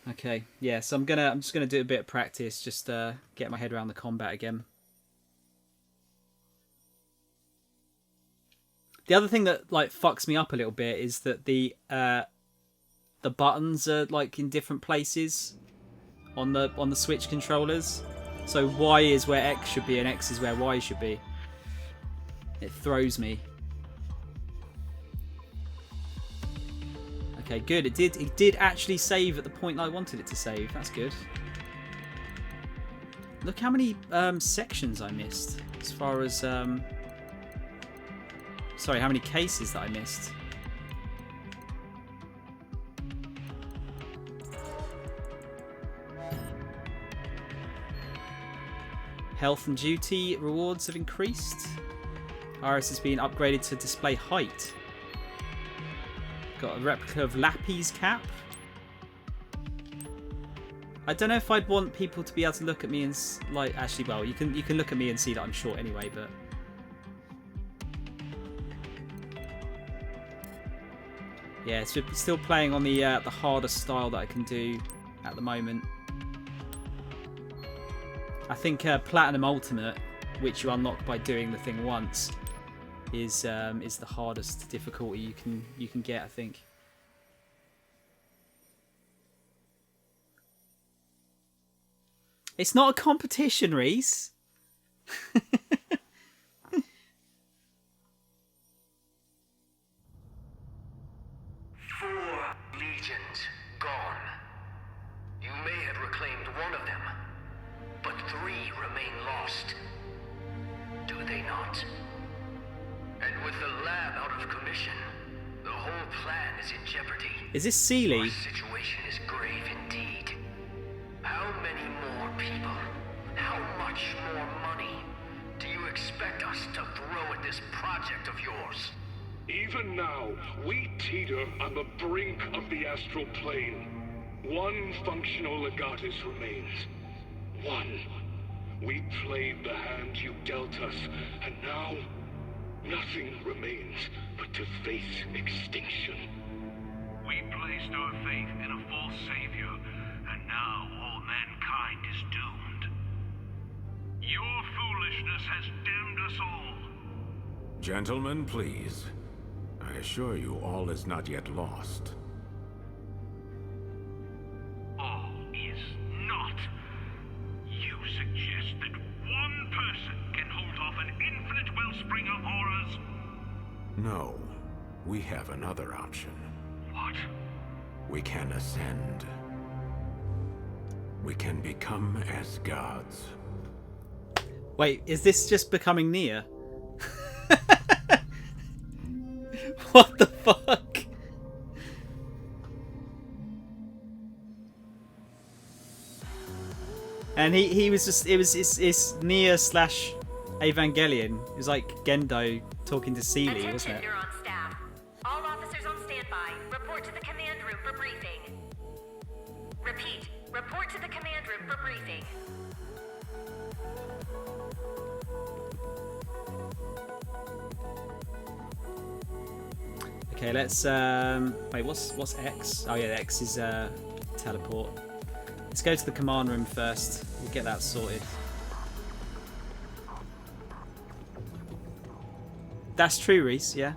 Okay, yeah. So I'm just gonna do a bit of practice, just get my head around the combat again. The other thing that like fucks me up a little bit is that the buttons are like in different places on the Switch controllers. So Y is where X should be and X is where Y should be. It throws me. Okay, good. It did actually save at the point I wanted it to save. That's good. Look how many sections I missed. As far as sorry, how many cases that I missed. Health and duty rewards have increased. Iris has been upgraded to display height. Got a replica of Lappy's cap. I don't know if I'd want people to be able to look at me and like. Actually, well, you can look at me and see that I'm short anyway. But yeah, it's still playing on the hardest style that I can do at the moment. I think Platinum Ultimate, which you unlock by doing the thing once, is the hardest difficulty you can get, I think. It's not a competition, Reese. 4 legions gone. You may have reclaimed one of them, but 3 remain lost. Do they not? And with the lab out of commission, the whole plan is in jeopardy. Is this Sealy? Our situation is grave indeed. How many more people, how much more money do you expect us to throw at this project of yours? Even now, we teeter on the brink of the astral plane. One functional legatus remains. One. We played the hand you dealt us, and now nothing remains but to face extinction. We placed our faith in a false savior, and now all mankind is doomed. Your foolishness has damned us all. Gentlemen, please. I assure you all is not yet lost. All is not. You suggest that one person can hold off an infinite wellspring of horrors? No, we have another option. What? We can ascend. We can become as gods. Wait, is this just becoming Nia? What the fuck? And he was just, it's Nia slash Evangelion. It was like Gendo talking to Sealy, wasn't it? Neuron staff. All officers on standby. Report to the command room for briefing. Repeat. Report to the command room for briefing. Okay, let's wait, what's X? Oh yeah, X is teleport. Let's go to the command room first. We'll get that sorted. That's true, Reese, yeah.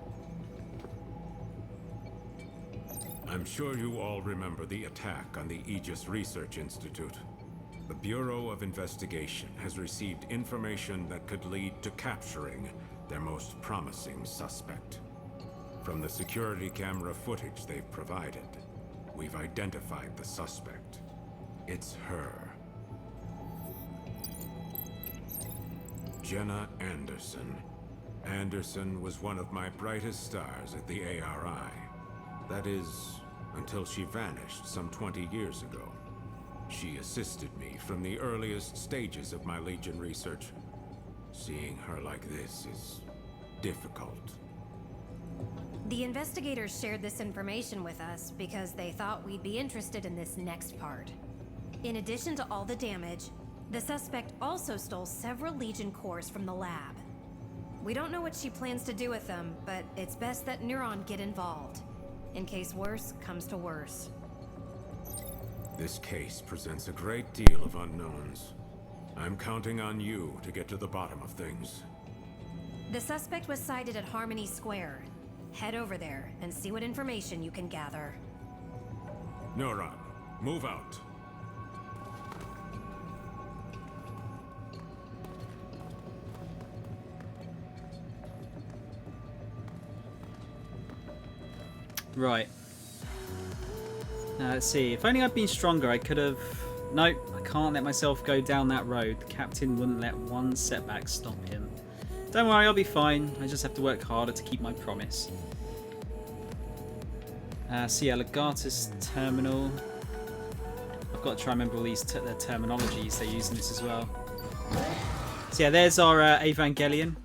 I'm sure you all remember the attack on the Aegis Research Institute. The Bureau of Investigation has received information that could lead to capturing their most promising suspect. From the security camera footage they've provided, we've identified the suspect. It's her. Jenna Anderson. Anderson was one of my brightest stars at the ARI. That is, until she vanished some 20 years ago. She assisted me from the earliest stages of my Legion research. Seeing her like this is difficult. The investigators shared this information with us because they thought we'd be interested in this next part. In addition to all the damage, the suspect also stole several Legion cores from the lab. We don't know what she plans to do with them, but it's best that Neuron get involved, in case worse comes to worse. This case presents a great deal of unknowns. I'm counting on you to get to the bottom of things. The suspect was sighted at Harmony Square. Head over there and see what information you can gather. Neuron, move out. Right. Now let's see. If only I'd been stronger, I could have... Nope, I can't let myself go down that road. The captain wouldn't let one setback stop him. Don't worry, I'll be fine. I just have to work harder to keep my promise. So yeah, Legatus Terminal. I've got to try and remember all these the terminologies they use in this as well. So yeah, there's our Evangelion.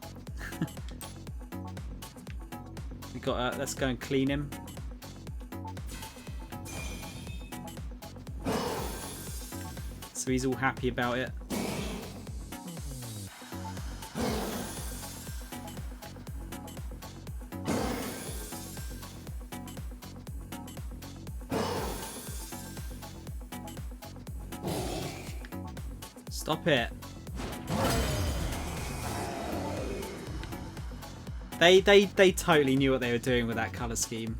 We got. Let's go and clean him. So he's all happy about it. Stop it. They totally knew what they were doing with that colour scheme.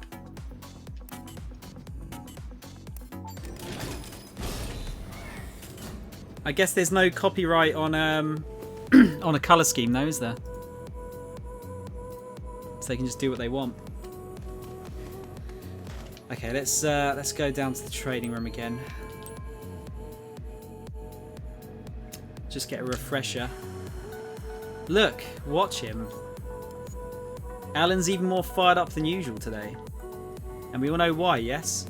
I guess there's no copyright on on a colour scheme though, is there? So they can just do what they want. Okay, let's go down to the trading room again. Just get a refresher. Look, watch him. Alan's even more fired up than usual today. And we all know why, yes?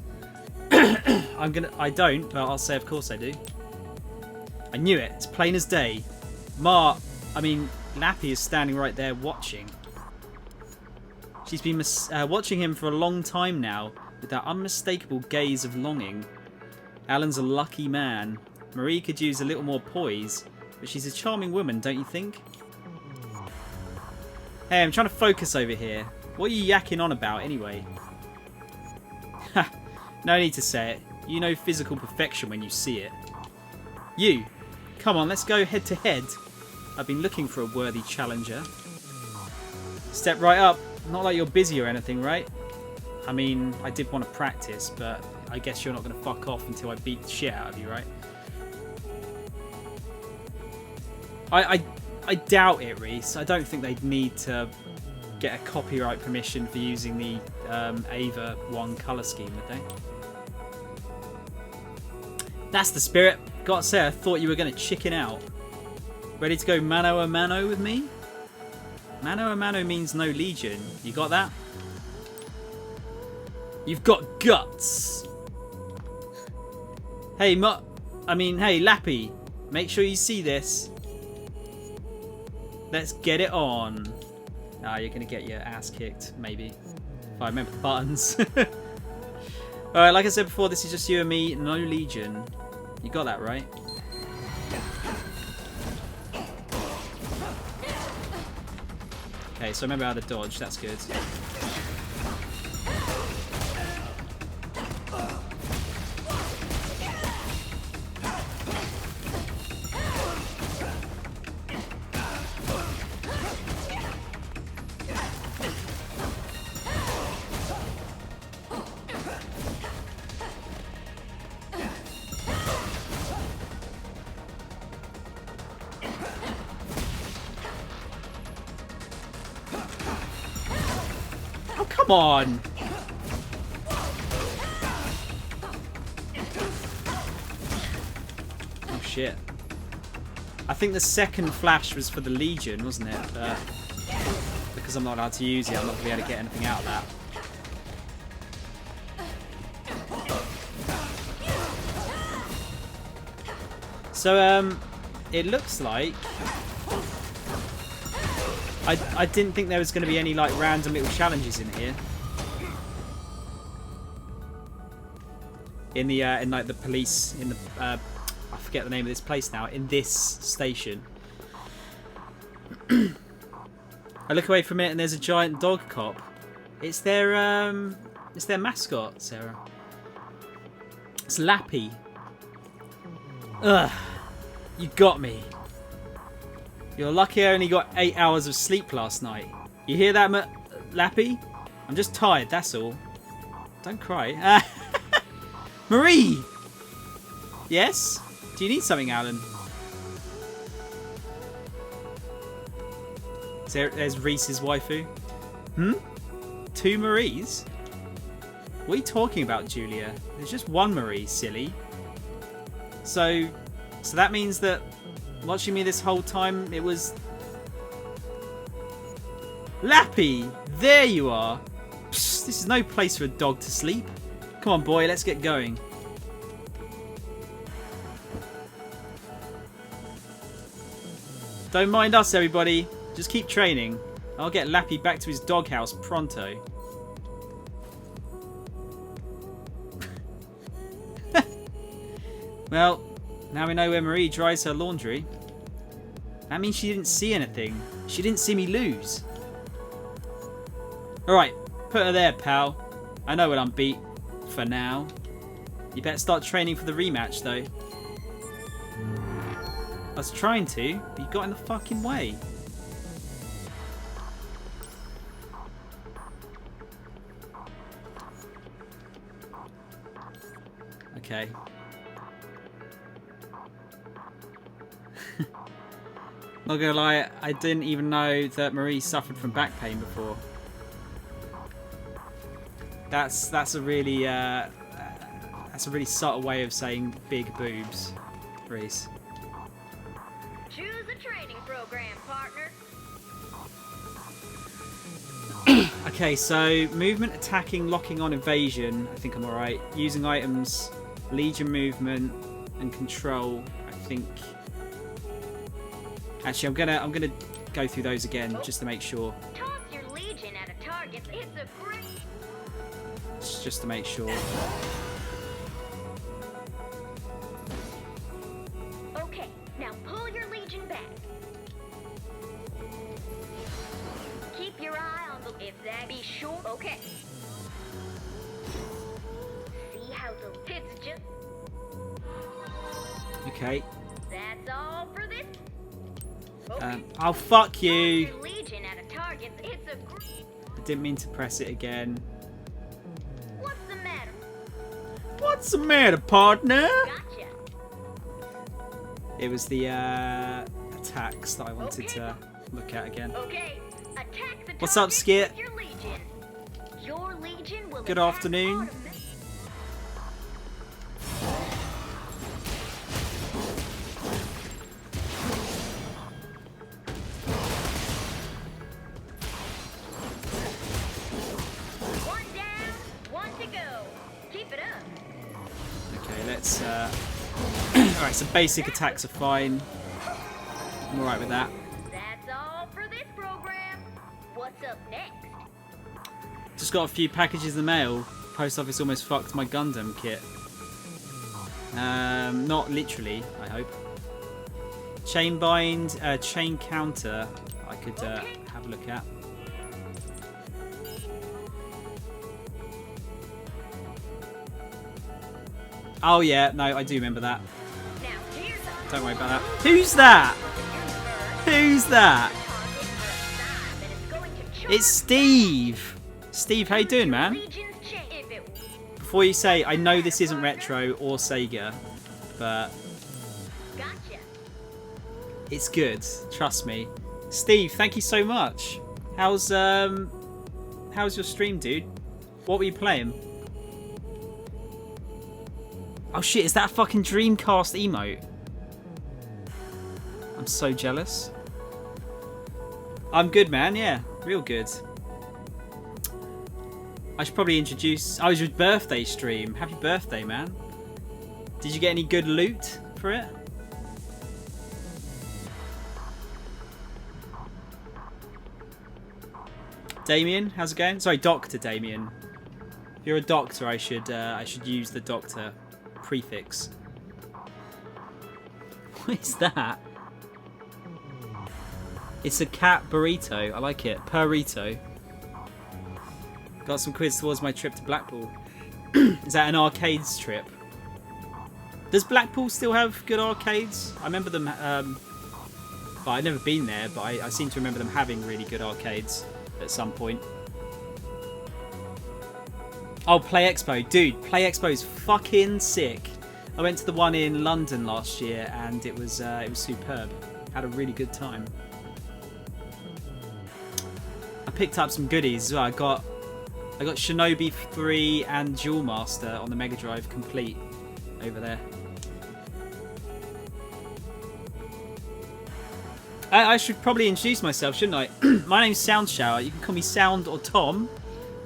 I don't, but I'll say of course I do. I knew it. It's plain as day. Lappy is standing right there watching. She's been watching him for a long time now with that unmistakable gaze of longing. Alan's a lucky man. Marie could use a little more poise, but she's a charming woman, don't you think? Hey, I'm trying to focus over here. What are you yakking on about anyway? Ha! No need to say it. You know physical perfection when you see it. You! Come on, let's go head to head. I've been looking for a worthy challenger. Step right up. Not like you're busy or anything, right? I mean, I did want to practice, but I guess you're not going to fuck off until I beat the shit out of you, right? I doubt it, Reese. I don't think they'd need to get a copyright permission for using the Ava 1 colour scheme, would they? That's the spirit. Gotta say, I thought you were going to chicken out. Ready to go mano a mano with me? Mano a mano means no legion. You got that? You've got guts. Hey, hey, Lappy. Make sure you see this. Let's get it on. Ah, you're going to get your ass kicked, maybe. If I remember buttons. Alright, like I said before, this is just you and me. No legion. You got that right? Okay, so I remember how to dodge. That's good. Come on! Oh shit. I think the second flash was for the Legion, wasn't it? But because I'm not allowed to use it, I'm not going to be able to get anything out of that. So, it looks like... I didn't think there was going to be any like random little challenges in here. In the in like the police in the I forget the name of this place now. In this station, I look away from it and there's a giant dog cop. It's their mascot, Sarah. It's Lappy. Ugh. You got me. You're lucky I only got 8 hours of sleep last night. You hear that, Lappy? I'm just tired, that's all. Don't cry. Marie! Yes? Do you need something, Alan? There's Reese's waifu. 2 Maries? What are you talking about, Julia? There's just 1 Marie, silly. So that means that watching me this whole time, it was... Lappy! There you are! Psst, this is no place for a dog to sleep. Come on, boy, let's get going. Don't mind us, everybody. Just keep training. I'll get Lappy back to his doghouse pronto. Well, now we know where Marie dries her laundry. That means she didn't see anything. She didn't see me lose. Alright, put her there, pal. I know when I'm beat. For now. You better start training for the rematch, though. I was trying to, but you got in the fucking way. Okay. Not gonna lie, I didn't even know that Marie suffered from back pain before. That's a really subtle way of saying big boobs, Reese. Choose a training program, partner. Okay, so movement, attacking, locking on, evasion. I think I'm alright. Using items, Legion movement, and control. I think. Actually, I'm gonna go through those again just to make sure. Toss your Legion at a target. It's a great... Just to make sure. Okay, now pull your Legion back. Keep your eye on the... If that be sure... Okay. See how the hits just... Okay. That's all for this. Okay. Oh, fuck you. Toss your Legion at a target. It's a... I didn't mean to press it again. What's the matter? What's the matter, partner? Gotcha. It was the attacks that I wanted to look at again. Okay. Attack the What's up, target Skit? with your Legion. Your Legion will Good attack afternoon. One down, one to go. Keep it up. Okay, let's... Alright, so basic attacks are fine. I'm alright with that. That's all for this program. What's up next? Just got a few packages in the mail. Post office almost fucked my Gundam kit. Not literally, I hope. Chain bind, chain counter, I could have a look at. Oh yeah, no, I do remember that. Now here's a Don't worry about that. Who's that? Who's that? target for a sign that is going to charge It's Steve. Steve, how you doing, man? Legion's chain. If it Before you say, I know this isn't retro or Sega, but gotcha. it's good. Trust me. Steve, thank you so much. How's your stream, dude? What were you playing? Oh shit, is that a fucking Dreamcast emote? I'm so jealous. I'm good, man, yeah. Real good. I should probably introduce... Oh, it was your birthday stream. Happy birthday, man. Did you get any good loot for it? Damien, how's it going? Sorry, Dr. Damien. If you're a doctor, I should use the doctor prefix. What is that? It's a cat burrito. I like it. Burrito. Got some quiz towards my trip to Blackpool. Is that an arcades trip? Does Blackpool still have good arcades? I remember them. Well, I've never been there, but I seem to remember them having really good arcades at some point. Oh, Play Expo. Dude, Play Expo is fucking sick. I went to the one in London last year and it was superb. Had a really good time. I picked up some goodies as well. I got Shinobi 3 and Duel Master on the Mega Drive complete over there. I should probably introduce myself, shouldn't I? My name's Soundshower. You can call me Sound or Tom.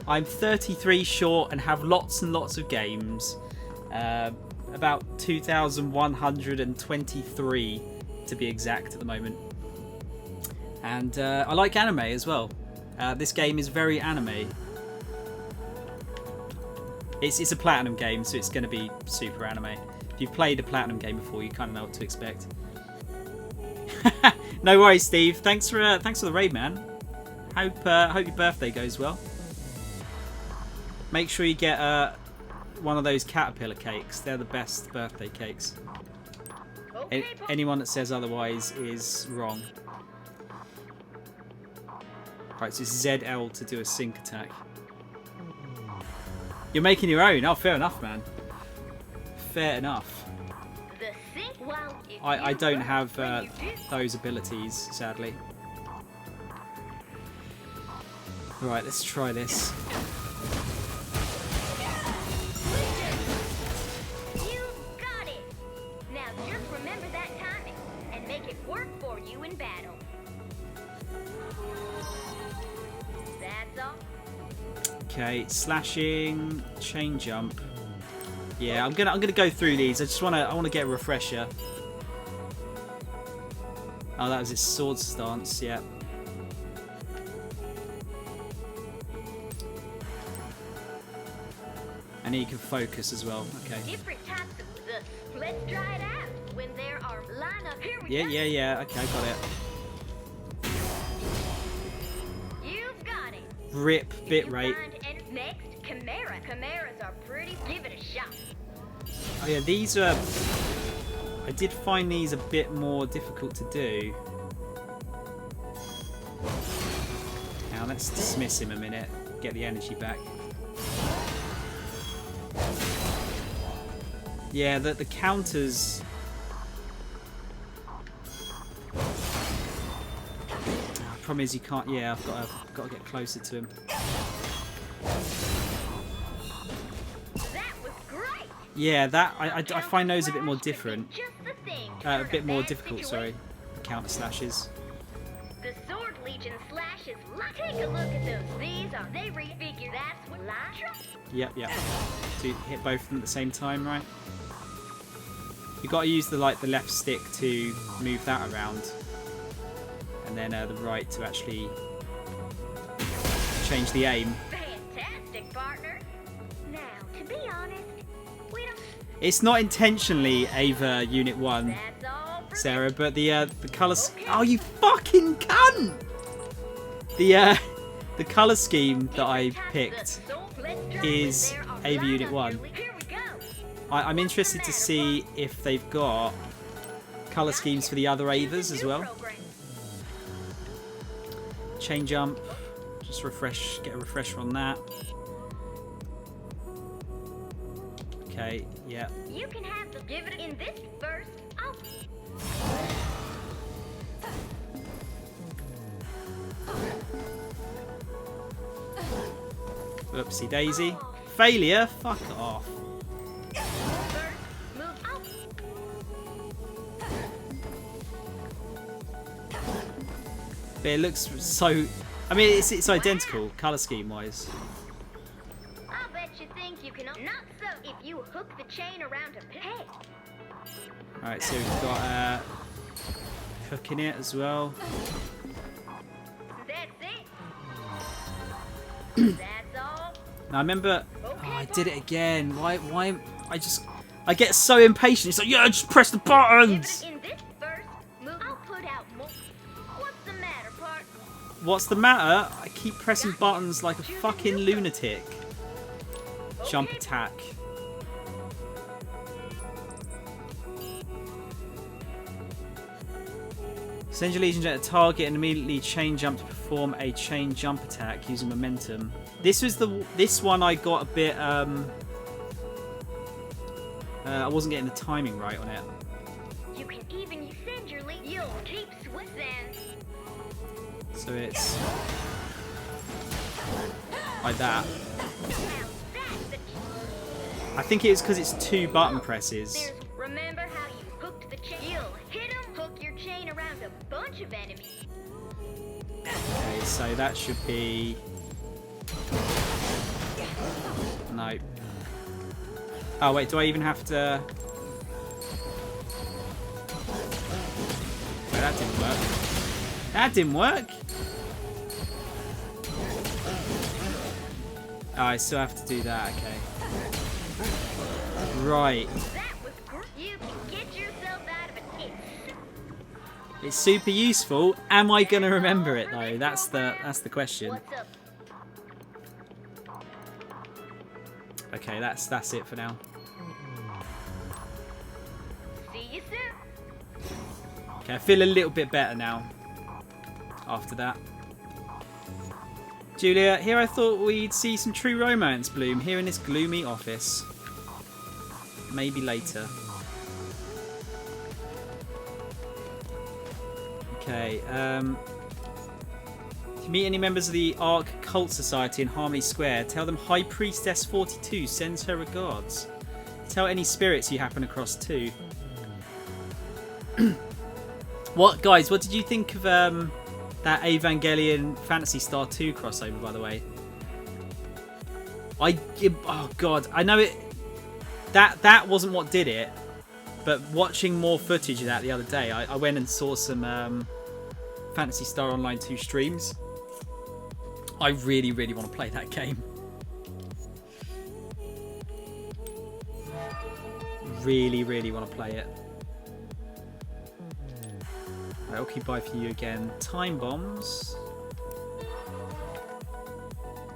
I'm 33 short and have lots and lots of games. About 2,123 to be exact at the moment. And I like anime as well. This game is very anime. It's a platinum game, so it's going to be super anime. If you've played a platinum game before, you kind of know what to expect. No worries, Steve. Thanks for the raid, man. Hope your birthday goes well. Make sure you get one of those caterpillar cakes. They're the best birthday cakes. Anyone that says otherwise is wrong. Right, so it's ZL to do a sync attack. You're making your own. Oh, fair enough, man. Fair enough. I don't have those abilities, sadly. Right, let's try this. You got it. Now just remember that timing and make it work for you in battle. That's all. Okay, slashing, chain jump. Yeah, I'm gonna go through these. I wanna get a refresher. Oh, that was his sword stance. Yeah. And he can focus as well. Okay. Different types of the. Let's try it out. When there are lineup, here we go. Yeah. Okay, got it. You've got it. Rip bit rate. Next, Chimera. Chimeras are pretty. Give it a shot. Oh yeah, these are. I did find these a bit more difficult to do. Now let's dismiss him a minute. Get the energy back. Yeah, the counters. Problem is you can't. Yeah, I've got to get closer to him. That was great. Yeah, that I find those a bit more different. A bit more difficult. Sorry, the counter slashes. The Sword Legion slashes. Take a look at those. These are they refigure. That's what Yep. To hit both of them at the same time, right? You got to use the left stick to move that around, and then the right to actually change the aim. Fantastic, partner. Now, to be honest, we don't. It's not intentionally Ava Unit 1, That's all for Sarah, but the colours. Oh, you fucking cunt! The colour scheme that I picked is Ava Unit 1. Here we go. I'm interested to see if they've got colour schemes for the other Avas as well. Chain jump, just get a refresher on that. Okay, yeah. You can have to give it in this first. Oh. Oopsie daisy. Failure? Fuck off. But it looks so. I mean, it's identical colour scheme wise. I bet you think you can. Not so if you hook the chain around a peg. Alright, so we've got hook in it as well. That's it. That's all. Now I remember. Oh, I did it again. Why? I get so impatient. It's like, yeah, just press the buttons. In this first move, I'll put out more. What's the matter, part? What's the matter? I keep pressing buttons like a fucking lunatic. Jump attack. Send your Legion Jet at a target and immediately chain jump to perform a chain jump attack using momentum. This was this one I got a bit I wasn't getting the timing right on it. You can even send your lead. You'll keep Switzing. So it's like that. I think it is because it's 2 button presses. Remember how you hooked the chain? You'll hit 'em, hook your chain around a bunch of enemies. Okay, so that should be... No. Oh wait, do I even have to... Wait, that didn't work. That didn't work? Oh, I still have to do that, okay. Right. That was great. You can get yourself out of it. It's super useful. Am I gonna remember it though? That's the question. What's up? Okay, that's it for now. See you soon. Okay, I feel a little bit better now. After that. Julia, here I thought we'd see some true romance bloom here in this gloomy office. Maybe later. Okay, if you meet any members of the Ark Cult Society in Harmony Square, tell them High Priestess 42 sends her regards. Tell any spirits you happen across too. What, guys, what did you think of that Evangelion Phantasy Star 2 crossover, by the way? Oh god, I know it. That wasn't what did it, but watching more footage of that the other day, I went and saw some Phantasy Star Online 2 streams. I really, really want to play that game. Really, really want to play it. I'll keep by for you again. Time bombs.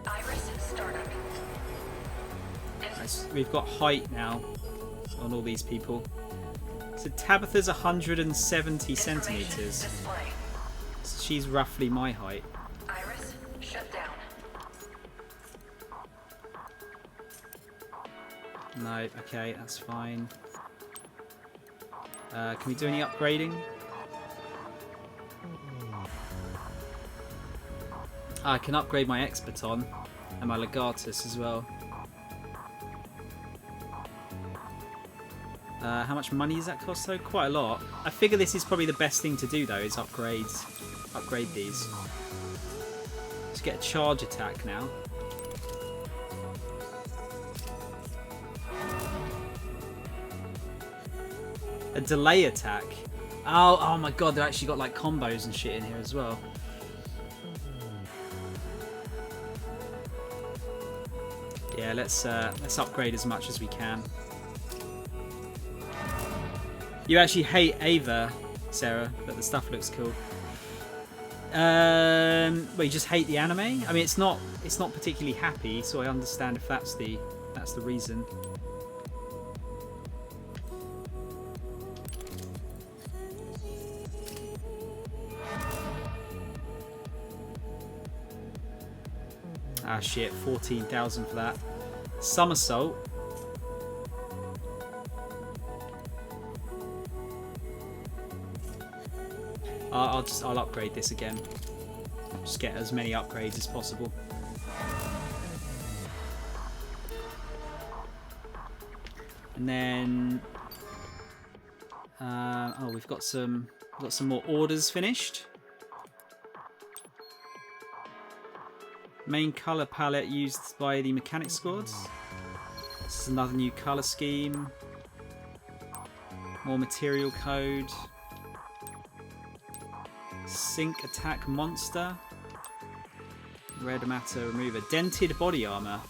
Iris startup. Nice. We've got height now on all these people. So Tabitha's 170 centimeters. So she's roughly my height. Iris shut down. No, okay, that's fine. Can we do any upgrading? I can upgrade my Experton and my Legatus as well. How much money does that cost though? Quite a lot. I figure this is probably the best thing to do though, is upgrade these. Let's get a charge attack now. A delay attack. Oh my god, they've actually got like combos and shit in here as well. Yeah, let's upgrade as much as we can. You actually hate Ava, Sarah, but the stuff looks cool. Well, you just hate the anime? I mean, it's not particularly happy, so I understand if that's the reason. Ah shit, 14,000 for that. Somersault. I'll upgrade this again. Just get as many upgrades as possible. And then we've got some more orders finished. Main colour palette used by the mechanic squads. This is another new colour scheme. More material code. Sync attack monster. Red matter remover. Dented body armor.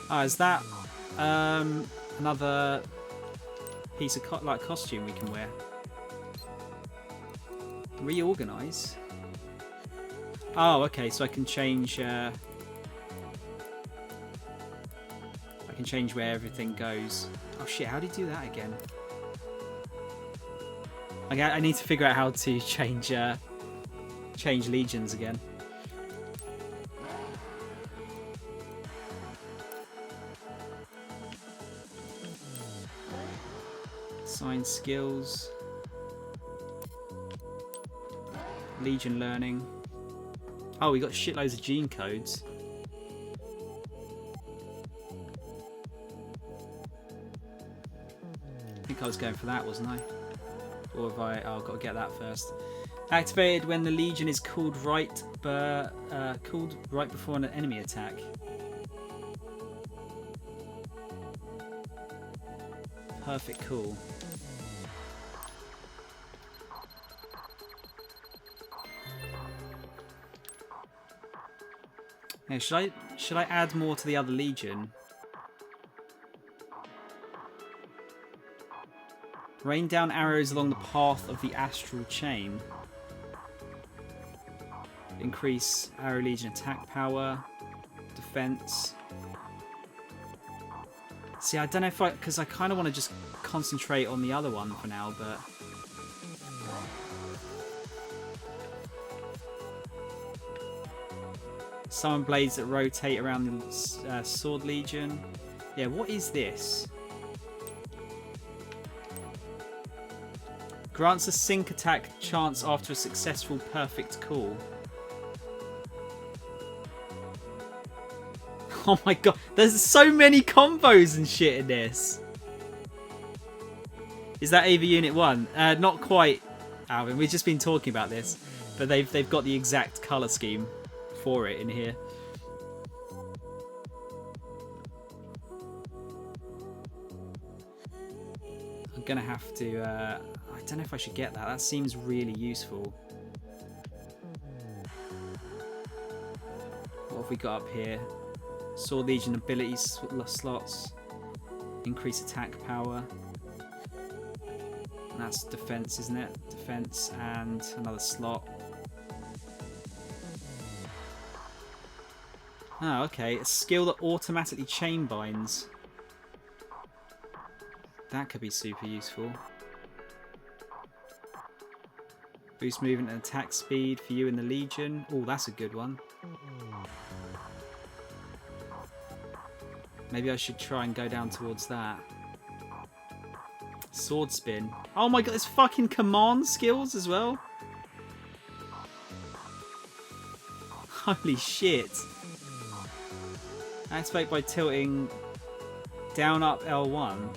Ah, is that another piece of costume we can wear? Reorganize. Oh, okay. So I can change. I can change where everything goes. Oh shit! How do you do that again? I need to figure out how to change legions again. Assign skills. Legion learning. Oh, we got shitloads of gene codes. I think I was going for that, wasn't I? Or have I? Oh, I've got to get that first. Activated when the Legion is called right before an enemy attack. Perfect, cool. Now, should I add more to the other Legion? Rain down arrows along the path of the Astral chain. Increase Arrow Legion attack power, defense. See, I don't know if because I kind of want to just concentrate on the other one for now, but summon blades that rotate around the Sword Legion. Yeah, what is this? Grants a sync attack chance after a successful perfect call. Oh my god, there's so many combos and shit in this. Is that AV Unit 1? Not quite, Alvin. We've just been talking about this, but they've got the exact colour scheme for it in here. I'm gonna have to. I don't know if I should get that. That seems really useful. What have we got up here? Sword Legion ability slots. Increase attack power. And that's defense, isn't it? Defense and another slot. Oh, okay. A skill that automatically chain binds. That could be super useful. Boost movement and attack speed for you in the Legion. Oh, that's a good one. Maybe I should try and go down towards that. Sword spin. Oh my god, there's fucking command skills as well. Holy shit. Activate by tilting down up L1.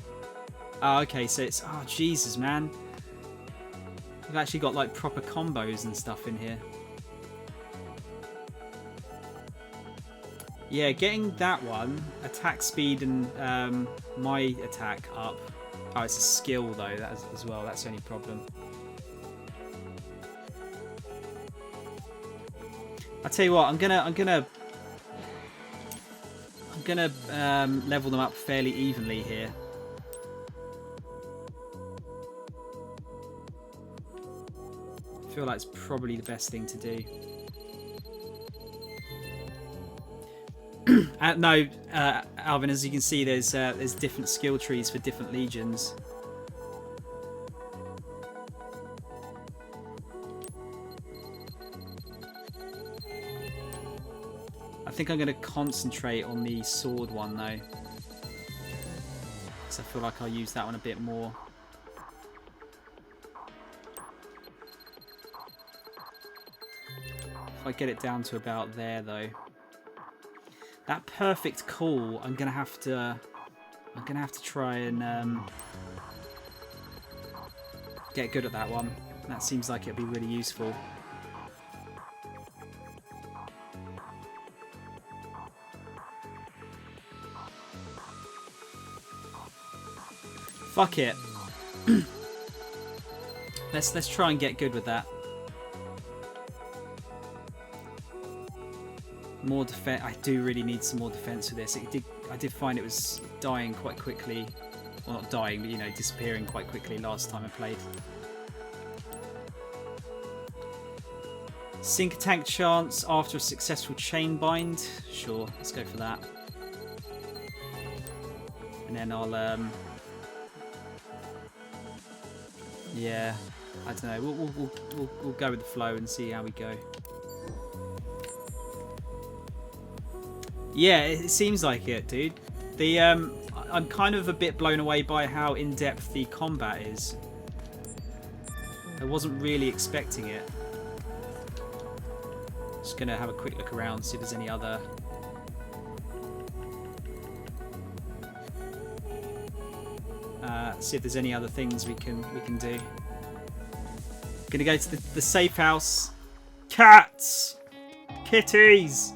Oh, okay, so it's... Oh, Jesus, man. We've actually got, like, proper combos and stuff in here. Yeah, getting that one, attack speed and my attack up. Oh, it's a skill, though, that is, as well. That's the only problem. I'll tell you what, I'm gonna level them up fairly evenly here. I feel like it's probably the best thing to do. No, Alvin, as you can see, there's different skill trees for different legions. I think I'm going to concentrate on the sword one though, because I feel like I'll use that one a bit more. If I get it down to about there though. That perfect call, I'm gonna have to try and get good at that one. That seems like it'd be really useful. Fuck it. Let's try and get good with that. More defense. I do really need some more defense for this. I did find it was dying quite quickly. Well, not dying, but you know, disappearing quite quickly last time I played. Sync attack chance after a successful chain bind. Sure, let's go for that. And then I'll Yeah, I don't know. We'll go with the flow and see how we go. Yeah, it seems like it, dude. The I'm kind of a bit blown away by how in-depth the combat is. I wasn't really expecting it. Just gonna have a quick look around, see if there's any other. See if there's any other things we can do. Gonna go to the safe house. Cats, kitties.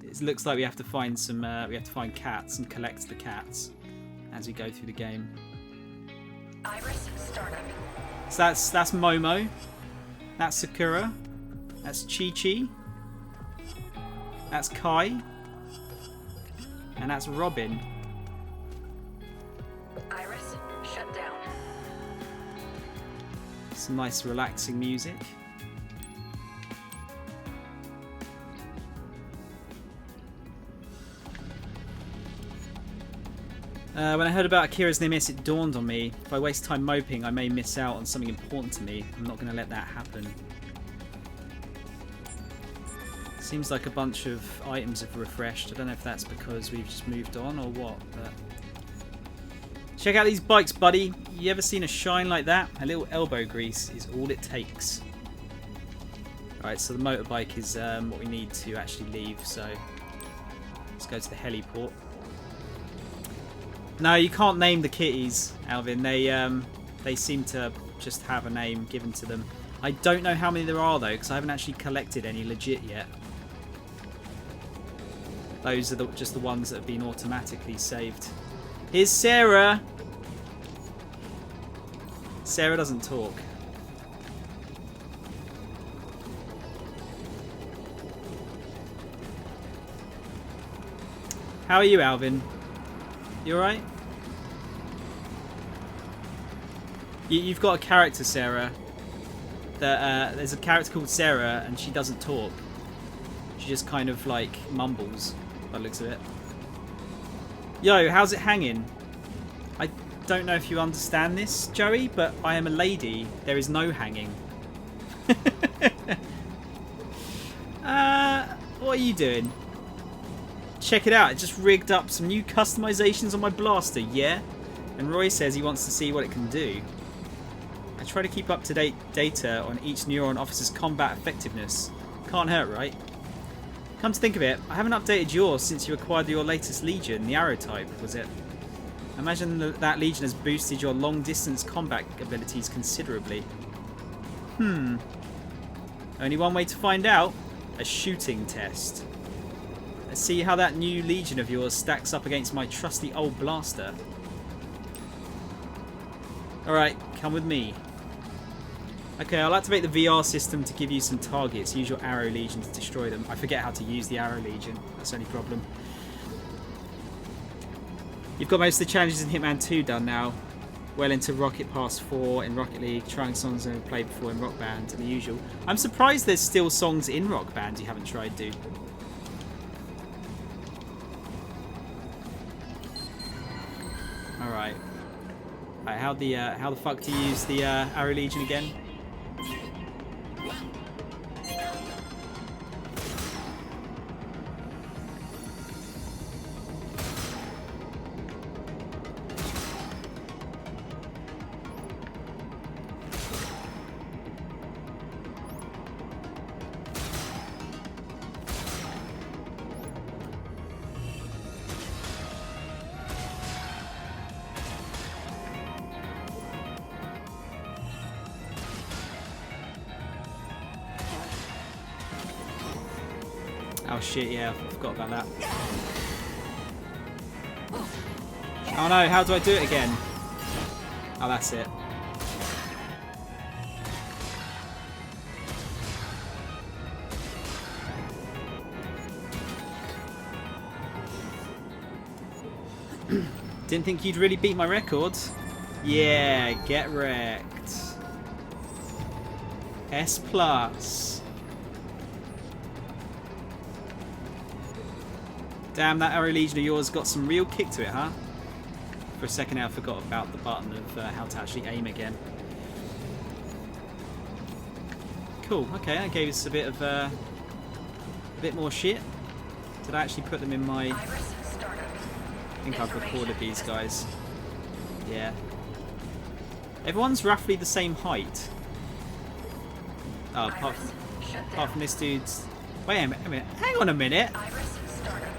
It looks like we have to find some. We have to find cats and collect the cats as we go through the game. Iris startup. So that's Momo. That's Sakura. That's Chi-Chi. That's Kai. And that's Robin. Iris shut down. Some nice relaxing music. When I heard about Akira's near miss, it dawned on me. If I waste time moping, I may miss out on something important to me. I'm not going to let that happen. Seems like a bunch of items have refreshed. I don't know if that's because we've just moved on or what, but... Check out these bikes, buddy. You ever seen a shine like that? A little elbow grease is all it takes. Alright, so the motorbike is what we need to actually leave, so... Let's go to the heliport. No, you can't name the kitties, Alvin. They seem to just have a name given to them. I don't know how many there are, though, because I haven't actually collected any legit yet. Those are just the ones that have been automatically saved. Here's Sarah! Sarah doesn't talk. How are you, Alvin? You alright? You've got a character, Sarah. There's a character called Sarah, and she doesn't talk. She just kind of like mumbles, by the looks of it. Yo, how's it hanging? I don't know if you understand this, Joey, but I am a lady. There is no hanging. What are you doing? Check it out, it just rigged up some new customizations on my blaster, yeah? And Roy says he wants to see what it can do. I try to keep up-to-date data on each Neuron officer's combat effectiveness. Can't hurt, right? Come to think of it, I haven't updated yours since you acquired your latest Legion, the Arrow type, was it? I imagine that Legion has boosted your long-distance combat abilities considerably. Only one way to find out. A shooting test. Let's see how that new Legion of yours stacks up against my trusty old blaster. Alright, come with me. Okay, I'll activate the VR system to give you some targets. Use your Arrow Legion to destroy them. I forget how to use the Arrow Legion. That's the only problem. You've got most of the challenges in Hitman 2 done now. Well into Rocket Pass 4 in Rocket League, trying songs I've played before in Rock Band, and the usual. I'm surprised there's still songs in Rock Band you haven't tried, dude. Alright. Alright, how the fuck do you use the Arrow Legion again? Oh shit, yeah, I forgot about that. Oh no, how do I do it again? Oh, that's it. Didn't think you'd really beat my record. Yeah, get wrecked. S+. Damn, that Arrow Legion of yours got some real kick to it, huh? For a second I forgot about the button of how to actually aim again. Cool, okay, that gave us a bit of a bit more shit. Did I actually put them in my... I think I've recorded these guys. Yeah. Everyone's roughly the same height. Oh, apart from this dude's... Wait a minute. Hang on a minute.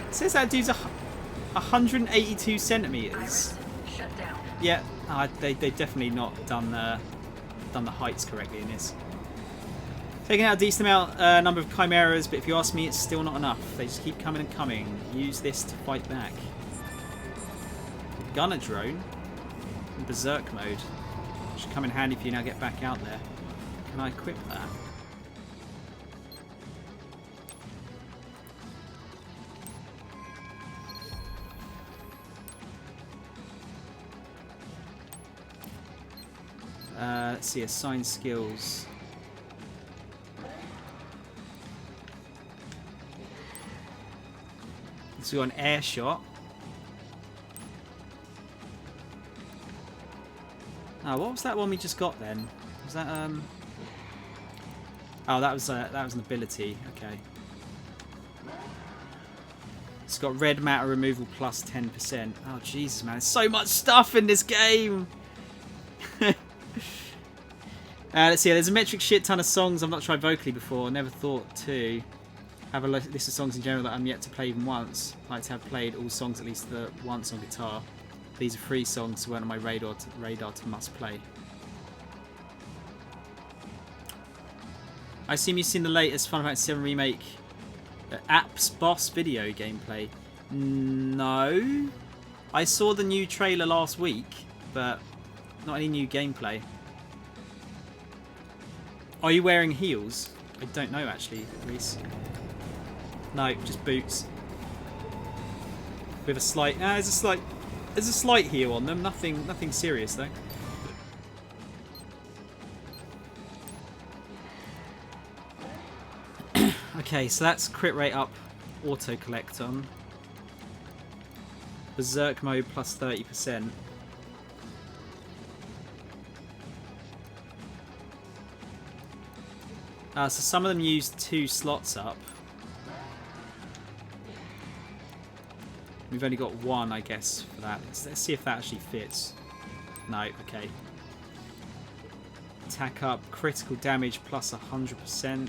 It says that dude's 182 centimeters. Yeah, they've definitely not done the heights correctly in this. Taking out a decent number of chimeras, but if you ask me, it's still not enough. They just keep coming and coming. Use this to fight back. Gunner drone in berserk mode. Should come in handy if you now get back out there. Can I equip that? Let's see, assign skills. So we got an air shot. Oh, what was that one we just got then? Was that Oh, that was an ability. Okay. It's got red matter removal plus 10%. Oh Jesus, man! There's so much stuff in this game. Let's see. There's a metric shit ton of songs I've not tried vocally before. Never thought to have a list of songs in general that I'm yet to play even once. I like to have played all songs at least once on guitar. These are free songs, so weren't on my radar to must play. I assume you've seen the latest Final Fantasy VII Remake Apps Boss video gameplay. No. I saw the new trailer last week, but not any new gameplay. Are you wearing heels? I don't know actually, Reese. No, just boots. With a slight... there's a slight heel on them. Nothing serious though. Okay, so that's crit rate up, auto collect on. Berserk mode plus 30%. So some of them use 2 slots up. We've only got 1, I guess, for that. Let's see if that actually fits. No, okay. Attack up, critical damage plus 100%.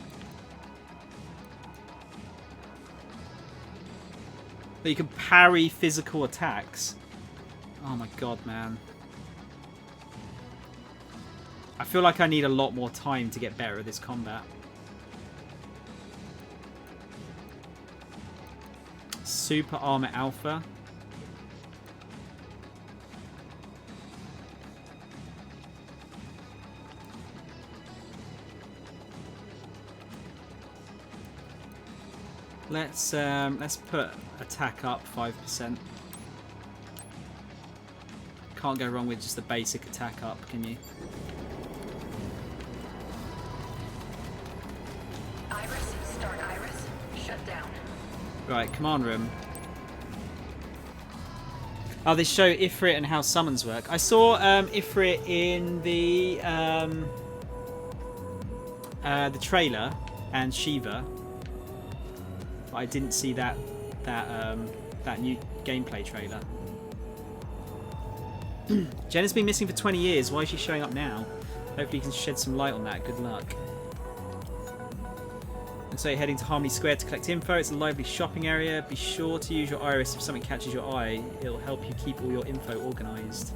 But you can parry physical attacks. Oh my god, man. I feel like I need a lot more time to get better at this combat. Super Armor Alpha. Let's put attack up 5%. Can't go wrong with just the basic attack up, can you? Iris, start Iris. Shut down. Right, command room. Oh, they show Ifrit and how summons work. I saw Ifrit in the trailer and Shiva, but I didn't see that new gameplay trailer. Jen has been missing for 20 years. Why is she showing up now? Hopefully you can shed some light on that. Good luck. And so you're heading to Harmony Square to collect info. It's a lively shopping area. Be sure to use your iris if something catches your eye. It'll help you keep all your info organised.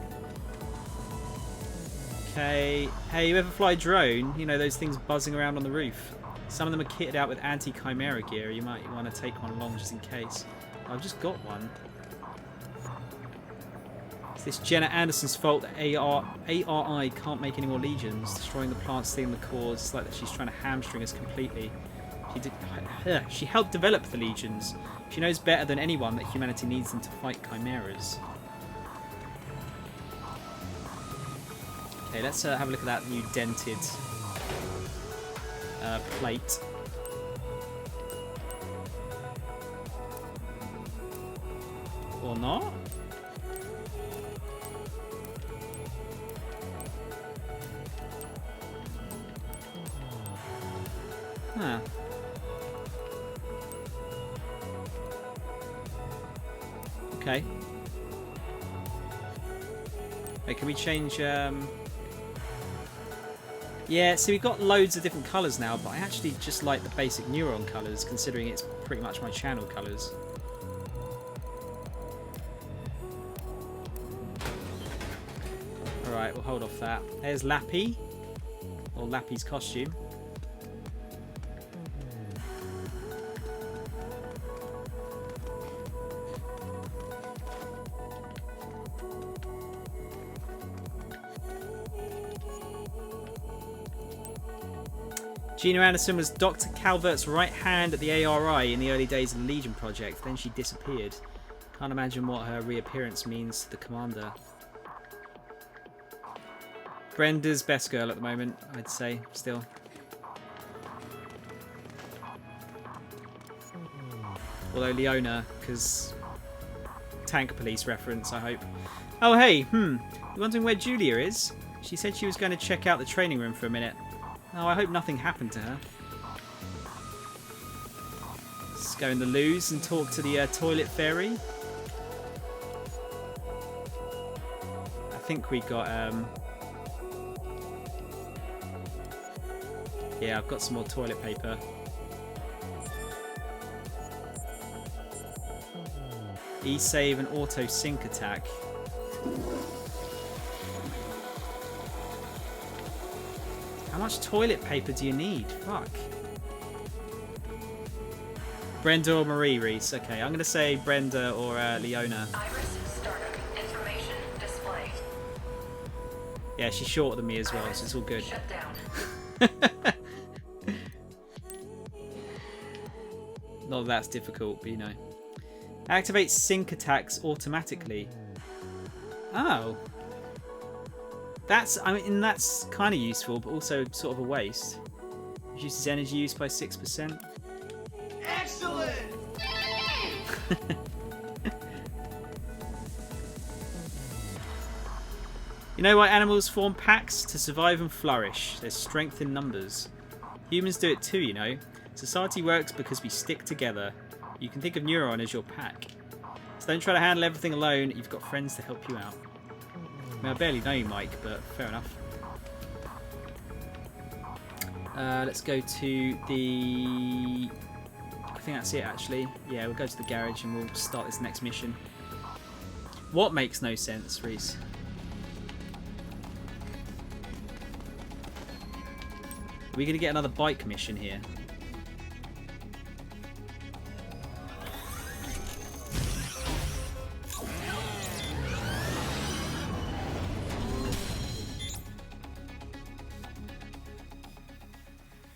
Okay. Hey, you ever fly a drone? You know, those things buzzing around on the roof. Some of them are kitted out with anti-chimera gear. You might want to take one along just in case. I've just got one. It's this Jenna Anderson's fault that ARI can't make any more legions. Destroying the plants, stealing the cores. It's like that she's trying to hamstring us completely. She helped develop the legions. She knows better than anyone that humanity needs them to fight chimeras. Okay, let's have a look at that new dented plate. Or not? Huh. Okay. Wait, can we change... Yeah, so we've got loads of different colours now, but I actually just like the basic neuron colours, considering it's pretty much my channel colours. Alright, we'll hold off that. There's Lappy, or Lappy's costume. Gina Anderson was Dr. Calvert's right hand at the ARI in the early days of the Legion project. Then she disappeared. Can't imagine what her reappearance means to the commander. Brenda's best girl at the moment, I'd say, still. Although Leona, because tank police reference, I hope. Oh hey, you're wondering where Julia is? She said she was going to check out the training room for a minute. Oh, I hope nothing happened to her. Let's go in the loos and talk to the toilet fairy. I think we got... Yeah, I've got some more toilet paper. E-save and auto sync attack. How much toilet paper do you need? Fuck. Brenda or Marie, Reese? Okay, I'm going to say Brenda or Leona. Iris startup. Information display. Yeah, she's shorter than me as well, so it's all good. Shut down. Not that that's difficult, but you know. Activate sync attacks automatically. Oh. That's, I mean, that's kind of useful, but also sort of a waste. Reduces energy use by 6%. Excellent! You know why animals form packs? To survive and flourish. There's strength in numbers. Humans do it too, you know. Society works because we stick together. You can think of Neuron as your pack. So don't try to handle everything alone. You've got friends to help you out. I mean, I barely know you, Mike, but fair enough. Let's go to the... I think that's it, actually. Yeah, we'll go to the garage and we'll start this next mission. What makes no sense, Reese? Are we going to get another bike mission here?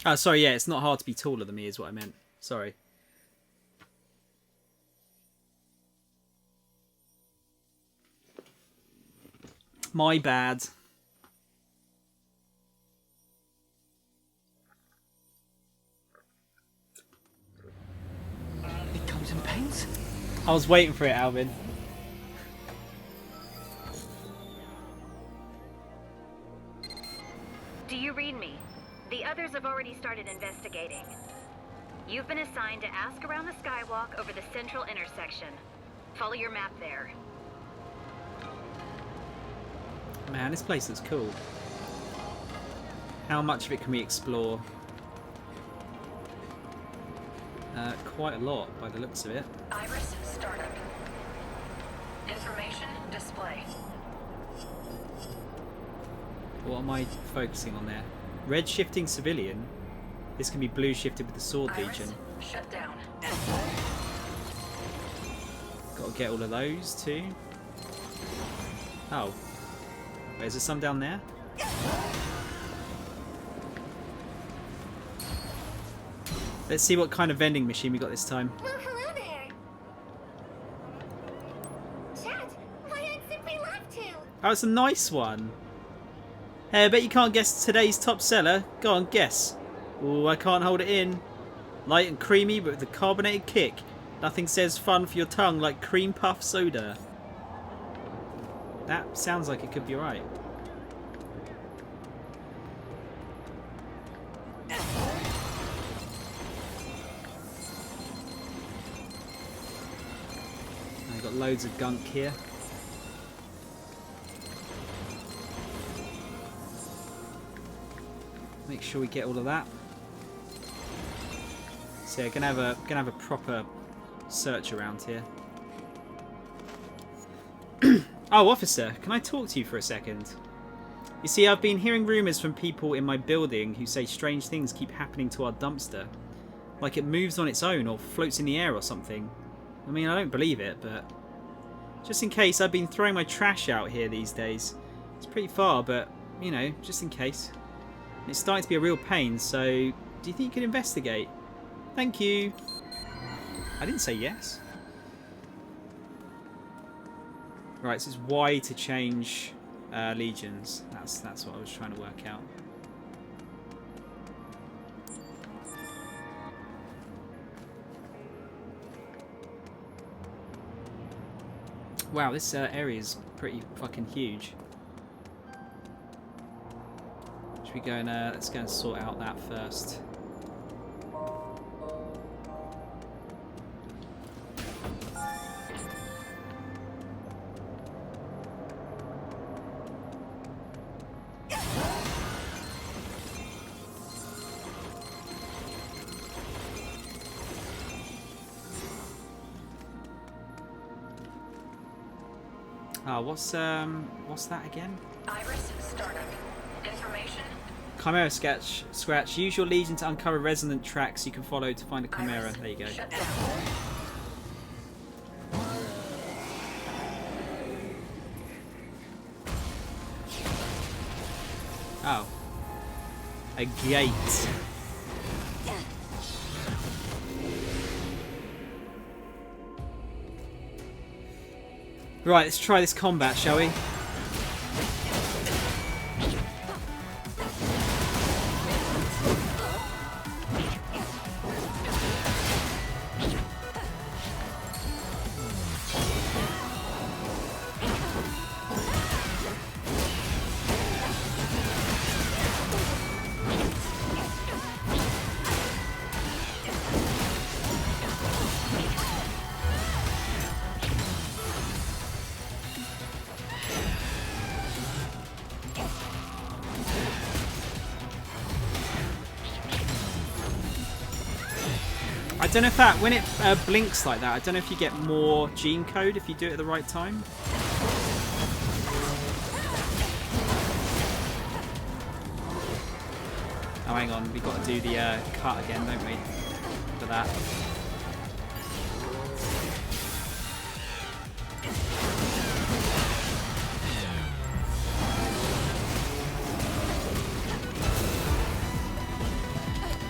Oh, sorry, yeah, it's not hard to be taller than me is what I meant. Sorry. My bad. It comes in paints? I was waiting for it, Alvin. Do you read me? The others have already started investigating. You've been assigned to ask around the skywalk over the central intersection. Follow your map there. Man, this place looks cool. How much of it can we explore? Quite a lot, by the looks of it. Iris startup. Information display. What am I focusing on there? Red shifting civilian. This can be blue shifted with the Sword Legion. Shut down. Got to get all of those too. Oh. Wait, is there some down there? Let's see what kind of vending machine we got this time. Well, hello there. Chat, why don't simply love to? Oh, it's a nice one. Hey, I bet you can't guess today's top seller. Go on, guess. Ooh, I can't hold it in. Light and creamy, but with a carbonated kick. Nothing says fun for your tongue like cream puff soda. That sounds like it could be right. Got loads of gunk here. Make sure we get all of that. So yeah, gonna have a proper search around here. Oh, officer, can I talk to you for a second? You see, I've been hearing rumours from people in my building who say strange things keep happening to our dumpster. Like it moves on its own or floats in the air or something. I mean, I don't believe it, but... just in case, I've been throwing my trash out here these days. It's pretty far, but, you know, just in case. It's starting to be a real pain, so... do you think you could investigate? Thank you. I didn't say yes. Right, so it's Y to change legions. That's what I was trying to work out. Wow, this area is pretty fucking huge. Should we go and let's go and sort out that first. What's that again? Iris startup. Information. Chimera scratch. Use your legion to uncover resonant tracks you can follow to find a chimera. Iris, there you go. Shut down. Oh. A gate. Right, let's try this combat, shall we? I don't know if that, when it blinks like that, I don't know if you get more gene code if you do it at the right time. Oh, hang on, we've got to do the cut again, don't we? For that.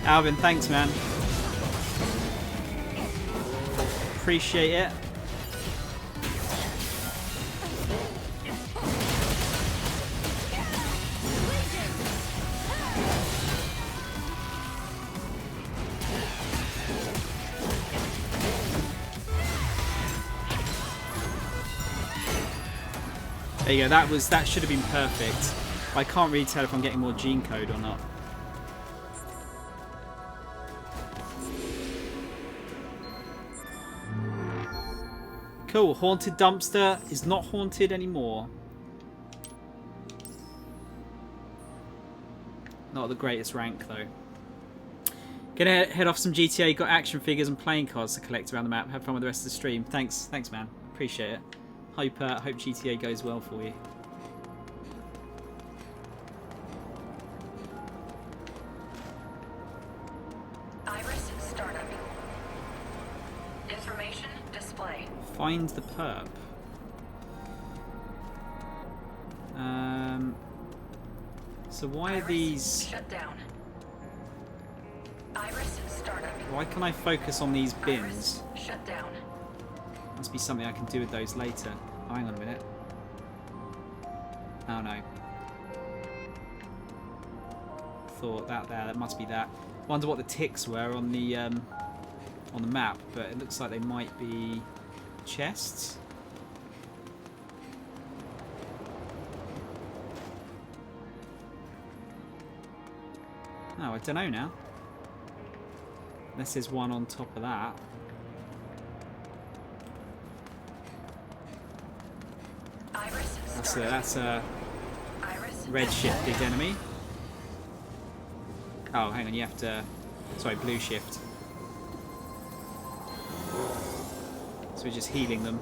Alvin, thanks, man. Appreciate it. There you go. That should have been perfect. I can't really tell if I'm getting more gene code or not. Cool, haunted dumpster is not haunted anymore. Not the greatest rank though. Gonna head off some GTA, got action figures and playing cards to collect around the map. Have fun with the rest of the stream. Thanks man. Appreciate it. Hope GTA goes well for you. Iris startup. Information display. Find the perp. So why are these... Shut down. Iris startup. Why can I focus on these bins? Iris, shut down. Must be something I can do with those later. Oh, hang on a minute. Oh no. Thought that there. That must be that. Wonder what the ticks were on the map, but it looks like they might be chests. Oh, I don't know now. Unless there's one on top of that. That's a red shifted enemy. Oh, hang on, you have to... Sorry, blue shift. So we're just healing them.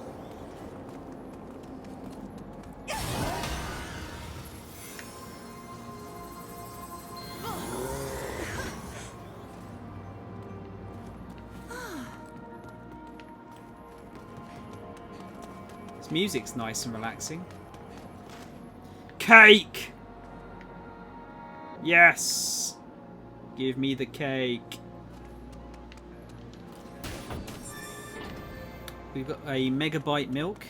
This music's nice and relaxing. Cake! Yes! Give me the cake. We've got a megabyte milk.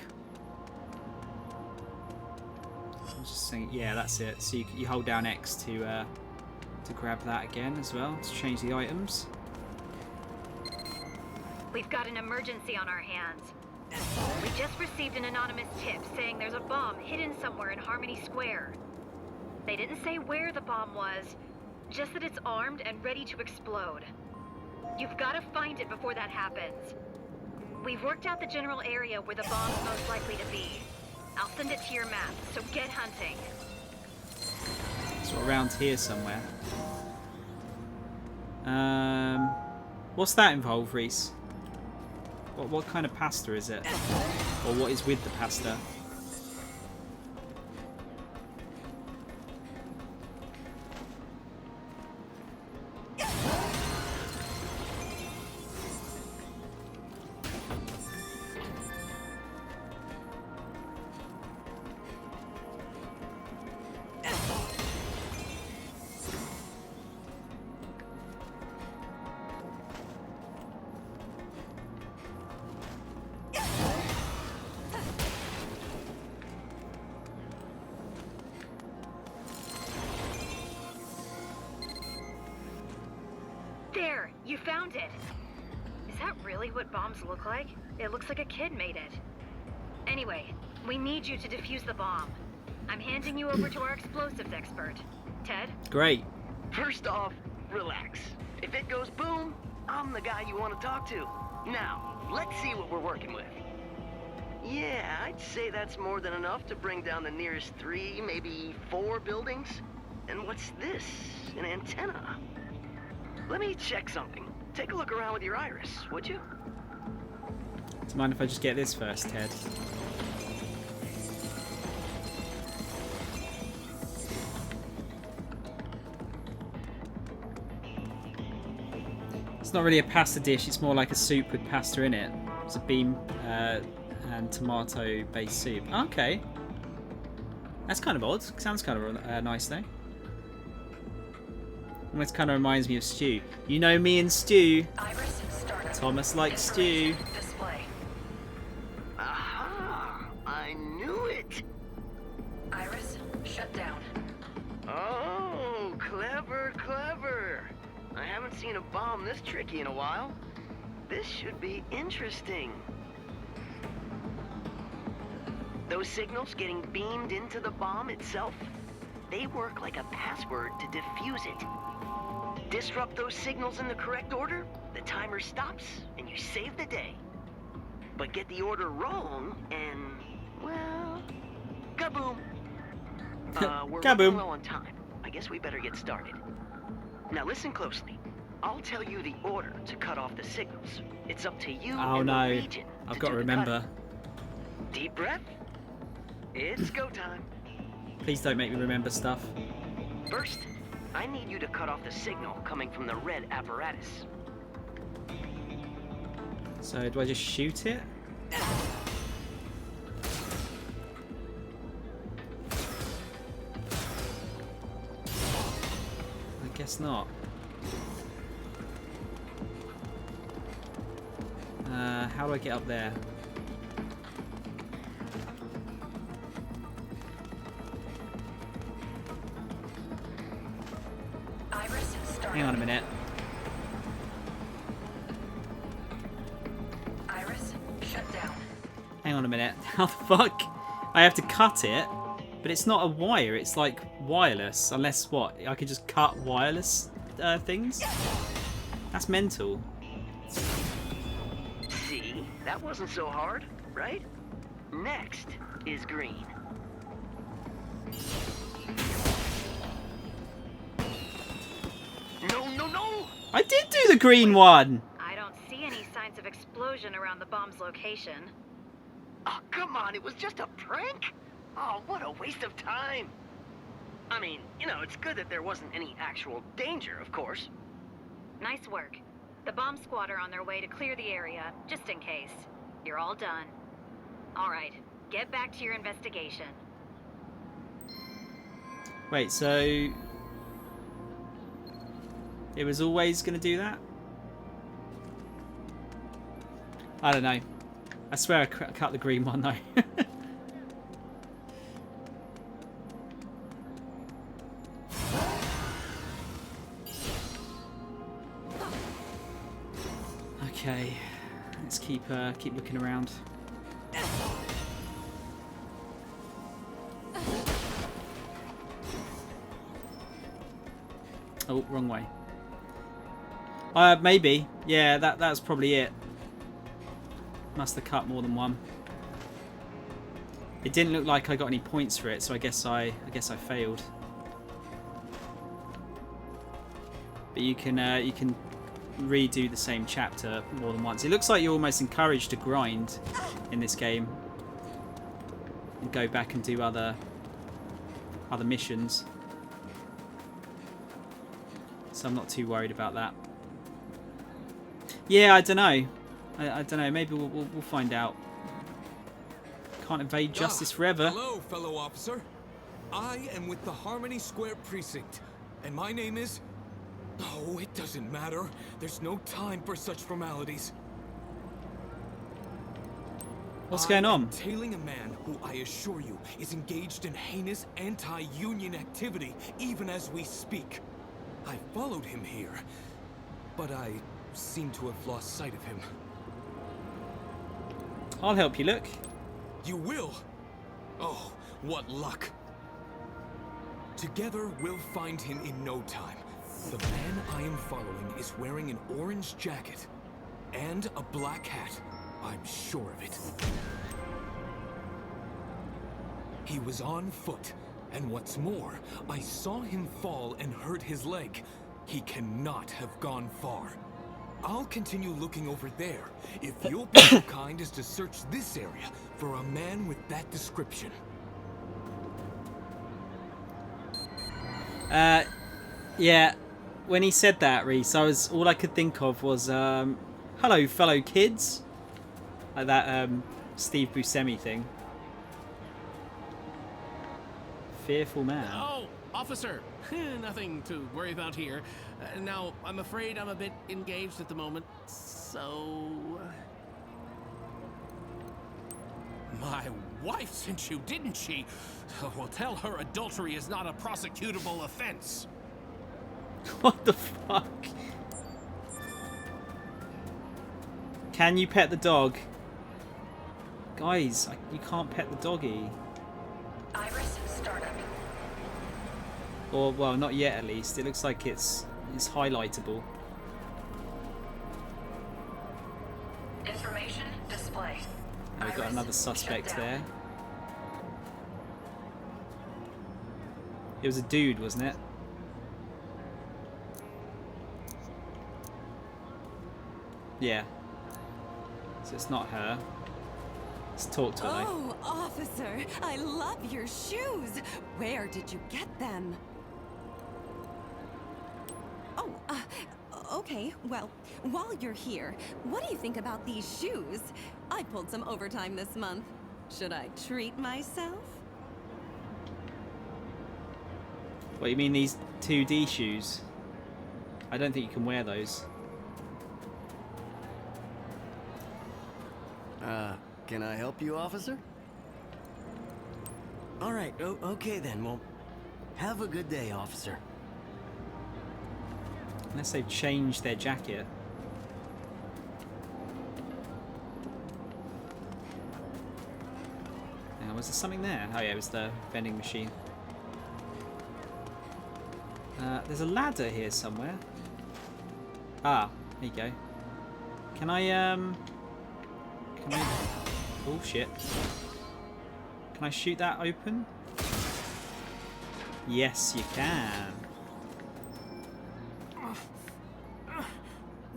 I'm just saying, yeah, that's it. So you hold down X to grab that again as well, to change the items. We've got an emergency on our hands. We just received an anonymous tip saying there's a bomb hidden somewhere in Harmony Square. They didn't say where the bomb was, just that it's armed and ready to explode. You've got to find it before that happens. We've worked out the general area where the bomb's most likely to be. I'll send it to your map, so get hunting. So around here somewhere. What's that involve, Reese? What kind of pasta is it? Or what is with the pasta? There, you found it. Is that really what bombs look like? It looks like a kid made it. Anyway, we need you to defuse the bomb. I'm handing you over to our explosives expert. Ted? Great. First off, relax. If it goes boom, I'm the guy you want to talk to. Now, let's see what we're working with. Yeah, I'd say that's more than enough to bring down the nearest 3, maybe 4 buildings. And what's this? An antenna? Let me check something. Take a look around with your iris, would you? Do you mind if I just get this first, Ted? It's not really a pasta dish, it's more like a soup with pasta in it. It's a bean and tomato based soup. Okay. That's kind of odd. Sounds kind of nice though. Almost kind of reminds me of stew. You know me and stew. Thomas likes stew. Aha! I knew it! Iris, shut down. Oh, clever, clever. I haven't seen a bomb this tricky in a while. This should be interesting. Those signals getting beamed into the bomb itself, they work like a password to defuse it. Disrupt those signals in the correct order, the timer stops, and you save the day. But get the order wrong, and, well, kaboom. We're running low on time. I guess we better get started. Now listen closely. I'll tell you the order to cut off the signals. It's up to you and the region. I've got to remember. Deep breath. It's go time. Please don't make me remember stuff. First, I need you to cut off the signal coming from the red apparatus. So do I just shoot it? I guess not. How do I get up there? Hang on a minute. Iris, shut down. Hang on a minute. How the fuck? I have to cut it, but it's not a wire. It's like wireless. Unless what? I could just cut wireless things? That's mental. See? That wasn't so hard, right? Next is green. I did do the green one! I don't see any signs of explosion around the bomb's location. Oh, come on, it was just a prank? Oh, what a waste of time. I mean, you know, it's good that there wasn't any actual danger, of course. Nice work. The bomb squad are on their way to clear the area, just in case. You're all done. All right, get back to your investigation. Wait, so... It was always going to do that? I don't know. I swear I cut the green one though. Okay, let's keep looking around. Oh, wrong way. Maybe. Yeah, that's probably it. Must have cut more than one. It didn't look like I got any points for it, so I guess I failed. But you can redo the same chapter more than once. It looks like you're almost encouraged to grind in this game and go back and do other missions. So I'm not too worried about that. Yeah, I don't know. I don't know. Maybe we'll find out. Can't evade justice forever. Hello, fellow officer. I am with the Harmony Square Precinct, and my name is... Oh, it doesn't matter. There's no time for such formalities. What's going on? I'm tailing a man who I assure you is engaged in heinous anti-union activity, even as we speak. I followed him here, but I seem to have lost sight of him. I'll help you look. You will? Oh, what luck. Together, we'll find him in no time. The man I am following is wearing an orange jacket and a black hat. I'm sure of it. He was on foot, and what's more, I saw him fall and hurt his leg. He cannot have gone far. I'll continue looking over there, if you'll be so kind as to search this area for a man with that description. Yeah, when he said that, Reese, all I could think of was, hello, fellow kids. Like that, Steve Buscemi thing. Fearful man. Oh, officer. Nothing to worry about here. Now, I'm afraid I'm a bit engaged at the moment, so... My wife sent you, didn't she? Well, tell her adultery is not a prosecutable offense. What the fuck? Can you pet the dog? Guys, you can't pet the doggy. Iris, startup. Or, well, not yet at least. It looks like it's highlightable. Information display. And we've got Iris, another suspect shut down. there. It was a dude, wasn't it? Yeah. So it's not her. Let's talk to her though. Oh, officer, I love your shoes. Where did you get them? Oh, okay. Well, while you're here, what do you think about these shoes? I pulled some overtime this month. Should I treat myself? What, you mean these 2D shoes? I don't think you can wear those. Can I help you, officer? All right, okay then. Well, have a good day, officer. Unless they've changed their jacket. Now, was there something there? Oh yeah, it was the vending machine. There's a ladder here somewhere. Ah, there you go. Can I oh shit. Can I shoot that open? Yes, you can.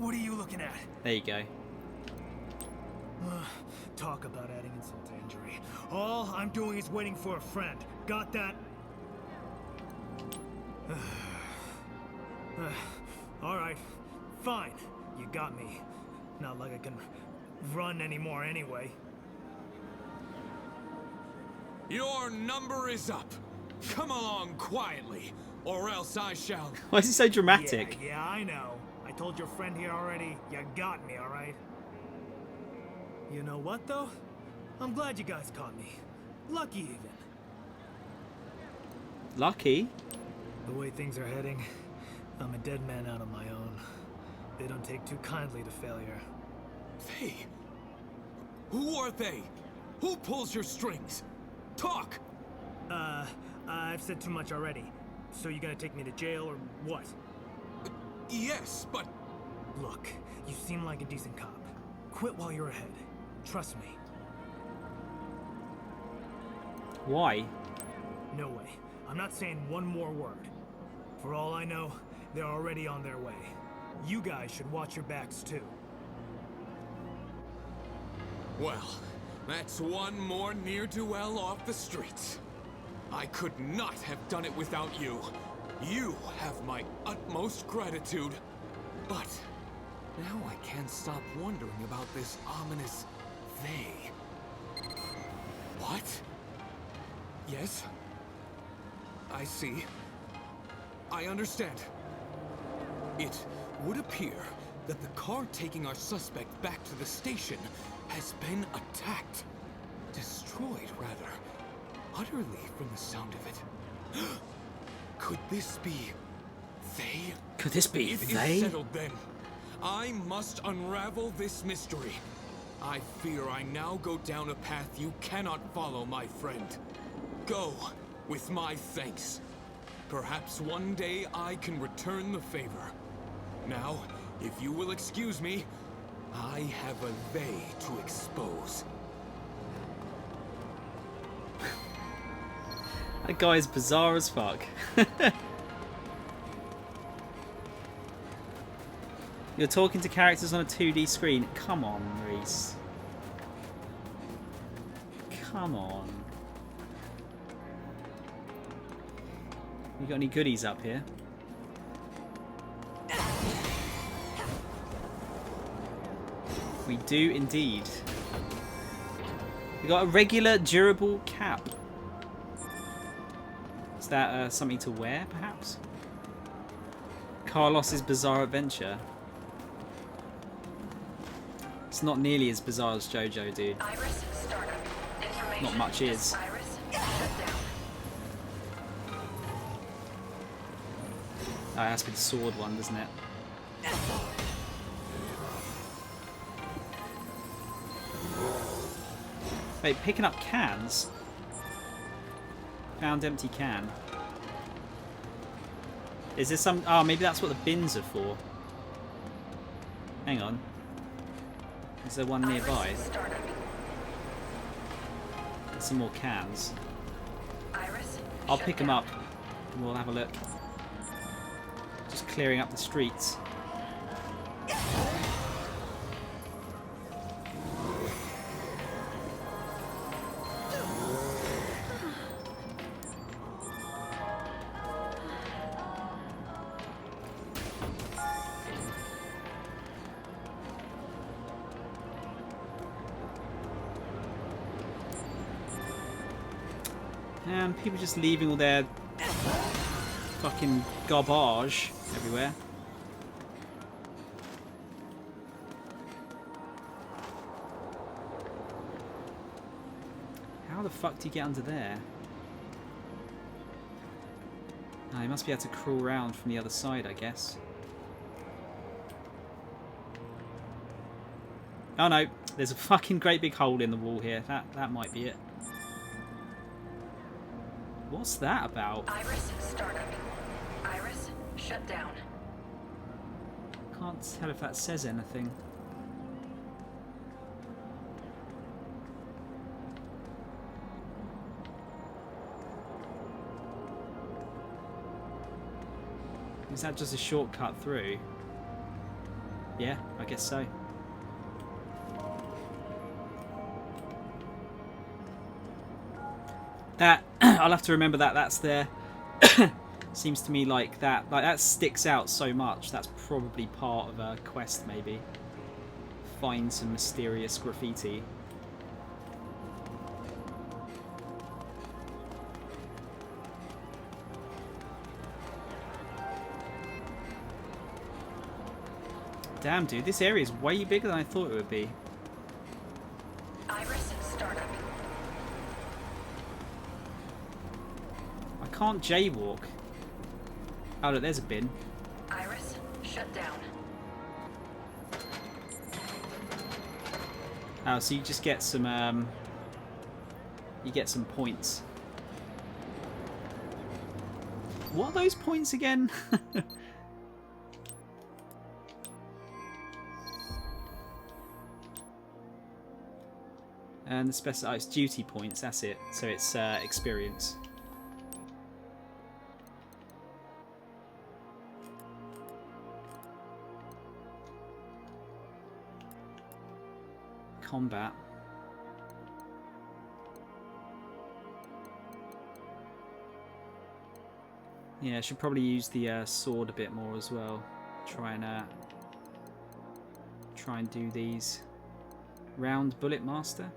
What are you looking at? There you go. Talk about adding insult to injury. All I'm doing is waiting for a friend. Got that? Alright, fine. You got me. Not like I can run anymore anyway. Your number is up. Come along quietly, or else I shall... Why is he so dramatic? Yeah, I know. I told your friend here already. You got me, alright? You know what, though? I'm glad you guys caught me. Lucky, even. Lucky? The way things are heading, I'm a dead man out on my own. They don't take too kindly to failure. They? Who are they? Who pulls your strings? Talk! I've said too much already. So you gonna take me to jail or what? Yes, but... Look, you seem like a decent cop. Quit while you're ahead. Trust me. Why? No way. I'm not saying one more word. For all I know, they're already on their way. You guys should watch your backs too. Well, that's one more ne'er-do-well off the streets. I could not have done it without you. You have my utmost gratitude. But now I can't stop wondering about this ominous they. What? Yes? I see. I understand. It would appear that the car taking our suspect back to the station has been attacked. Destroyed, rather. Utterly, from the sound of it. Could this be... they? Could this be It they? is settled then. I must unravel this mystery. I fear I now go down a path you cannot follow, my friend. Go, with my thanks. Perhaps one day I can return the favor. Now, if you will excuse me, I have a they to expose. That guy is bizarre as fuck. You're talking to characters on a 2D screen. Come on, Reese. Come on. You got any goodies up here? We do indeed. We got a regular durable cap. Is that something to wear, perhaps? Carlos's Bizarre Adventure. It's not nearly as bizarre as JoJo, dude. Iris, startup. Information. Not much is. Iris, shut down. Oh, it has to be the sword one, doesn't it? Wait, picking up cans? Found empty can. Is there some... Oh, maybe that's what the bins are for. Hang on. Is there one nearby? There's some more cans. I'll pick them up and we'll have a look. Just clearing up the streets. And people just leaving all their fucking garbage everywhere. How the fuck do you get under there? Oh, you must be able to crawl around from the other side, I guess. Oh no, there's a fucking great big hole in the wall here. That might be it. What's that about? Iris, startup. Iris, shut down. Can't tell if that says anything. Is that just a shortcut through? Yeah, I guess so. That I'll have to remember that. That's there. Seems to me like that sticks out so much. That's probably part of a quest, maybe. Find some mysterious graffiti. Damn, dude, this area is way bigger than I thought it would be. Iris startup. I can't jaywalk. Oh, look, there's a bin. Iris shut down. Oh, so you just get some, you get some points. What are those points again? And the it's duty points, that's it. So it's experience. Combat. Yeah, I should probably use the sword a bit more as well. Try and do these. Round bullet master.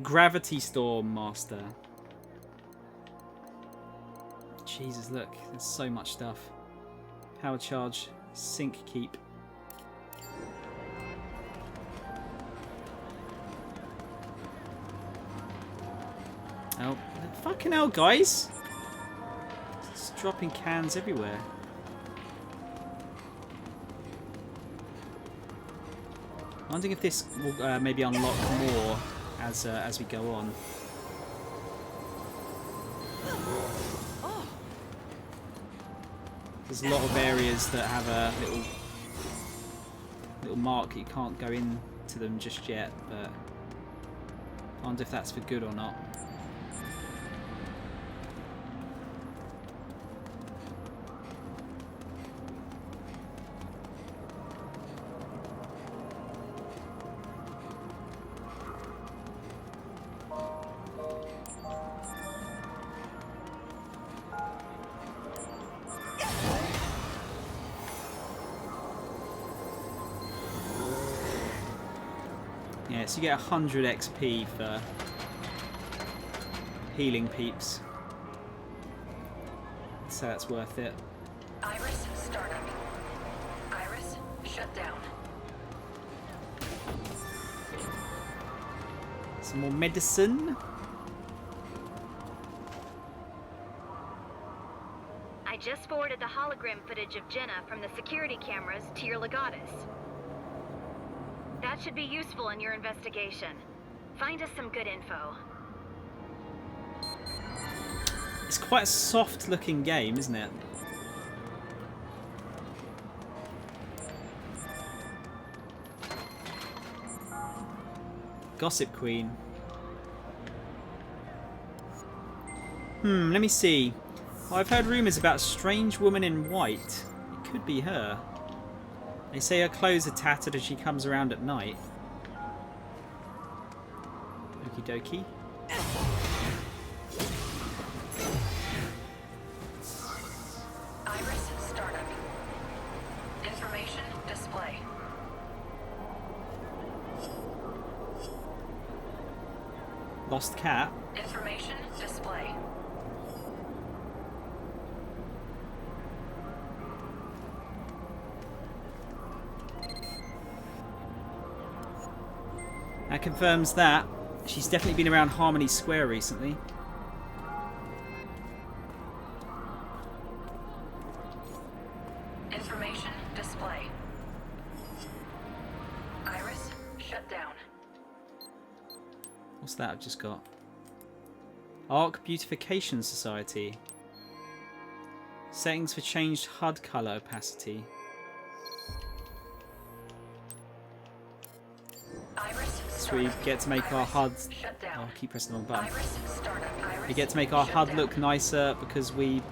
Gravity storm master. Jesus, look, there's so much stuff. Power charge, sync keep. Oh, fucking hell, guys! It's dropping cans everywhere. I'm wondering if this will maybe unlock more as we go on. There's a lot of areas that have a little mark. You can't go into them just yet, but I wonder if that's for good or not. Yeah, so you get 100 XP for healing peeps. So that's worth it. Iris startup. Iris shut down. Some more medicine. I just forwarded the hologram footage of Jenna from the security cameras to your legatus. That should be useful in your investigation. Find us some good info. It's quite a soft looking game, isn't it? Gossip Queen. Let me see. Well, I've heard rumours about a strange woman in white. It could be her. They say her clothes are tattered as she comes around at night. Okie dokie. Iris startup. Information display. Lost cat. Information display. That confirms that. She's definitely been around Harmony Square recently. Information display. Iris shut down. What's that I've just got? Arc Beautification Society. Settings for changed HUD colour opacity. So we get to make our HUD... Oh, keep pressing the wrong button. We get to make our HUD look nicer because we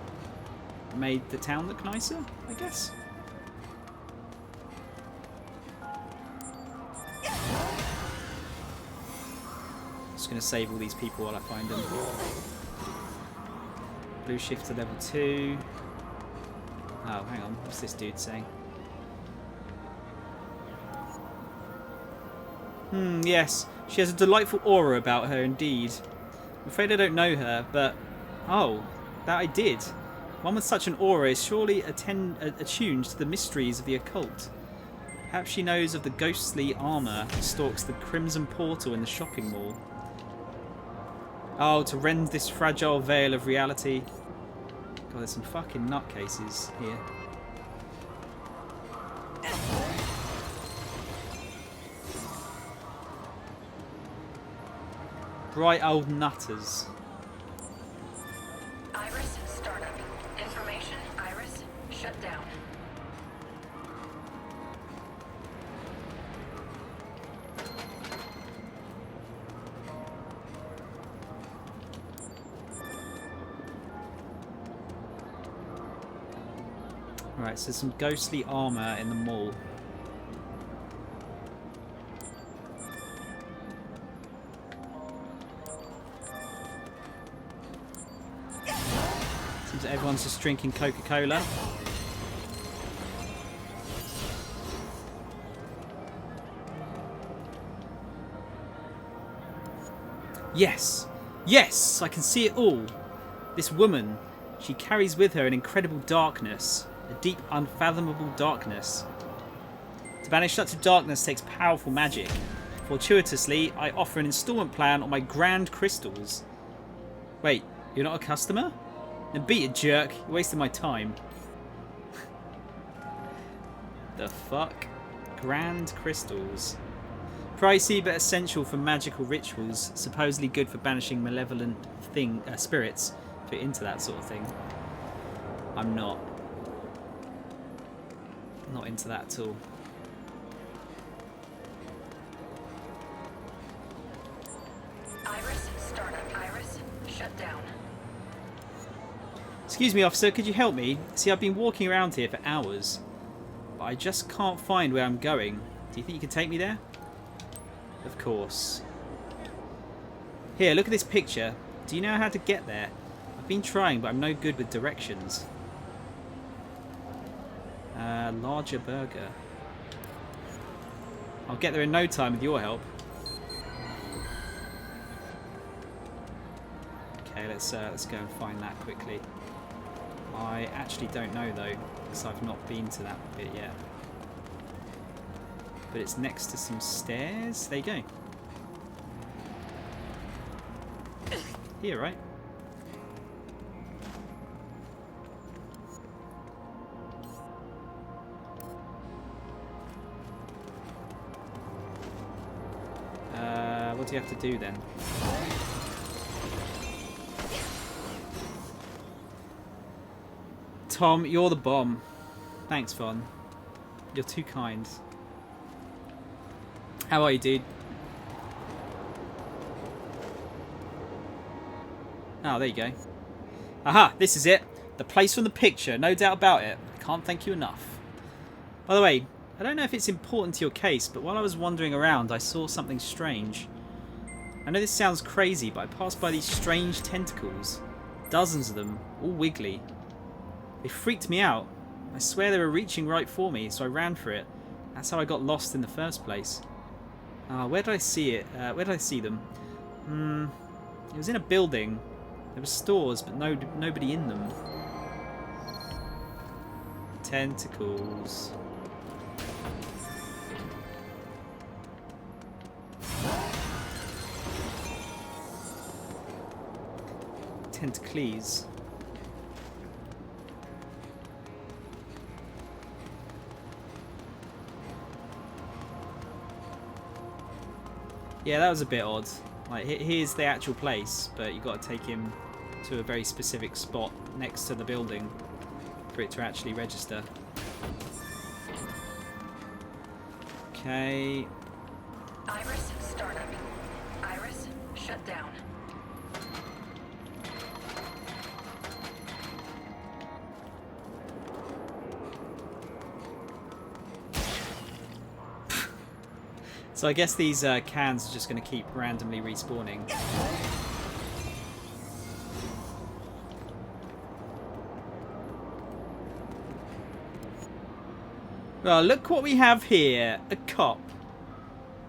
made the town look nicer, I guess. just going to save all these people while I find them. Blue shift to level 2. Oh, hang on. What's this dude saying? Yes. She has a delightful aura about her indeed. I'm afraid I don't know her, but... Oh, that I did. One with such an aura is surely attuned to the mysteries of the occult. Perhaps she knows of the ghostly armour that stalks the crimson portal in the shopping mall. Oh, to rend this fragile veil of reality. God, there's some fucking nutcases here. Bright old nutters. Iris, startup. Information, Iris, shut down. Right, so some ghostly armour in the mall. Seems that everyone's just drinking Coca-Cola. Yes! Yes! I can see it all! This woman, she carries with her an incredible darkness. A deep, unfathomable darkness. To banish such a darkness takes powerful magic. Fortuitously, I offer an installment plan on my grand crystals. Wait, you're not a customer? Then beat it, jerk. You're wasting my time. The fuck? Grand crystals. Pricey but essential for magical rituals. Supposedly good for banishing malevolent spirits. If you're into that sort of thing. I'm not. Not into that at all. Iris, startup. Iris, shut down. Excuse me, officer, could you help me? See, I've been walking around here for hours, but I just can't find where I'm going. Do you think you could take me there? Of course. Here, look at this picture. Do you know how to get there? I've been trying, but I'm no good with directions. Larger burger. I'll get there in no time with your help. Okay, let's go and find that quickly. I actually don't know though, because I've not been to that bit yet. But it's next to some stairs. There you go. Here, right? What do you have to do then? Tom, you're the bomb. Thanks, Vaughn. You're too kind. How are you, dude? Oh, there you go. Aha, this is it. The place from the picture, no doubt about it. I can't thank you enough. By the way, I don't know if it's important to your case, but while I was wandering around, I saw something strange. I know this sounds crazy, but I passed by these strange tentacles. Dozens of them, all wiggly. They freaked me out. I swear they were reaching right for me, so I ran for it. That's how I got lost in the first place. Where did I see it? Where did I see them? It was in a building. There were stores, but nobody in them. Tentacles. Tentacles. Yeah, that was a bit odd. Like, here's the actual place, but you've got to take him to a very specific spot next to the building for it to actually register. Okay. Iris, startup. Iris, shut down. So I guess these cans are just going to keep randomly respawning. Well, look what we have here. A cop.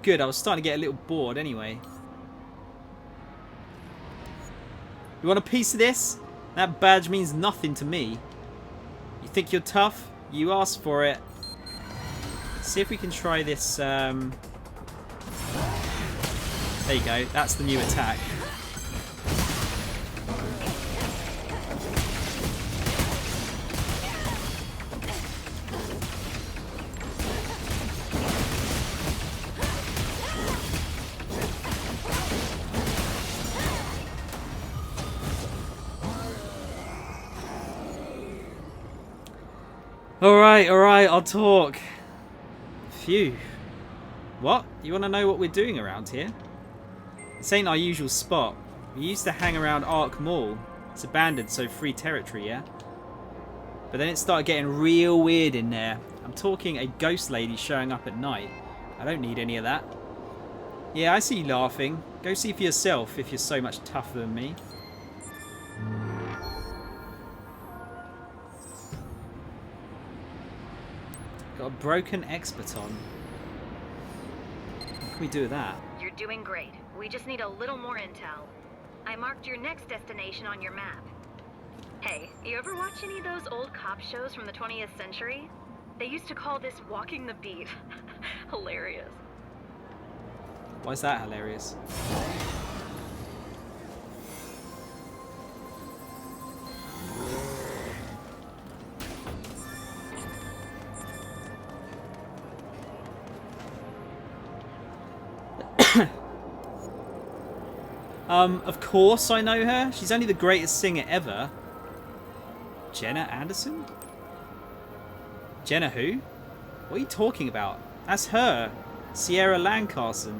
Good, I was starting to get a little bored anyway. You want a piece of this? That badge means nothing to me. You think you're tough? You asked for it. See if we can try this. There you go. That's the new attack. Alright, I'll talk. Phew. What? You want to know what we're doing around here? This ain't our usual spot. We used to hang around Ark Mall. It's abandoned, so free territory, yeah? But then it started getting real weird in there. I'm talking a ghost lady showing up at night. I don't need any of that. Yeah, I see you laughing. Go see for yourself if you're so much tougher than me. Got a broken X-baton. What can we do with that? You're doing great. We just need a little more intel. I marked your next destination on your map. Hey, you ever watch any of those old cop shows from the 20th century? They used to call this walking the beat. Hilarious. Why is that hilarious? Of course I know her. She's only the greatest singer ever. Jenna Anderson? Jenna who? What are you talking about? That's her. Sierra Lancaster.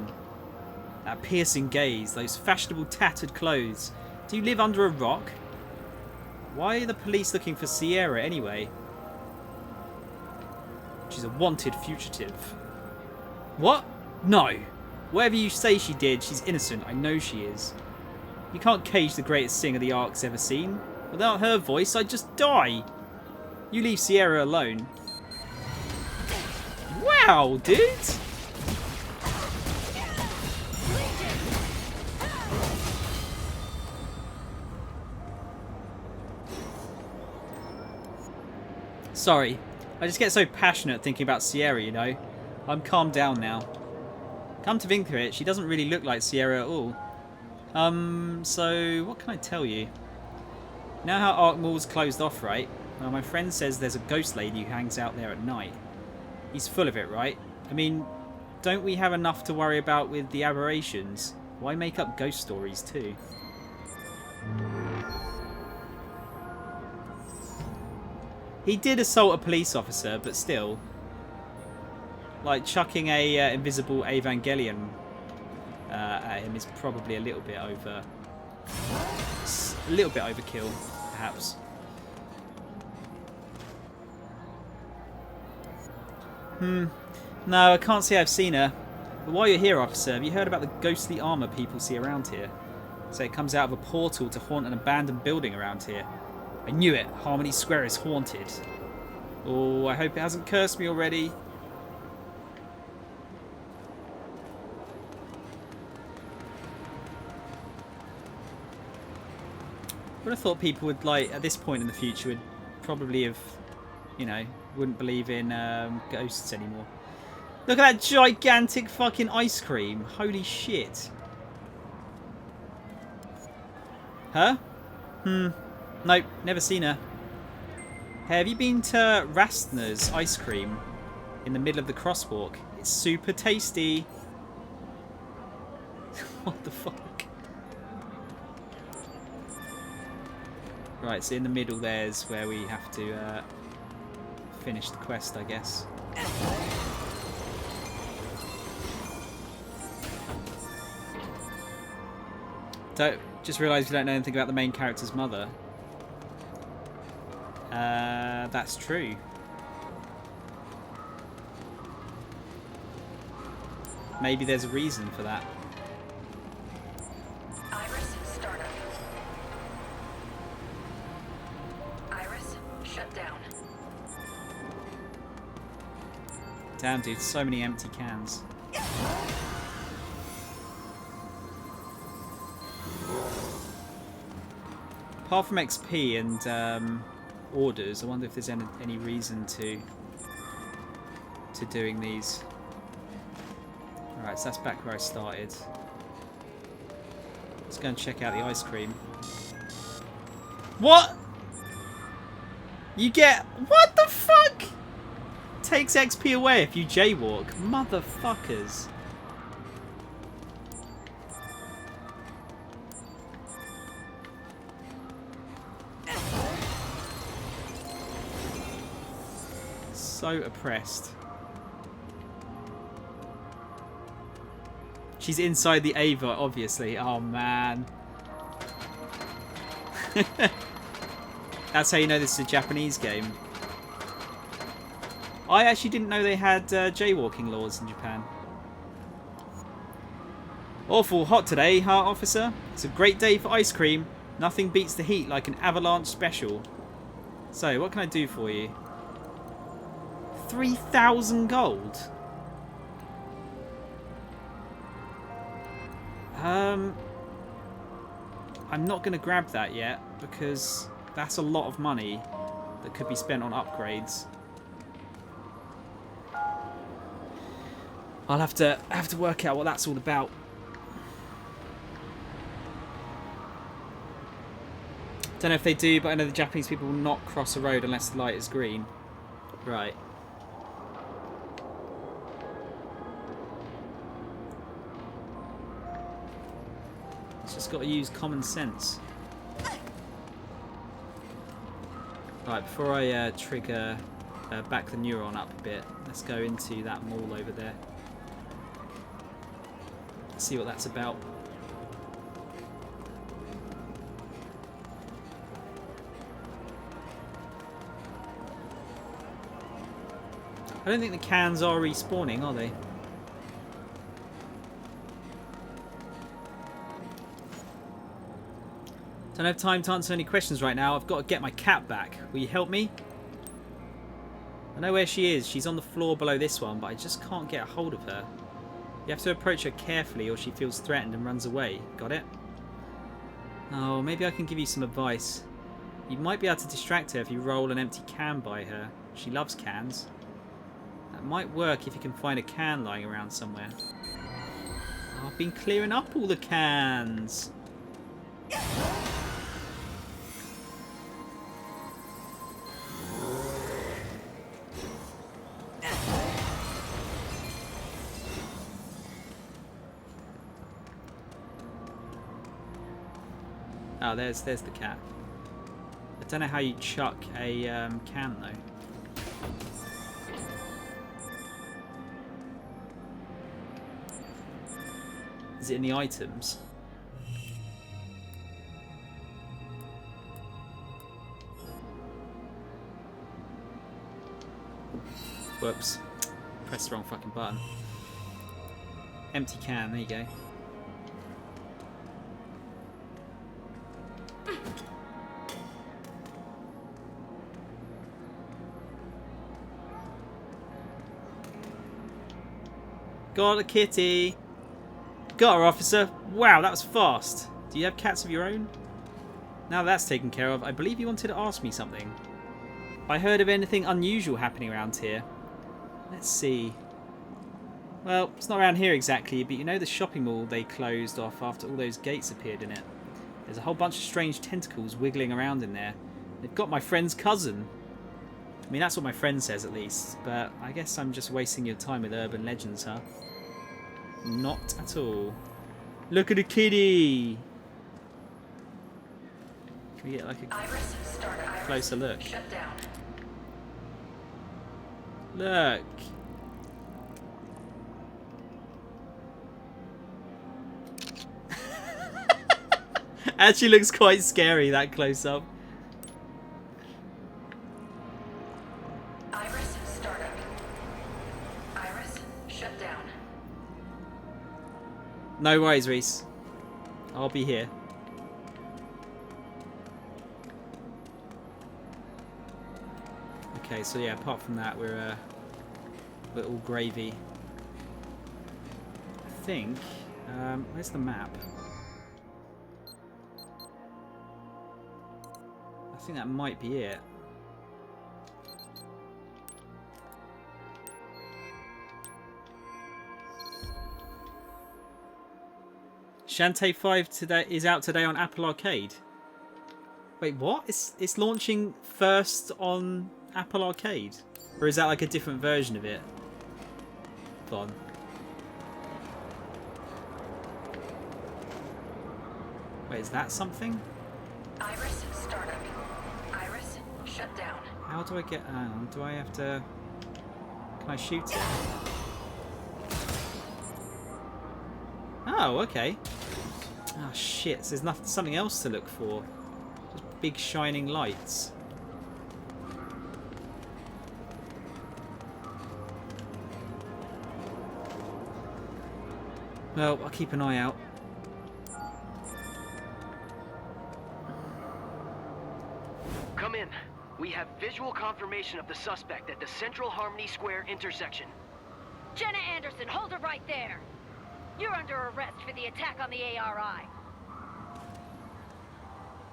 That piercing gaze, those fashionable tattered clothes. Do you live under a rock? Why are the police looking for Sierra anyway? She's a wanted fugitive. What? No. Whatever you say she did, she's innocent. I know she is. You can't cage the greatest singer the Ark's ever seen. Without her voice, I'd just die. You leave Sierra alone. Wow, dude! Sorry, I just get so passionate thinking about Sierra, you know. I'm calmed down now. Come to think of it, she doesn't really look like Sierra at all. So what can I tell you? Now how Ark Mall's closed off, right? Well, my friend says there's a ghost lady who hangs out there at night. He's full of it, right? I mean, don't we have enough to worry about with the aberrations? Why make up ghost stories too? He did assault a police officer, but still. Like, chucking a invisible Evangelion at him is probably a little bit overkill, perhaps. No, I can't say I've seen her. But while you're here, officer, have you heard about the ghostly armor people see around here? So it comes out of a portal to haunt an abandoned building around here. I knew it. Harmony Square is haunted. Oh, I hope it hasn't cursed me already. I would have thought people would, like, at this point in the future, would probably have, you know, wouldn't believe in ghosts anymore. Look at that gigantic fucking ice cream. Holy shit. Huh? Nope, never seen her. Hey, have you been to Rastner's ice cream in the middle of the crosswalk? It's super tasty. What the fuck? Right, so in the middle there's where we have to finish the quest, I guess. Just realised you don't know anything about the main character's mother. That's true. maybe there's a reason for that. Iris, startup. Iris, shut down. Damn, dude, so many empty cans. Apart from XP and orders, I wonder if there's any reason to doing these. Alright, so that's back where I started. Let's go and check out the ice cream. What? You get... What the fuck? Takes XP away if you jaywalk. Motherfuckers. So oppressed. She's inside the Ava, obviously. Oh, man. That's how you know this is a Japanese game. I actually didn't know they had jaywalking laws in Japan. Awful hot today, huh, officer? It's a great day for ice cream. Nothing beats the heat like an avalanche special. So, what can I do for you? 3,000 gold? I'm not going to grab that yet because that's a lot of money that could be spent on upgrades. I'll have to work out what that's all about. Don't know if they do, but I know the Japanese people will not cross a road unless the light is green. Right. Just got to use common sense. Right, before I trigger back the neuron up a bit, let's go into that mall over there. See what that's about. I don't think the cans are respawning, are they? Don't have time to answer any questions right now. I've got to get my cat back. Will you help me? I know where she is. She's on the floor below this one, but I just can't get a hold of her. You have to approach her carefully or she feels threatened and runs away. Got it? Oh, maybe I can give you some advice. You might be able to distract her if you roll an empty can by her. She loves cans. That might work if you can find a can lying around somewhere. Oh, I've been clearing up all the cans. Oh, there's the cat. I don't know how you chuck a can though. Is it in the items? Whoops. Pressed the wrong fucking button. Empty can, there you go. Got a kitty. Got her, officer. Wow, that was fast. Do you have cats of your own? Now that's taken care of, I believe you wanted to ask me something. I heard of anything unusual happening around here. Let's see. Well, it's not around here exactly, but you know the shopping mall they closed off after all those gates appeared in it? There's a whole bunch of strange tentacles wiggling around in there. They've got my friend's cousin. I mean, that's what my friend says at least, but I guess I'm just wasting your time with urban legends, huh? Not at all. Look at the kitty! Can we get like a closer look? Shut down. Look! Actually looks quite scary, that close up. Iris, startup. Iris, shut down. No worries, Reese. I'll be here. Okay, so yeah, apart from that, we're all gravy. I think. Where's the map? I think that might be it. Shantae 5 today is out today on Apple Arcade. Wait, what? It's launching first on Apple Arcade? Or is that like a different version of it? Hold on. Wait, is that something? Iris, startup. Iris, shut down. How do I get... do I have to... Can I shoot it? Oh, okay. Oh, shit. So there's nothing, something else to look for. Just big shining lights. Well, I'll keep an eye out. Come in. We have visual confirmation of the suspect at the Central Harmony Square intersection. Jenna Anderson, hold her right there. You're under arrest for the attack on the ARI.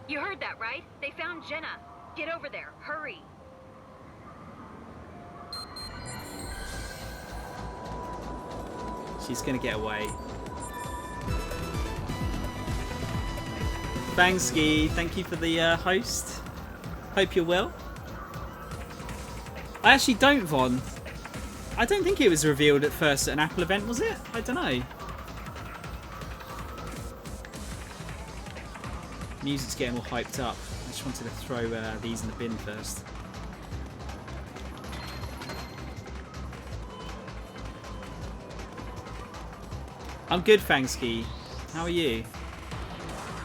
You heard that, right? They found Jenna. Get over there. Hurry. She's gonna get away. Bangsky, thank you for the host. Hope you're well. I actually don't, Von. I don't think it was revealed at first at an Apple event, was it? I don't know. Music's getting all hyped up. I just wanted to throw these in the bin first. I'm good, Fangsky. How are you?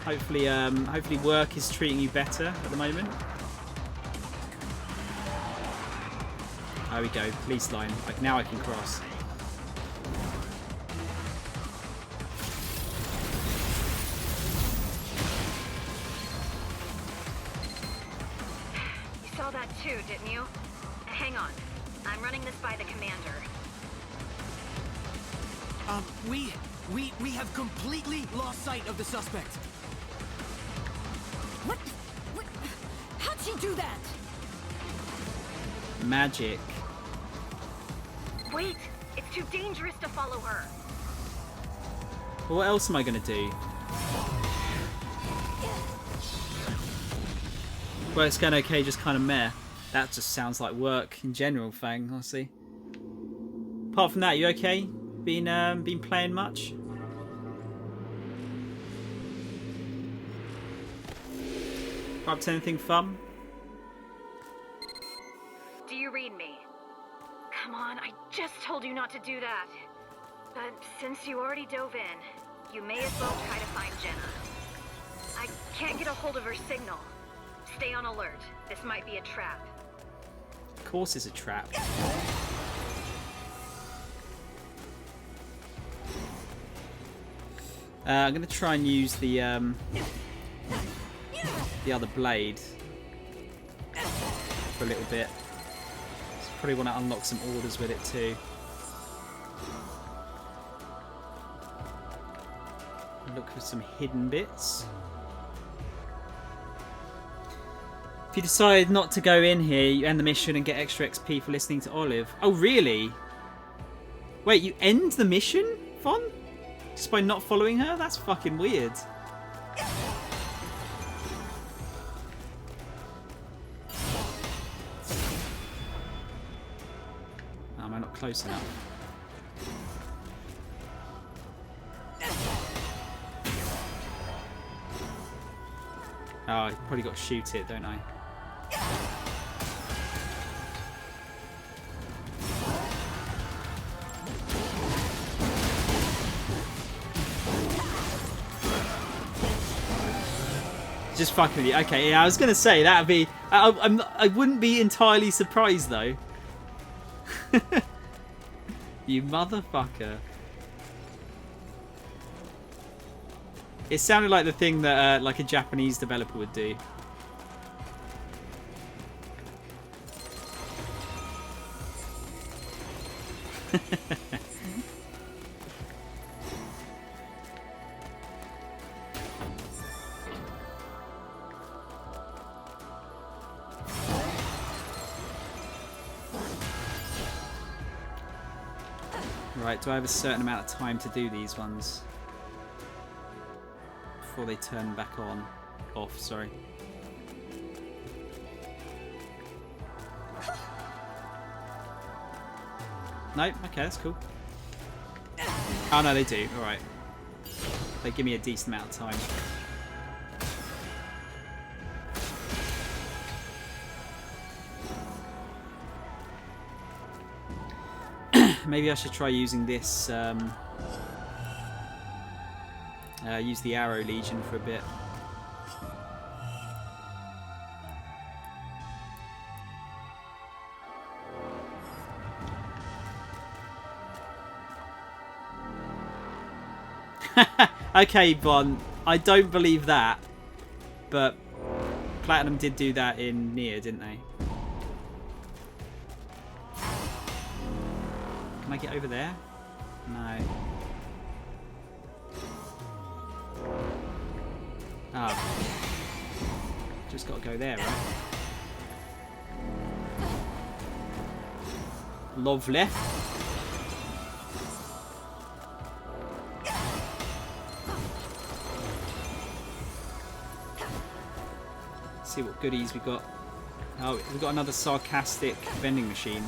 Hopefully, hopefully work is treating you better at the moment. There we go, police line. Like now I can cross. You saw that too, didn't you? Hang on. I'm running this by the commander. We have completely lost sight of the suspect. What? How'd she do that? Magic. Wait! It's too dangerous to follow her. Well, what else am I going to do? Well, it's going okay, just kind of meh. That just sounds like work in general, Fang, honestly. Apart from that, you okay? Been playing much? Up to anything fun? Do you read me? Come on, I just told you not to do that. But since you already dove in, you may as well try to find Jenna. I can't get a hold of her signal. Stay on alert. This might be a trap. Of course it's a trap. I'm going to try and use the other blade for a little bit. So probably want to unlock some orders with it too. Look for some hidden bits. If you decide not to go in here, you end the mission and get extra XP for listening to Olive. Oh, really? Wait, you end the mission, Von? Just by not following her? That's fucking weird. Oh, am I not close enough? Oh, I probably got to shoot it, don't I? Just fucking with you. Okay, yeah, I was gonna say that'd be. I wouldn't be entirely surprised though. You motherfucker. It sounded like the thing that like a Japanese developer would do. Right, do I have a certain amount of time to do these ones before they turn back on? Off, sorry. No? Okay, that's cool. Oh no, they do. Alright. They give me a decent amount of time. Maybe I should try using this, use the Arrow Legion for a bit. Okay, Bon, I don't believe that, but Platinum did do that in Nier, didn't they? Can I get over there? No. Oh. Just got to go there, right? Lovely. See what goodies we got. Oh, we've got another sarcastic vending machine.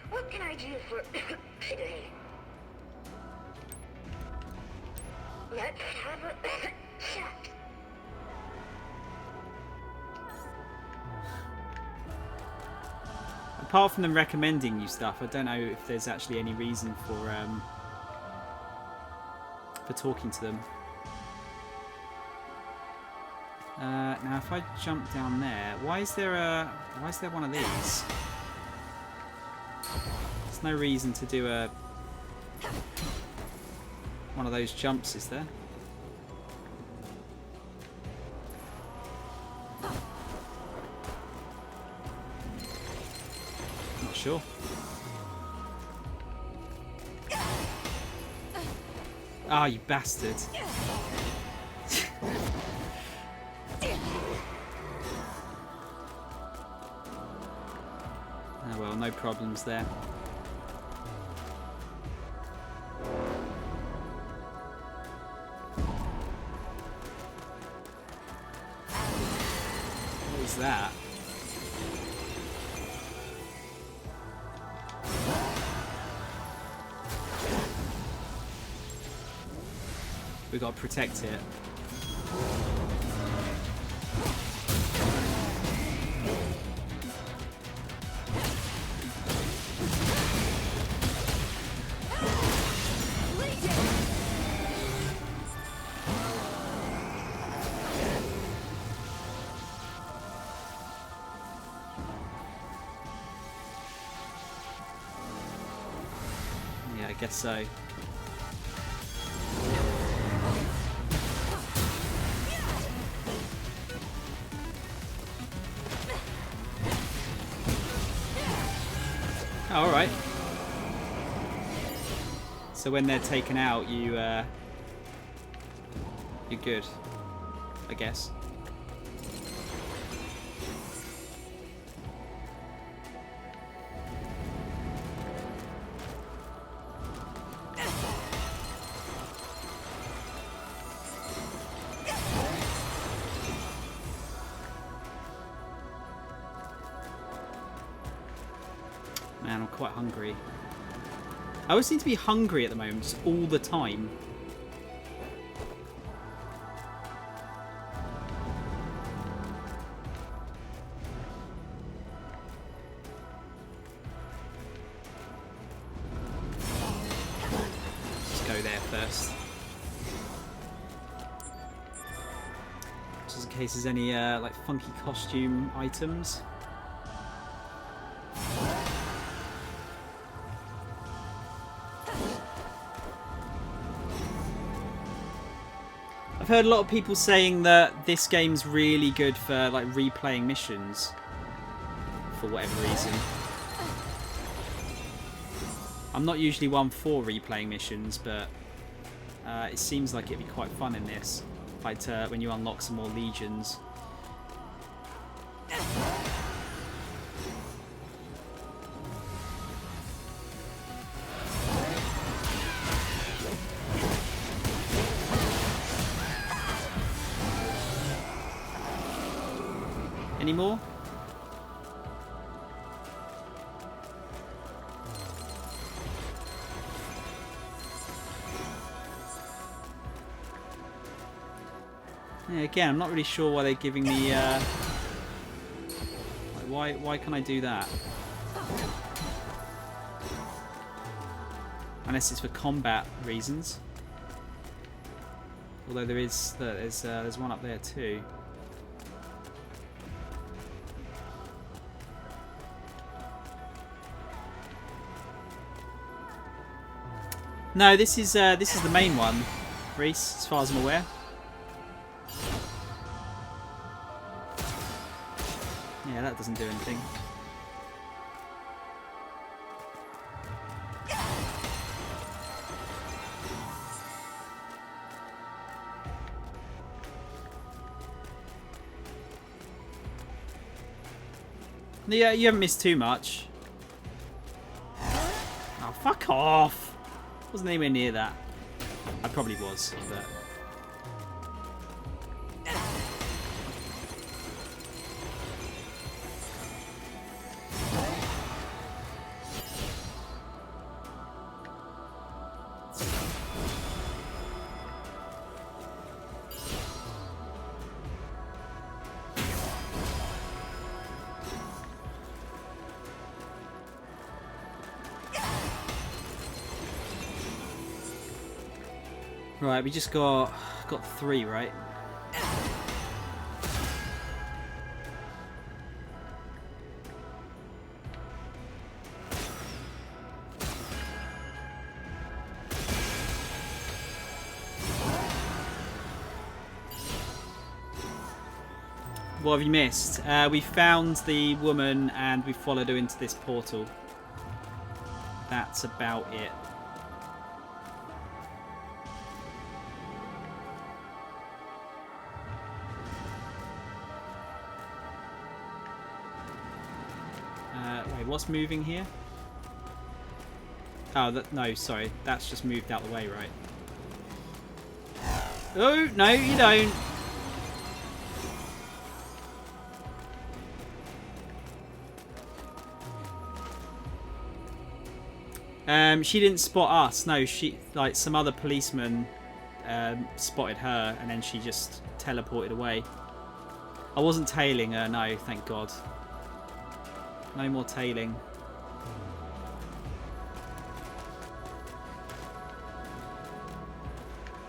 What can I do for today? Let's have a chat. Apart from them recommending you stuff, I don't know if there's actually any reason for talking to them. Now, if I jump down there, why is there one of these? There's no reason to do one of those jumps, is there? Not sure. Ah, you bastard. Oh well, no problems there. What was that? We got to protect it. Yeah, I guess so. Oh, all right. So when they're taken out, you're good, I guess. Man, I'm quite hungry. I always seem to be hungry at the moment, just all the time. Just go there first. Just in case there's any like funky costume items. I've heard a lot of people saying that this game's really good for like replaying missions for whatever reason. I'm not usually one for replaying missions, but it seems like it'd be quite fun in this, like when you unlock some more legions. Any more? Yeah, again, I'm not really sure why they're giving me. Like, why can I do that? Unless it's for combat reasons. Although there's one up there too. No, this is the main one, Reese, as far as I'm aware. Yeah, that doesn't do anything. Yeah, you haven't missed too much. Oh, fuck off! Wasn't anywhere near that. I probably was, but... Right, we just got 3, right? What have you missed? We found the woman and we followed her into this portal. That's about it. Wait, what's moving here? Oh, no, sorry. That's just moved out the way, right? Oh, no, you don't. She didn't spot us. No, like some other policeman spotted her and then she just teleported away. I wasn't tailing her, no, thank God. No more tailing.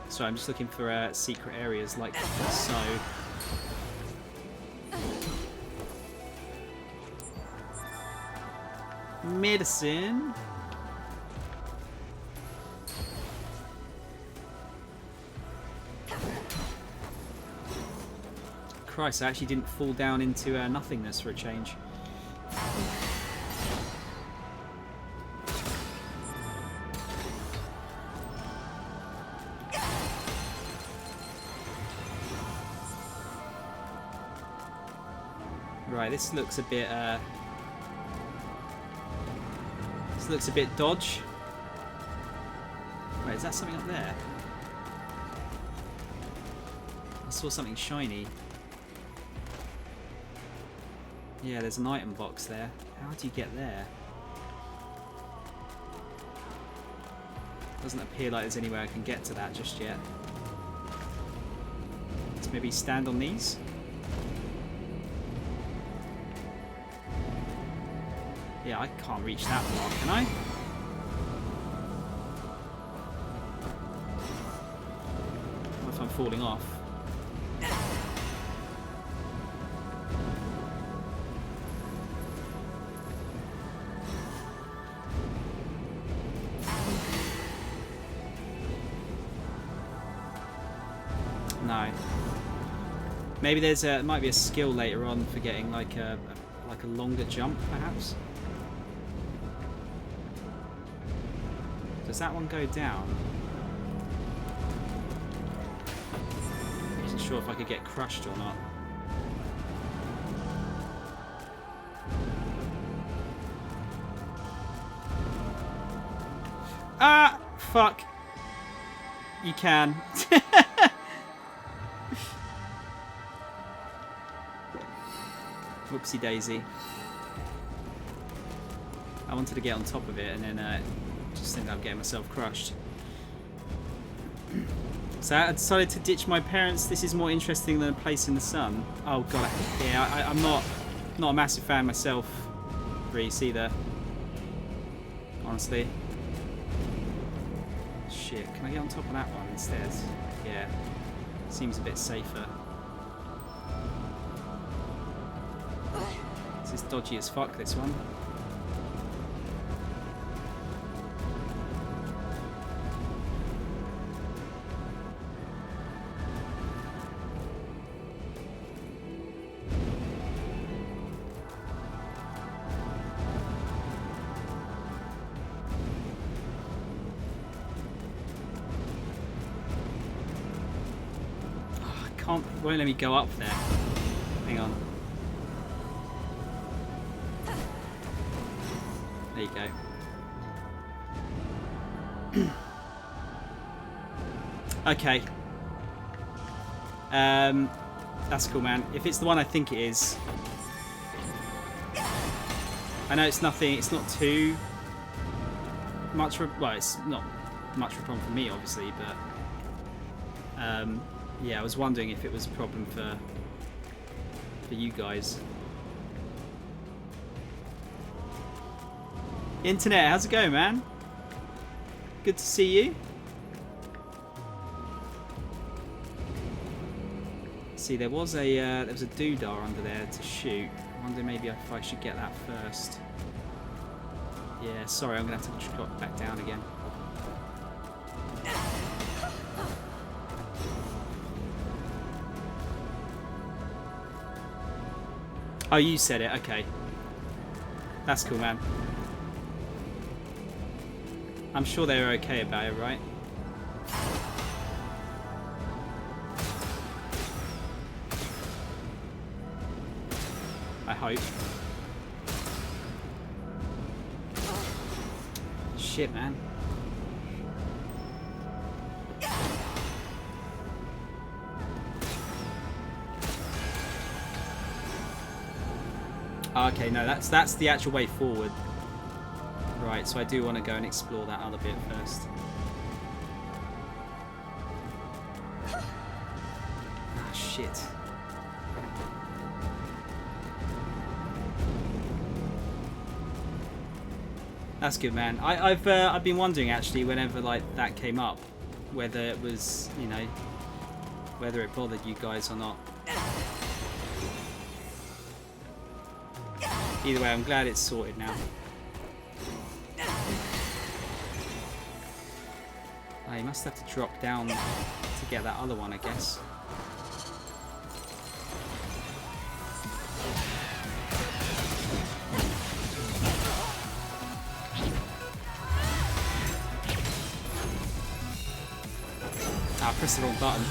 Sorry, I'm just looking for secret areas like so. Medicine. Christ, I actually didn't fall down into nothingness for a change. Right, this looks a bit dodge. Wait, is that something up there? I saw something shiny. Yeah, there's an item box there. How do you get there? Doesn't appear like there's anywhere I can get to that just yet. Let's maybe stand on these. Yeah, I can't reach that far, can I? What if I'm falling off? No. Maybe there's a might be a skill later on for getting like a longer jump, perhaps. Does that one go down? I wasn't sure if I could get crushed or not. Ah, fuck. You can. Whoopsie daisy. I wanted to get on top of it and then just ended up getting myself crushed. So I decided to ditch my parents. This is more interesting than a place in the sun. Oh god, yeah, I'm not a massive fan myself, Reese, either. Honestly. Shit, can I get on top of that one instead? Yeah, seems a bit safer. This is dodgy as fuck, this one. Won't let me go up there. Hang on. There you go. Okay. That's cool, man. If it's the one I think it is. I know it's nothing, it's not too much well, it's not much of a problem for me, obviously, but yeah, I was wondering if it was a problem for you guys. Internet, how's it going, man? Good to see you. See, there was a doodah under there to shoot. I wonder maybe if I should get that first. Yeah, sorry, I'm gonna have to drop back down again. Oh, you said it. Okay. That's cool, man. I'm sure they were okay about it, right? I hope. Shit, man. Okay, no, that's the actual way forward. Right, so I do want to go and explore that other bit first. Ah, shit. That's good, man. I've been wondering actually, whenever like that came up, whether it was, you know, whether it bothered you guys or not. Either way, I'm glad it's sorted now. Oh, you must have to drop down to get that other one, I guess. Ah, I pressed the wrong button.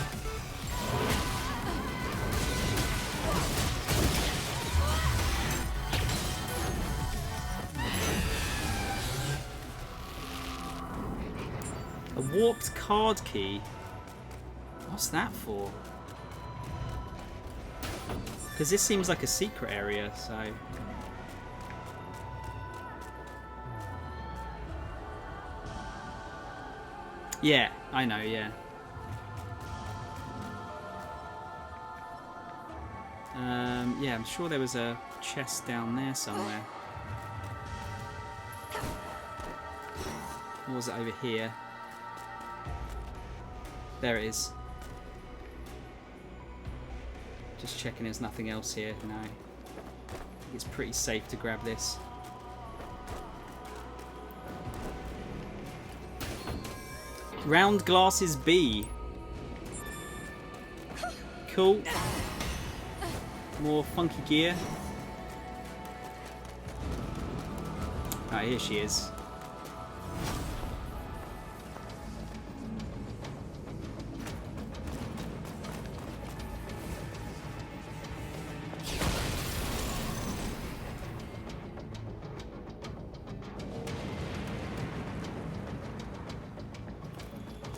A warped card key? What's that for? Because this seems like a secret area, so... Yeah, I know, yeah. Yeah, I'm sure there was a chest down there somewhere. Or was it over here? There it is. Just checking there's nothing else here. No. I think it's pretty safe to grab this. Round glasses B. cool. More funky gear. Ah, here she is.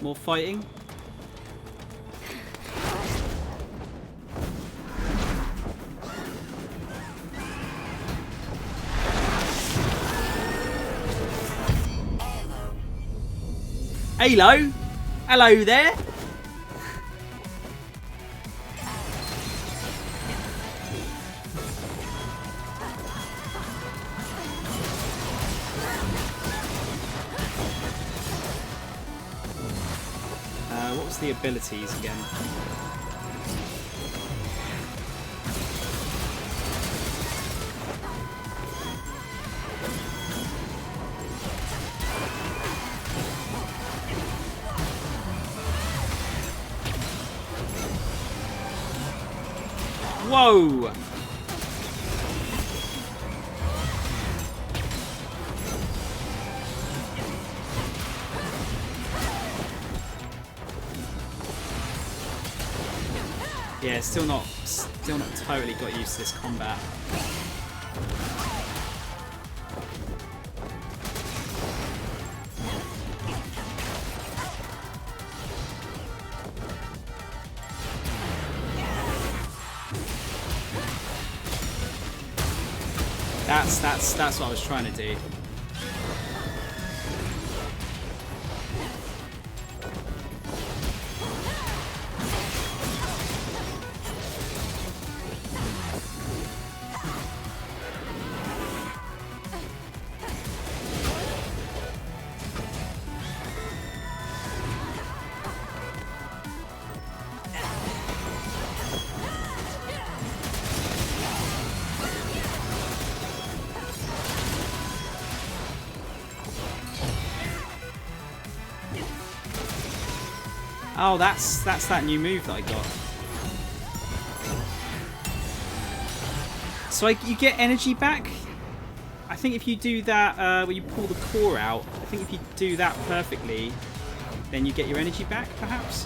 More fighting. Hello. Hello there. What was the abilities again? Whoa! Yeah, still not totally got used to this combat. That's what I was trying to do. Oh, that's that new move that I got. So you get energy back. I think if you do that, where you pull the core out, I think if you do that perfectly, then you get your energy back, perhaps.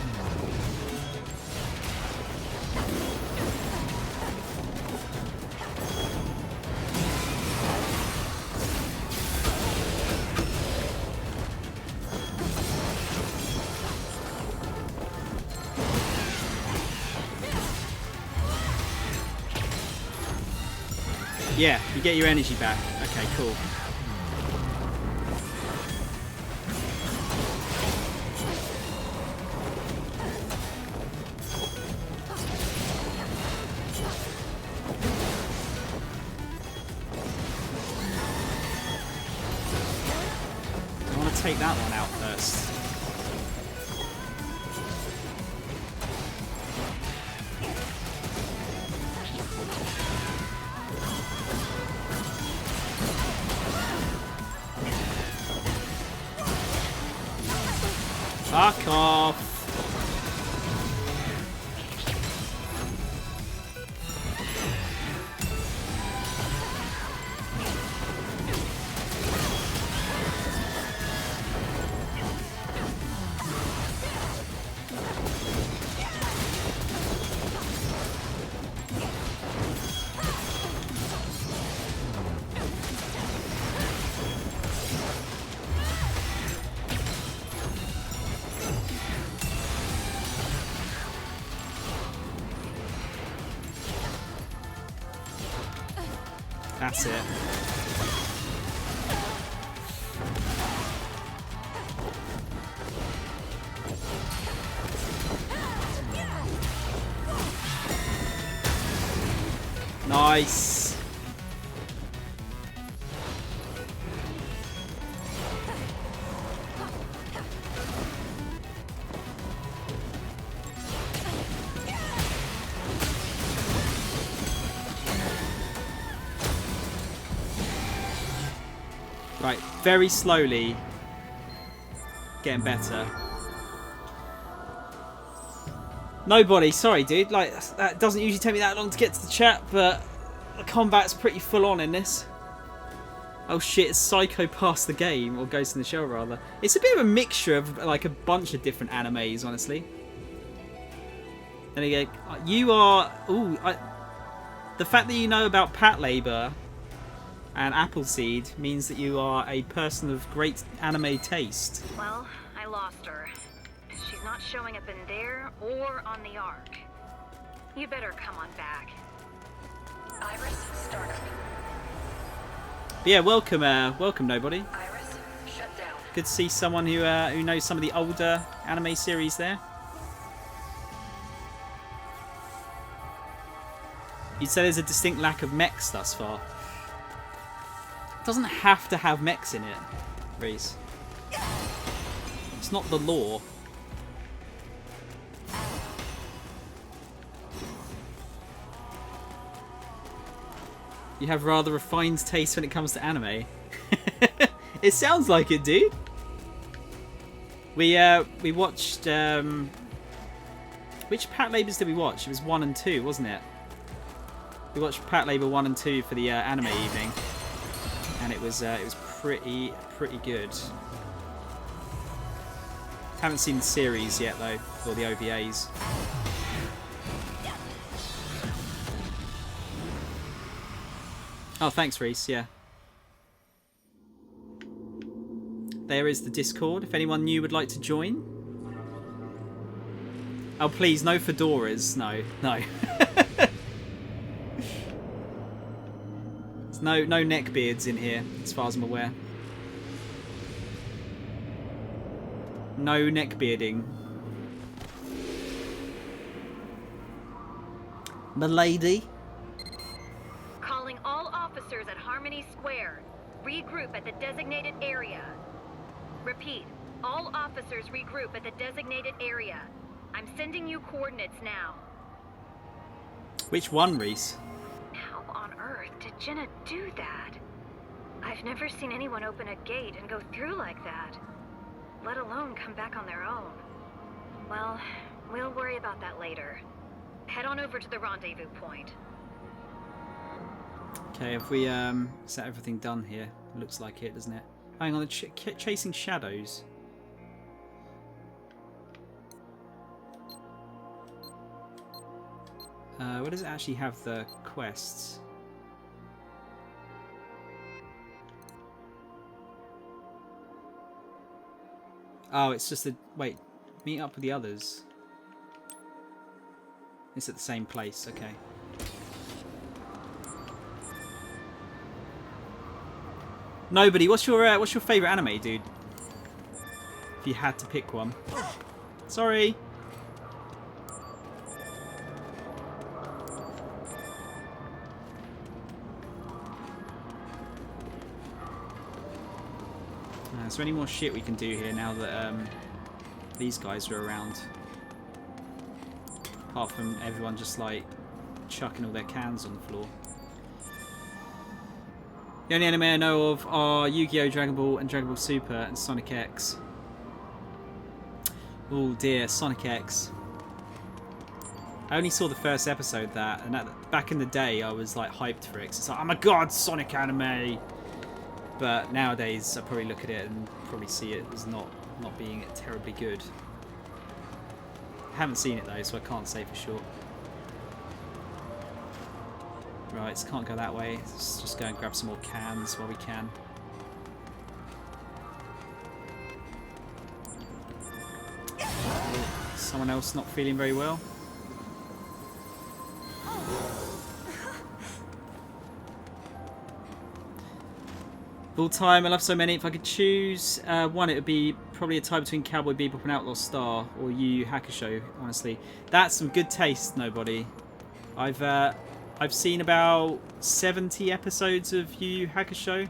Yeah, you get your energy back. Okay, cool. I want to take that one out first. Fuck off. That's it. Nice. Right, very slowly getting better. Nobody, sorry dude, like that doesn't usually take me that long to get to the chat, but the combat's pretty full on in this. Oh shit, it's Psycho past the game, or Ghost in the Shell rather. It's a bit of a mixture of like a bunch of different animes, honestly. Then again, you are, the fact that you know about Pat Labor and Appleseed means that you are a person of great anime taste. Well, I lost her. She's not showing up in there or on the Ark. You better come on back. Iris, startup. Yeah, welcome, welcome nobody. Iris, shut down. Good to see someone who knows some of the older anime series there. You'd say there's a distinct lack of mechs thus far. It doesn't have to have mechs in it, Reese. It's not the law. You have rather refined taste when it comes to anime. It sounds like it, dude. We watched which Pat Labors did we watch? It was 1 and 2, wasn't it? We watched Pat Labor 1 and 2 for the anime evening, and it was pretty good. Haven't seen the series yet though, or the OVAs. Oh, thanks, Reese. Yeah. There is the Discord. If anyone new would like to join. Oh, please, no fedoras. No. There's no neckbeards in here, as far as I'm aware. No neckbearding. Milady. Calling all officers at Harmony Square. Regroup at the designated area. Repeat, all officers regroup at the designated area. I'm sending you coordinates now. Which one, Reese? How on earth did Jenna do that? I've never seen anyone open a gate and go through like that, let alone come back on their own. Well, we'll worry about that later. Head on over to the rendezvous point. Okay, have we set everything done here? Looks like it, doesn't it? Hang on, chasing shadows. Where does it actually have the quests? Oh, it's just a... Wait, meet up with the others. It's at the same place, okay. Nobody, what's your favourite anime, dude? If you had to pick one. Sorry. Is there any more shit we can do here now that these guys are around? Apart from everyone just like chucking all their cans on the floor. The only anime I know of are Yu-Gi-Oh! Dragon Ball and Dragon Ball Super and Sonic X. Oh dear, Sonic X. I only saw the first episode of that, and back in the day I was like hyped for it. 'Cause it's like, oh my god, Sonic anime! But nowadays I probably look at it and probably see it as not being terribly good. I haven't seen it though, so I can't say for sure. Right, so can't go that way. Let's just go and grab some more cans while we can. Someone else not feeling very well. All time, I love so many. If I could choose one, it would be probably a tie between Cowboy Bebop and Outlaw Star, or Yu Yu Hakusho. Honestly, that's some good taste. Nobody, I've seen about 70 episodes of Yu Yu Hakusho,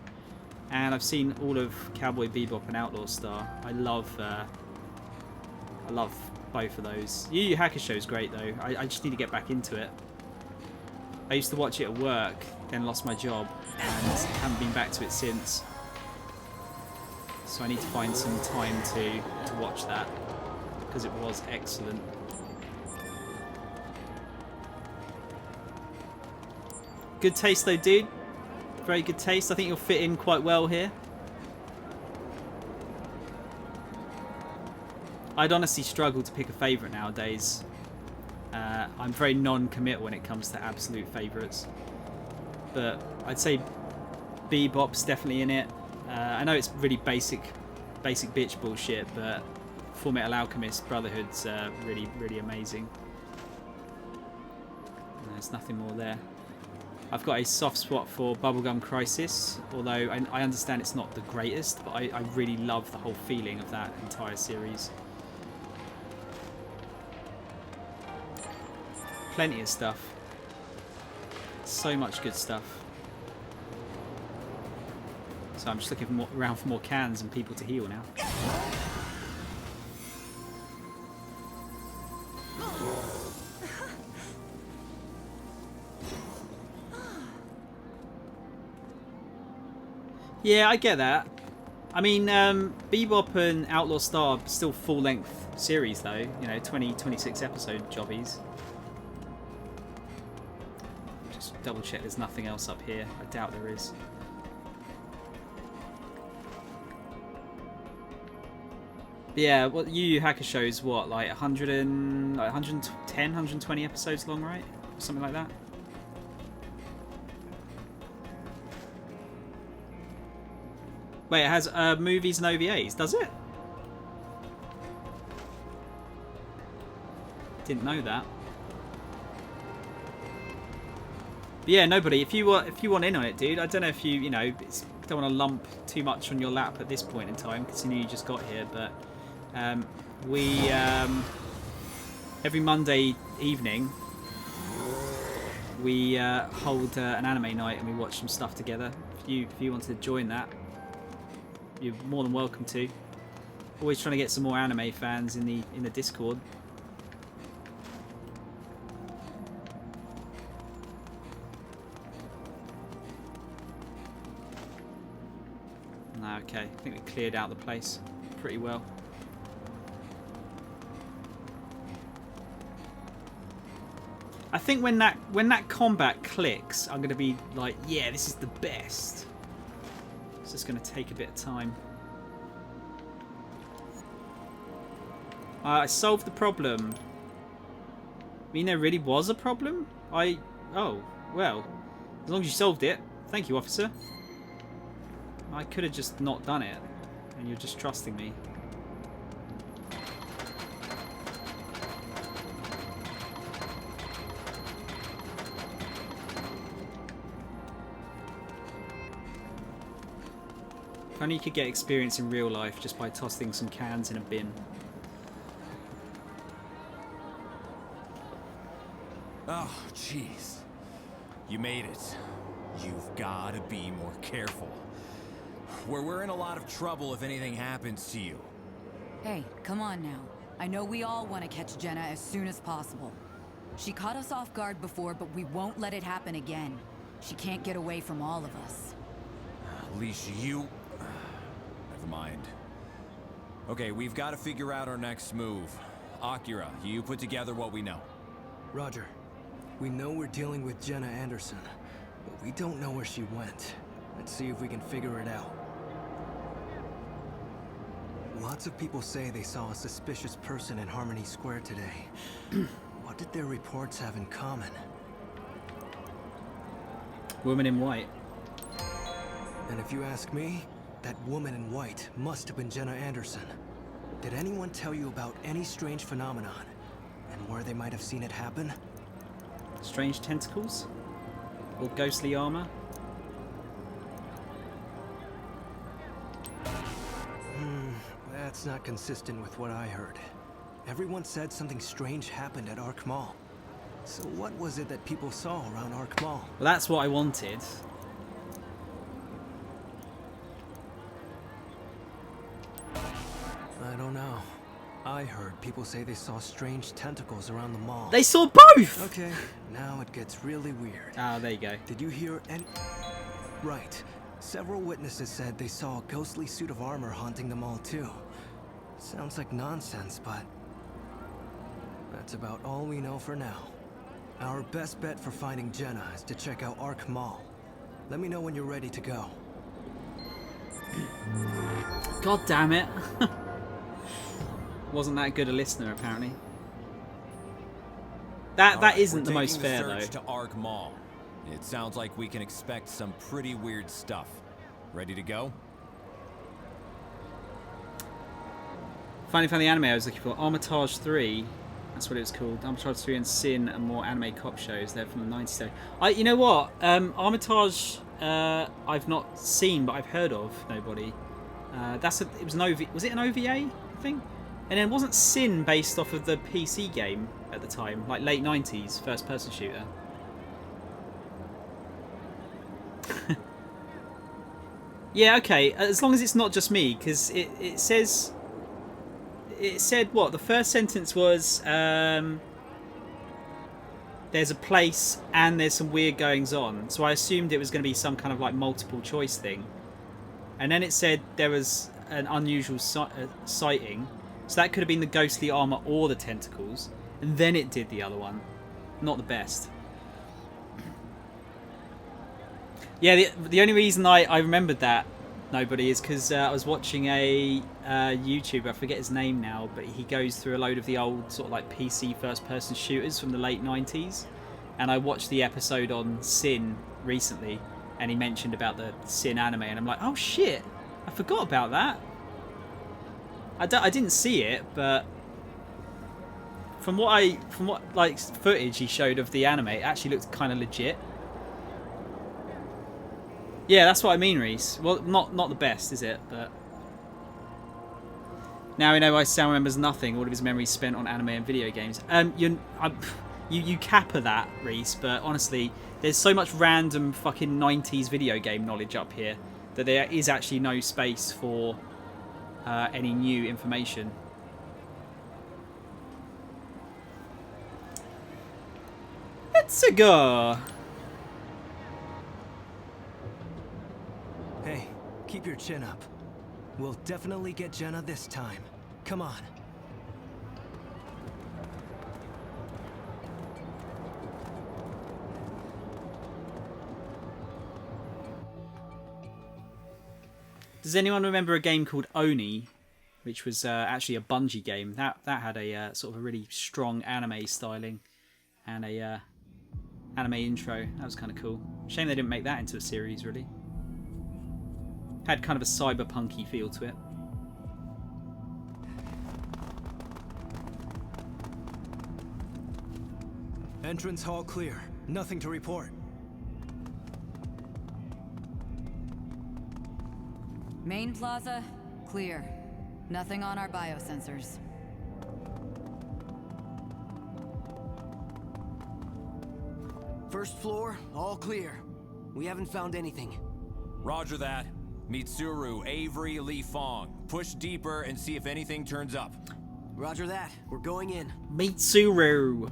and I've seen all of Cowboy Bebop and Outlaw Star. I love both of those. Yu Yu Hakusho is great though. I just need to get back into it. I used to watch it at work, then lost my job, and haven't been back to it since. So I need to find some time to watch that, because it was excellent. Good taste though, dude. Very good taste. I think you'll fit in quite well here. I'd honestly struggle to pick a favourite nowadays. I'm very non-committal when it comes to absolute favourites. But I'd say Bebop's definitely in it. I know it's really basic bitch bullshit, but Full Metal Alchemist Brotherhood's really, really amazing. There's nothing more there. I've got a soft spot for Bubblegum Crisis, although I understand it's not the greatest, but I really love the whole feeling of that entire series. Plenty of stuff. So much good stuff. So I'm just looking around for more cans and people to heal now. Yeah, I get that. I mean, Bebop and Outlaw Star are still full-length series, though. You know, 26 episode jobbies. Just double check there's nothing else up here. I doubt there is. But yeah, what Yu Yu Hakusho's what, like 110, 120 episodes long, right? Something like that. Wait, it has movies and OVAs, does it? Didn't know that. But yeah, nobody. If you want in on it, dude, I don't know if you know, don't want to lump too much on your lap at this point in time, considering you just got here. But we every Monday evening we hold an anime night and we watch some stuff together. If you wanted to join that, you're more than welcome to. Always trying to get some more anime fans in the Discord. Okay, I think we cleared out the place pretty well. I think when that combat clicks, I'm gonna be like, yeah, this is the best. It's just gonna take a bit of time. I solved the problem. I mean, there really was a problem? Oh, well. As long as you solved it. Thank you, officer. I could have just not done it. And you're just trusting me. If only you could get experience in real life just by tossing some cans in a bin. Oh, jeez. You made it. You've got to be more careful. We're in a lot of trouble if anything happens to you. Hey, come on now. I know we all want to catch Jenna as soon as possible. She caught us off guard before, but we won't let it happen again. She can't get away from all of us. At least you... Never mind. Okay, we've got to figure out our next move. Akira, you put together what we know. Roger. We know we're dealing with Jenna Anderson, but we don't know where she went. Let's see if we can figure it out. Lots of people say they saw a suspicious person in Harmony Square today. What did their reports have in common? Woman in white. And if you ask me, that woman in white must have been Jenna Anderson. Did anyone tell you about any strange phenomenon? And where they might have seen it happen? Strange tentacles? Or ghostly armor? That's not consistent with what I heard. Everyone said something strange happened at Ark Mall. So what was it that people saw around Ark Mall? Well, that's what I wanted. I don't know. I heard people say they saw strange tentacles around the mall. They saw both! Okay, now it gets really weird. Ah, there you go. Did you hear any... Right. Several witnesses said they saw a ghostly suit of armor haunting the mall too. Sounds like nonsense, but... that's about all we know for now. Our best bet for finding Jenna is to check out Ark Mall. Let me know when you're ready to go. God damn it. Wasn't that good a listener, apparently. That isn't the most fair, though. Search to Ark Mall. It sounds like we can expect some pretty weird stuff. Ready to go? Finally found the anime I was looking for. Armitage 3. That's what it was called. Armitage 3 and Sin and more anime cop shows. They're from the 90s. You know what? Armitage I've not seen, but I've heard of. Nobody. It was an OVA. Was it an OVA? I think. And then wasn't Sin based off of the PC game at the time, like late 90s, first-person shooter? Yeah, okay. As long as it's not just me, because it says. It said what? The first sentence was there's a place and there's some weird goings on. So I assumed it was going to be some kind of like multiple choice thing. And then it said there was an unusual sighting. So that could have been the ghostly armor or the tentacles. And then it did the other one. Not the best. Yeah, the only reason I remembered that, nobody, is because I was watching a YouTuber, I forget his name now, but he goes through a load of the old sort of like PC first-person shooters from the late 90s. And I watched the episode on Sin recently, and he mentioned about the Sin anime, and I'm like, oh shit, I forgot about that. I didn't see it, but from what like footage he showed of the anime, it actually looked kind of legit. Yeah, that's what I mean, Reese. Well, not the best, is it? But now we know why Sam remembers nothing. All of his memories spent on anime and video games. You capper that, Reese. But honestly, there's so much random fucking 90s video game knowledge up here that there is actually no space for any new information. Let's go. Hey, keep your chin up. We'll definitely get Jenna this time. Come on. Does anyone remember a game called Oni, which was actually a Bungie game? That had a sort of a really strong anime styling and a anime intro. That was kind of cool. Shame they didn't make that into a series, really. Had kind of a cyberpunky feel to it. Entrance hall clear. Nothing to report. Main plaza, clear. Nothing on our biosensors. First floor, all clear. We haven't found anything. Roger that. Mitsuru, Avery, Li Fong. Push deeper and see if anything turns up. Roger that. We're going in. Mitsuru.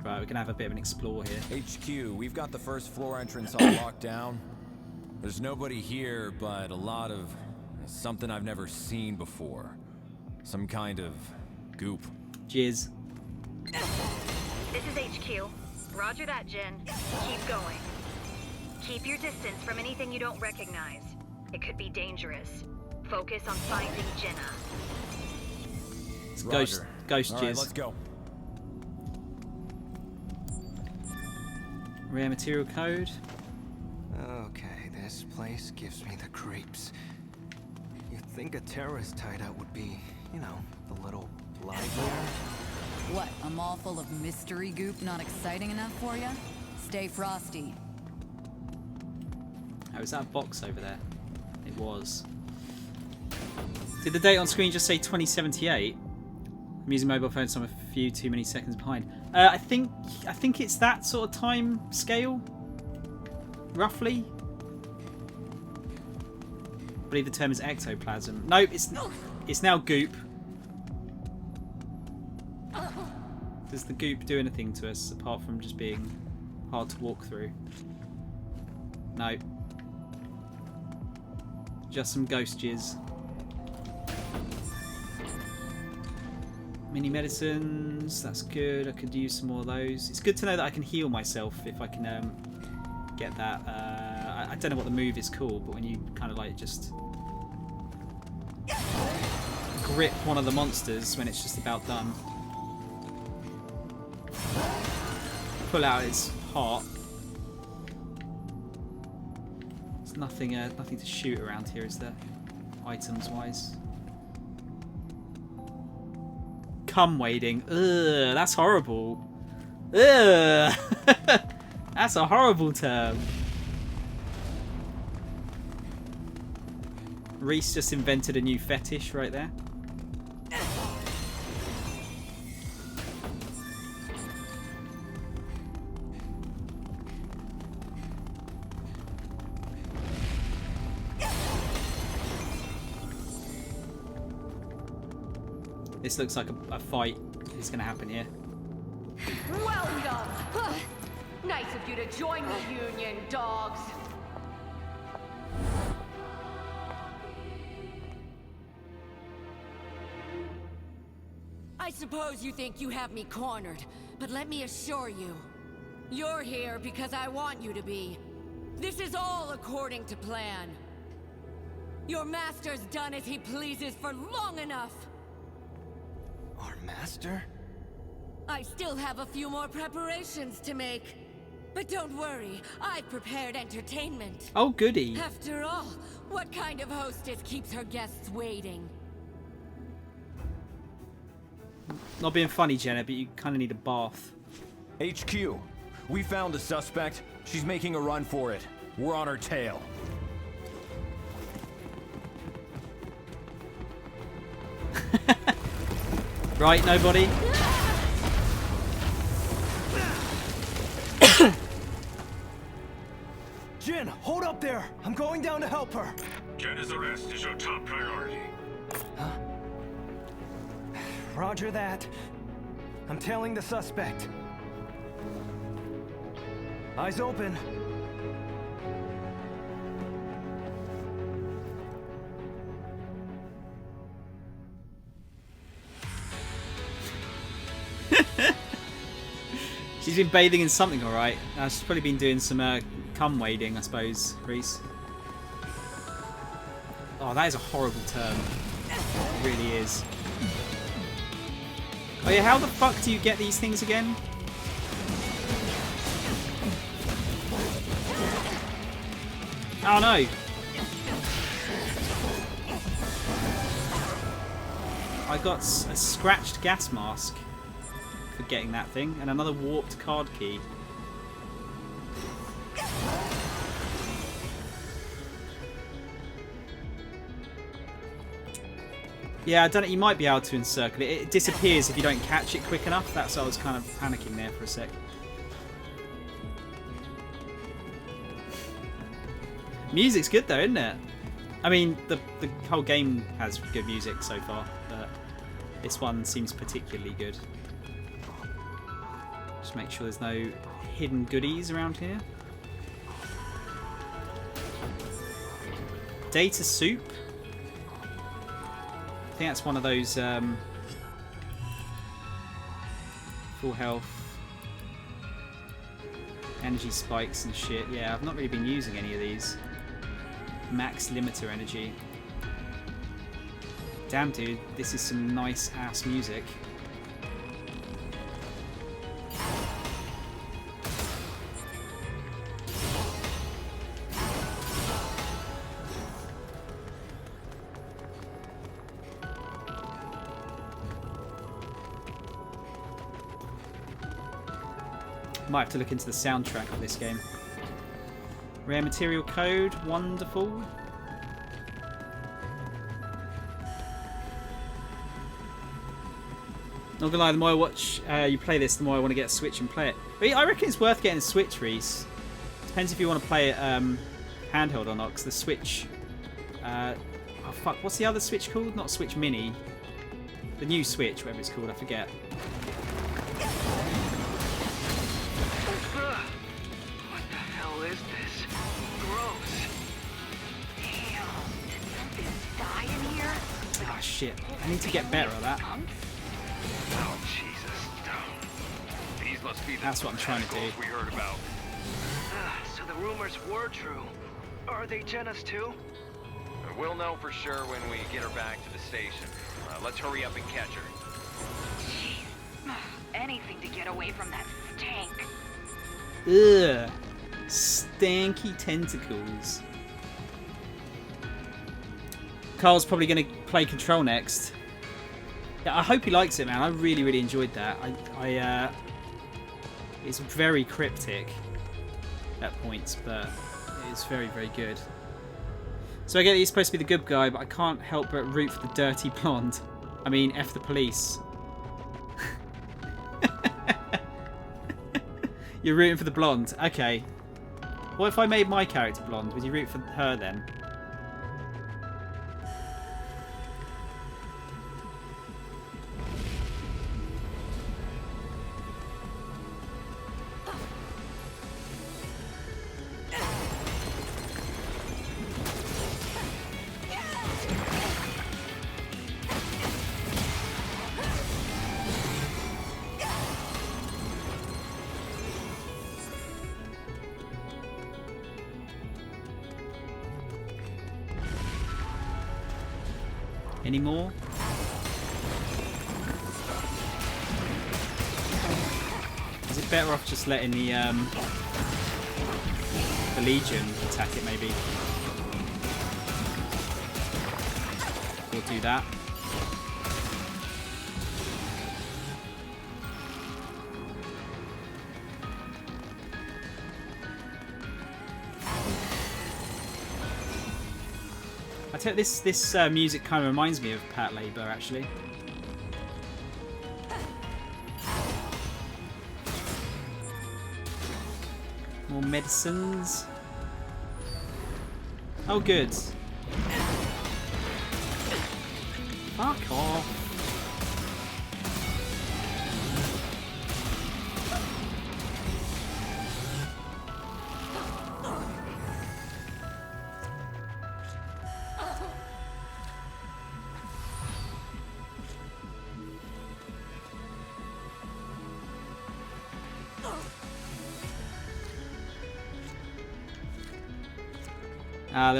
Right, we're gonna have a bit of an explore here. HQ, we've got the first floor entrance all locked down. There's nobody here, but a lot of something I've never seen before. Some kind of goop. Jizz. This is HQ. Roger that, Jin. Keep going. Keep your distance from anything you don't recognize. It could be dangerous. Focus on finding Jenna. It's ghost All jizz. right, let's go. Rare material code. Okay, this place gives me the creeps. You'd think a terrorist hideout would be, you know, a little livelier. What, a mall full of mystery goop not exciting enough for you? Stay frosty. Oh, is that a box over there? It was. Did the date on screen just say 2078? I'm using mobile phones, so I'm a few too many seconds behind. I think it's that sort of time scale, roughly. I believe the term is ectoplasm. Nope, it's now goop. Does the goop do anything to us apart from just being hard to walk through? No. Just some ghost jizz. Mini medicines, that's good. I could use some more of those. It's good to know that I can heal myself if I can get that. I don't know what the move is called, but when you kind of like just grip one of the monsters when it's just about done. Pull out its heart. There's nothing to shoot around here, is there? Items wise. Cum wading. Ugh, that's horrible. Ugh. That's a horrible term. Reese just invented a new fetish right there. This looks like a fight is going to happen here. Welcome! Nice of you to join the Union, dogs. I suppose you think you have me cornered, but let me assure you, you're here because I want you to be. This is all according to plan. Your master's done as he pleases for long enough. Our master? I still have a few more preparations to make. But don't worry, I've prepared entertainment. Oh, goody. After all, what kind of hostess keeps her guests waiting? Not being funny, Jenna, but you kind of need a bath. HQ, we found the suspect. She's making a run for it. We're on her tail. Right, nobody? Jin, hold up there! I'm going down to help her! Jenna's arrest is your top priority. Huh? Roger that. I'm tailing the suspect. Eyes open. She's been bathing in something, alright. She's probably been doing some cum wading, I suppose, Reese. Oh, that is a horrible term. It really is. Oh yeah, how the fuck do you get these things again? Oh no! I got a scratched gas mask for getting that thing, and another warped card key. Yeah, I don't know, you might be able to encircle it. It disappears if you don't catch it quick enough. That's why I was kind of panicking there for a sec. Music's good though, isn't it? I mean, the whole game has good music so far, but this one seems particularly good. Just make sure there's no hidden goodies around here. Data soup. I think that's one of those full health energy spikes and shit. Yeah, I've not really been using any of these. Max limiter energy. Damn, dude, this is some nice ass music. Might have to look into the soundtrack of this game. Rare material code, wonderful. Not gonna lie, the more I watch you play this, the more I want to get a Switch and play it. But I reckon it's worth getting a Switch, Reese. Depends if you want to play it handheld or not, because the Switch... oh fuck, what's the other Switch called? Not Switch Mini. The new Switch, whatever it's called, I forget. Ah, shit. I need to get better at that. That's what I'm trying to do. We heard about. So the rumors were true. Are they Jenna's too? We'll know for sure when we get her back to the station. Let's hurry up and catch her. Jeez. Anything to get away from that stank. Ugh. Stanky tentacles. Carl's probably going to play Control next. Yeah, I hope he likes it, man. I really, really enjoyed that. It's very cryptic at points, but it's very, very good. So I get that he's supposed to be the good guy, but I can't help but root for the dirty blonde. I mean, F the police. You're rooting for the blonde. Okay. What if I made my character blonde? Would you root for her then? Any more? Is it better off just letting the Legion attack it, maybe? We'll do that. I tell you, this music kind of reminds me of Pat Labor, actually. More medicines. Oh, good. Fuck off.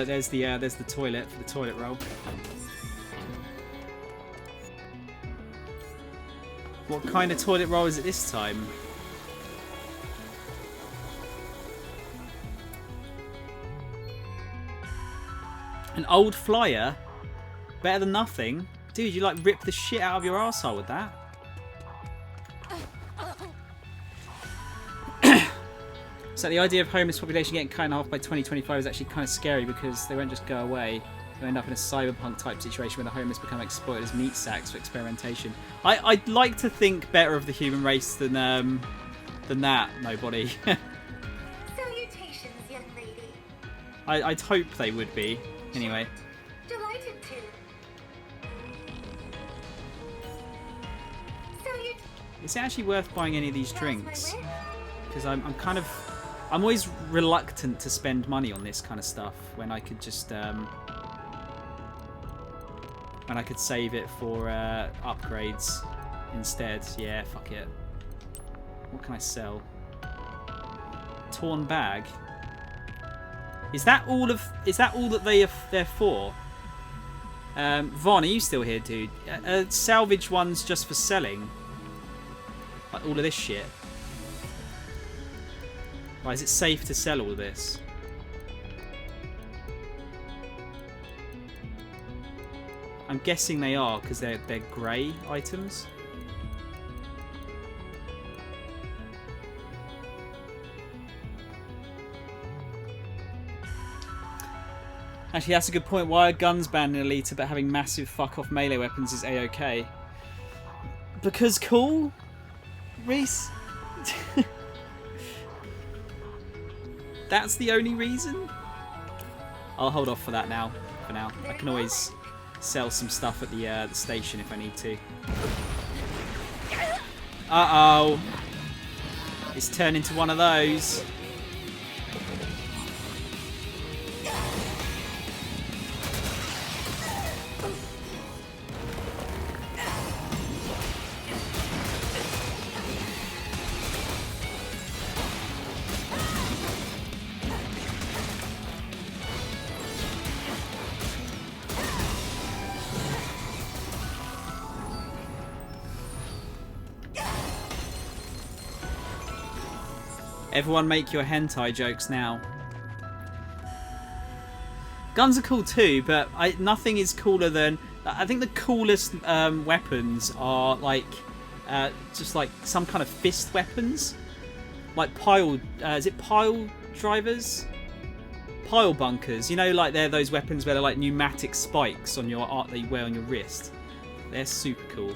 There's the toilet for the toilet roll. What kind of toilet roll is it this time? An old flyer? Better than nothing? Dude, you like rip the shit out of your arsehole with that? So the idea of homeless population getting cut in half by 2025 is actually kind of scary because they won't just go away. They'll end up in a cyberpunk type situation where the homeless become exploited as meat sacks for experimentation. I'd like to think better of the human race than that, nobody. Salutations, young lady. I'd hope they would be. Anyway. Delighted to. Is it actually worth buying any of these drinks? Because I'm always reluctant to spend money on this kind of stuff when I could just when I could save it for upgrades instead. Yeah, fuck it. What can I sell? Torn bag. Is that all that they're for? Vaughn, are you still here, dude? Salvage ones just for selling. Like all of this shit. Why is it safe to sell all this? I'm guessing they are because they're grey items. Actually, that's a good point. Why are guns banned in Elite but having massive fuck-off melee weapons is A-OK? Because cool? Reese? That's the only reason? I'll hold off for that now. For now. I can always sell some stuff at the station if I need to. Uh-oh. It's turned into one of those. Everyone make your hentai jokes now. Guns are cool too, but nothing is cooler than... I think the coolest weapons are like just like some kind of fist weapons. Like pile... is it pile drivers? Pile bunkers. You know, like they're those weapons where they're like pneumatic spikes on your that you wear on your wrist. They're super cool.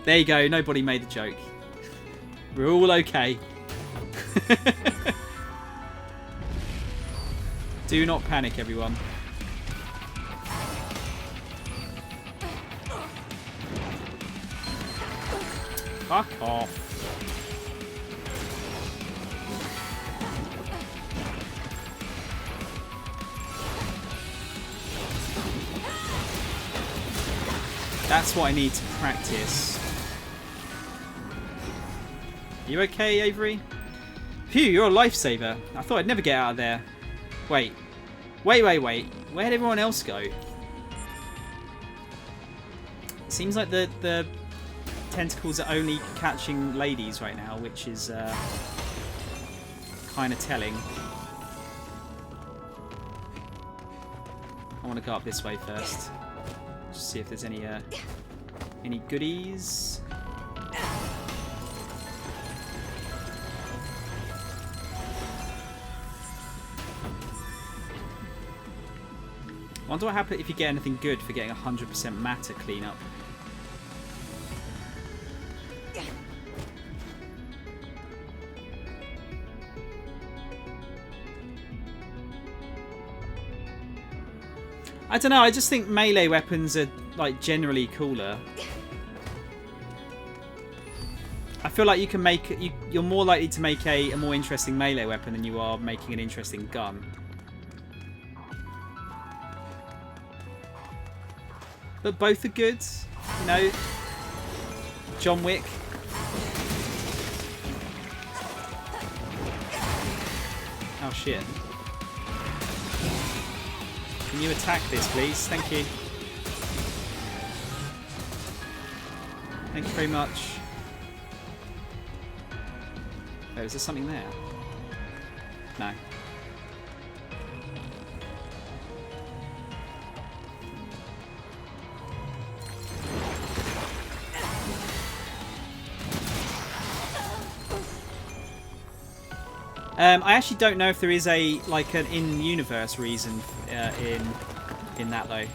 There you go. Nobody made the joke. We're all okay. Do not panic, everyone. Fuck off. That's what I need to practice. You okay, Avery? Phew, you're a lifesaver. I thought I'd never get out of there. Wait. Wait. Where'd everyone else go? Seems like the tentacles are only catching ladies right now, which is kind of telling. I want to go up this way first. Just see if there's any goodies. I wonder what happens if you get anything good for getting 100% matter cleanup. I don't know, I just think melee weapons are like generally cooler. I feel like you can make you're more likely to make a more interesting melee weapon than you are making an interesting gun. But both are good, you know. John Wick. Oh shit. Can you attack this, please? Thank you. Thank you very much. Oh, is there something there? No. I actually don't know if there is a like an in-universe reason in that though.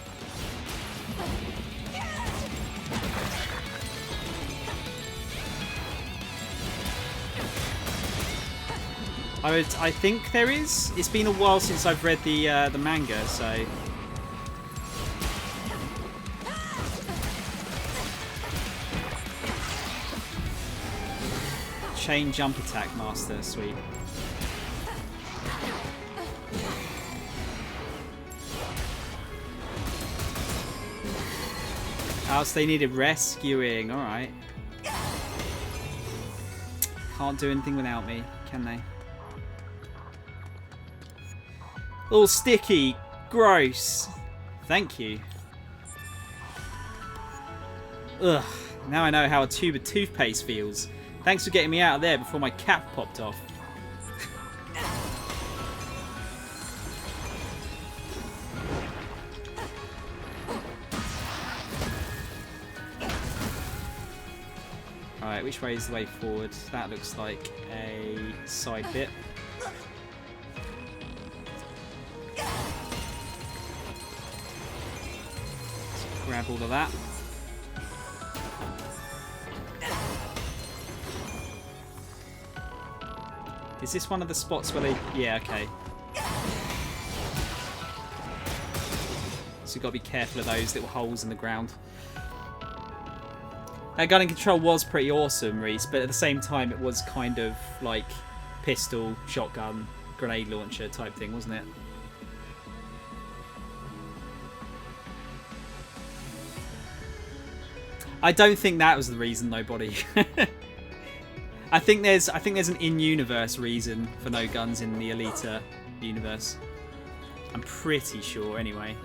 I think there is. It's been a while since I've read the manga, so. Chain jump attack master, sweet. Oh, so they needed rescuing. Alright. Can't do anything without me, can they? All sticky. Gross. Thank you. Ugh. Now I know how a tube of toothpaste feels. Thanks for getting me out of there before my cap popped off. Alright, which way is the way forward? That looks like a side bit. Let's grab all of that. Is this one of the spots where they... Yeah, okay. So you've got to be careful of those little holes in the ground. That gun and control was pretty awesome, Reese, but at the same time it was kind of like pistol, shotgun, grenade launcher type thing, wasn't it? I don't think that was the reason, though, Body. I think there's an in-universe reason for no guns in the Alita universe. I'm pretty sure, anyway.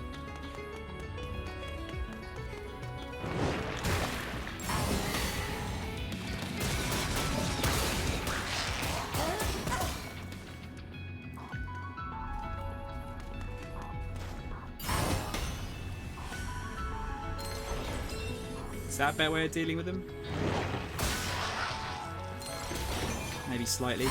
Is that a better way of dealing with them? Maybe slightly.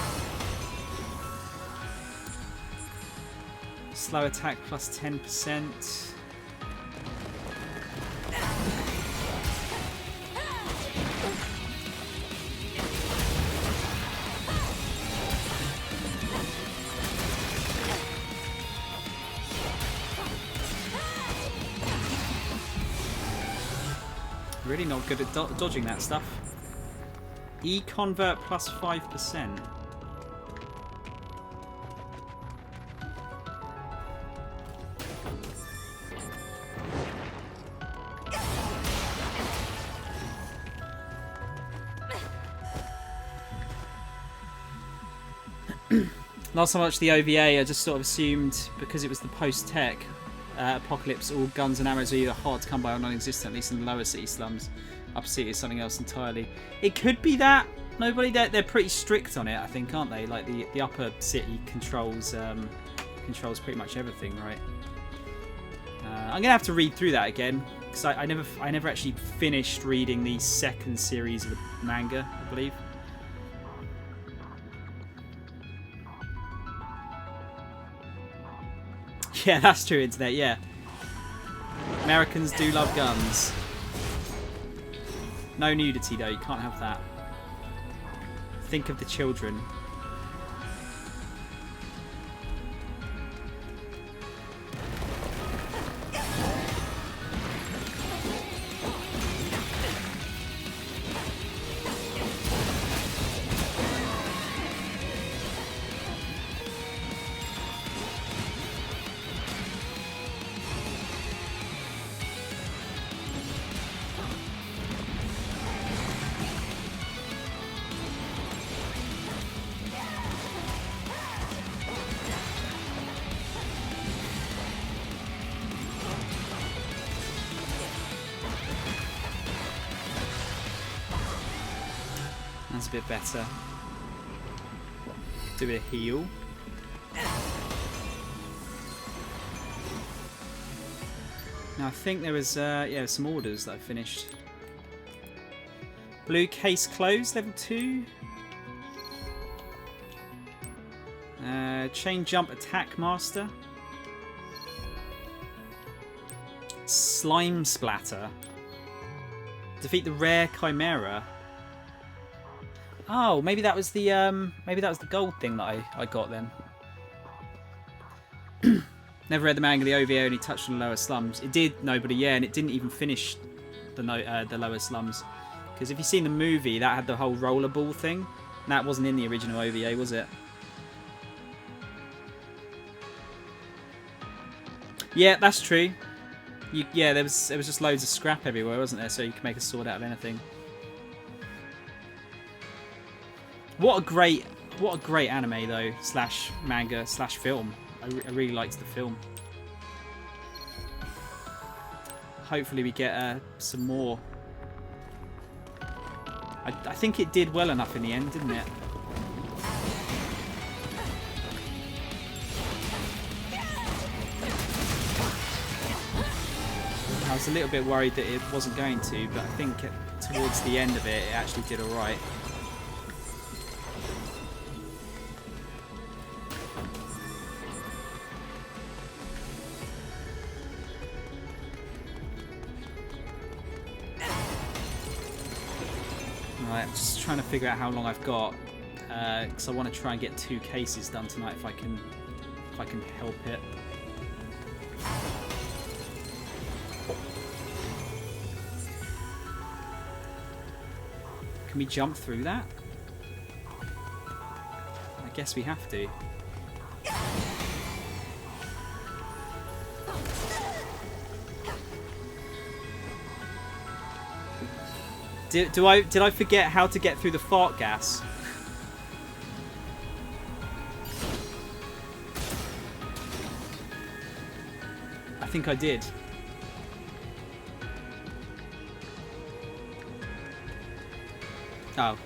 Slow attack plus 10%. Really not good at dodging that stuff. E-convert plus 5%. Not so much the OVA, I just sort of assumed because it was the post-tech apocalypse, all guns and arrows are either hard to come by or non-existent, at least in the lower city slums. Upper city is something else entirely. It could be that. Nobody, they're pretty strict on it, I think, aren't they? Like the upper city controls pretty much everything, right? I'm gonna have to read through that again because I never actually finished reading the second series of the manga, I believe. Yeah, that's true, internet, yeah. Americans do love guns. No nudity, though. You can't have that. Think of the children. That's a bit better. Do a heal. Now I think there was yeah, some orders that I finished. Blue case closed, level 2. Chain jump attack master. Slime splatter. Defeat the rare chimera. Oh, maybe that was the gold thing that I got then. Never read the manga. The OVA only touched on the lower slums. It did, nobody, yeah, and it didn't even finish the lower slums. Because if you've seen the movie, that had the whole rollerball thing. And that wasn't in the original OVA, was it? Yeah, that's true. Yeah, there was just loads of scrap everywhere, wasn't there? So you could make a sword out of anything. What a great anime though, slash manga, slash film. I really liked the film. Hopefully we get some more. I think it did well enough in the end, didn't it? I was a little bit worried that it wasn't going to, but I think towards the end of it, it actually did alright. Right, I'm just trying to figure out how long I've got, because I want to try and get 2 cases done tonight if I can help it. Can we jump through that? I guess we have to. Did I forget how to get through the fart gas? I think I did. Oh.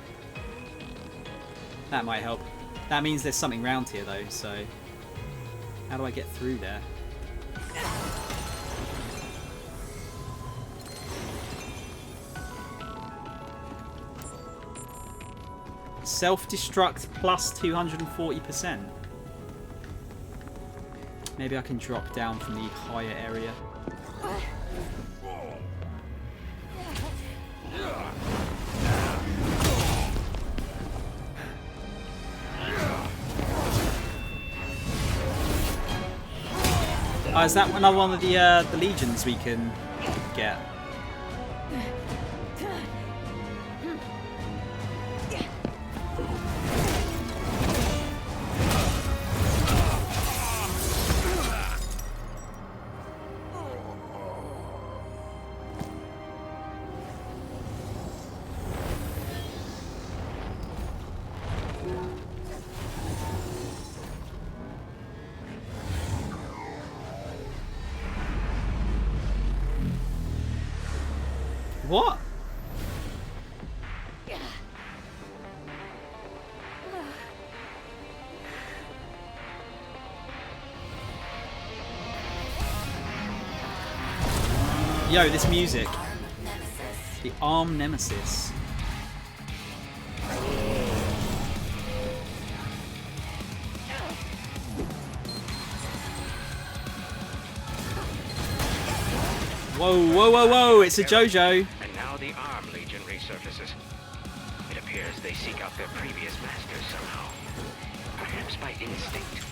That might help. That means there's something round here though, so... How do I get through there? Self-destruct plus 240%. Maybe I can drop down from the higher area. Oh, is that another one of the legions we can get? What? Yo, this music. The Arm Nemesis. Whoa, whoa, whoa, whoa, it's a JoJo. And now the Arm Legion resurfaces. It appears they seek out their previous masters somehow. Perhaps by instinct.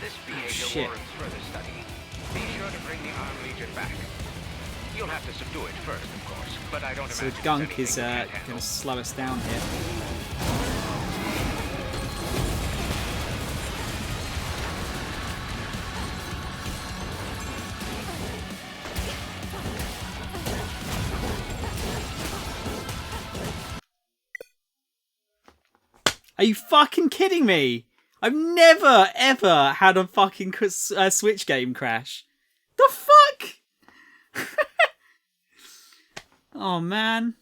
This behavior warrants further study. Be sure to bring the Arm Legion back. You'll have to subdue it first, of course, but I don't So imagine Gunk is going to slow us down here. Are you fucking kidding me? I've never, ever had a fucking Switch game crash. The fuck? Oh, man.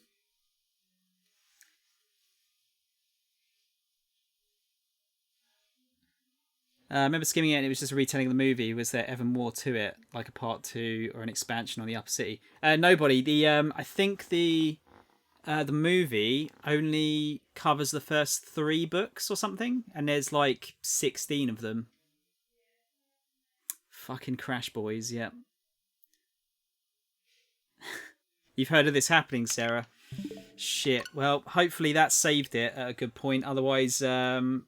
I remember skimming it and it was just a retelling of the movie. Was there ever more to it? Like a part 2 or an expansion on the Upper City? Nobody. I think the movie only covers the first 3 books or something. And there's like 16 of them. Fucking Crash Boys, yep. You've heard of this happening, Sarah. Shit. Well, hopefully that saved it at a good point. Otherwise, otherwise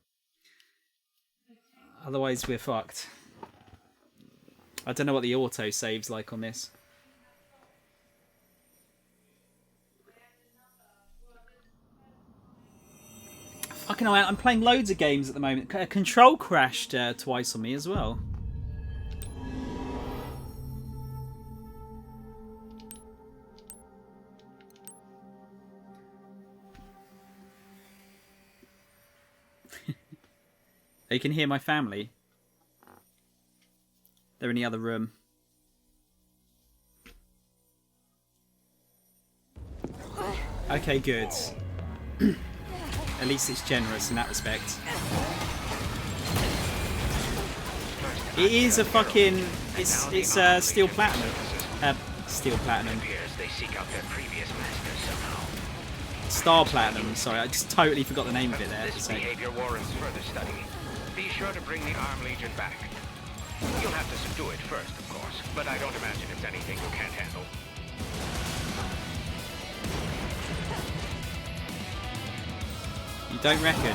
we're fucked. I don't know what the auto save's like on this. Fucking hell, I'm playing loads of games at the moment. Control crashed twice on me as well. You can hear my family. They're in the other room. Okay, good. At least it's generous in that respect. It is a fucking... It's Steel Platinum. Steel Platinum. Star Platinum, sorry, I just totally forgot the name of it there. This behavior warrants further study. Be sure to bring the Arm Legion back. You'll have to subdue it first, of course, but I don't imagine it's anything you can't handle. You don't reckon?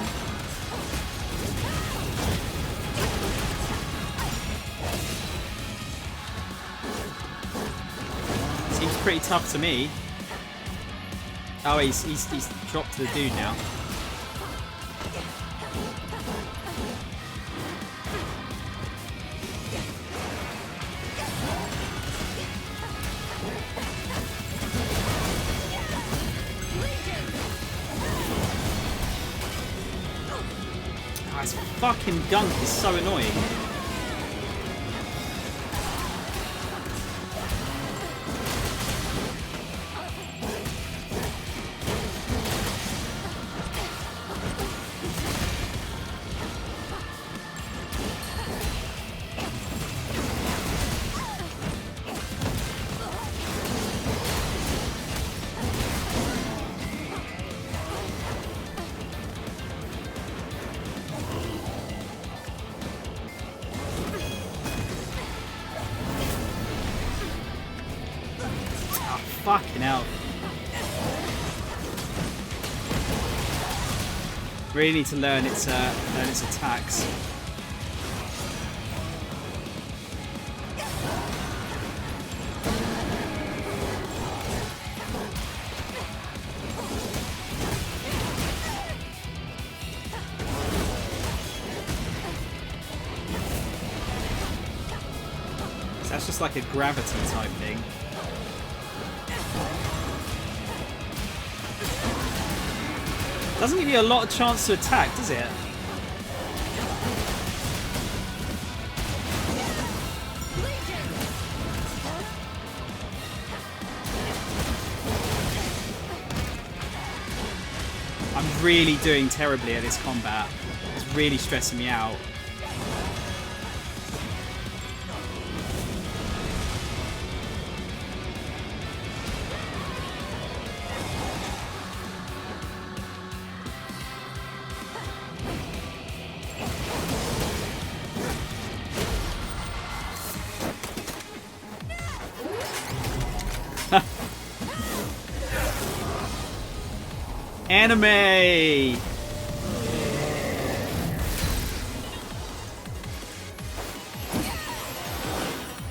Seems pretty tough to me. Oh, he's dropped to the dude now. Oh, this fucking gunk is so annoying. Fucking hell. Really need to learn its attacks. So that's just like a gravity type thing. Doesn't give you a lot of chance to attack, does it? I'm really doing terribly at this combat. It's really stressing me out. Anime!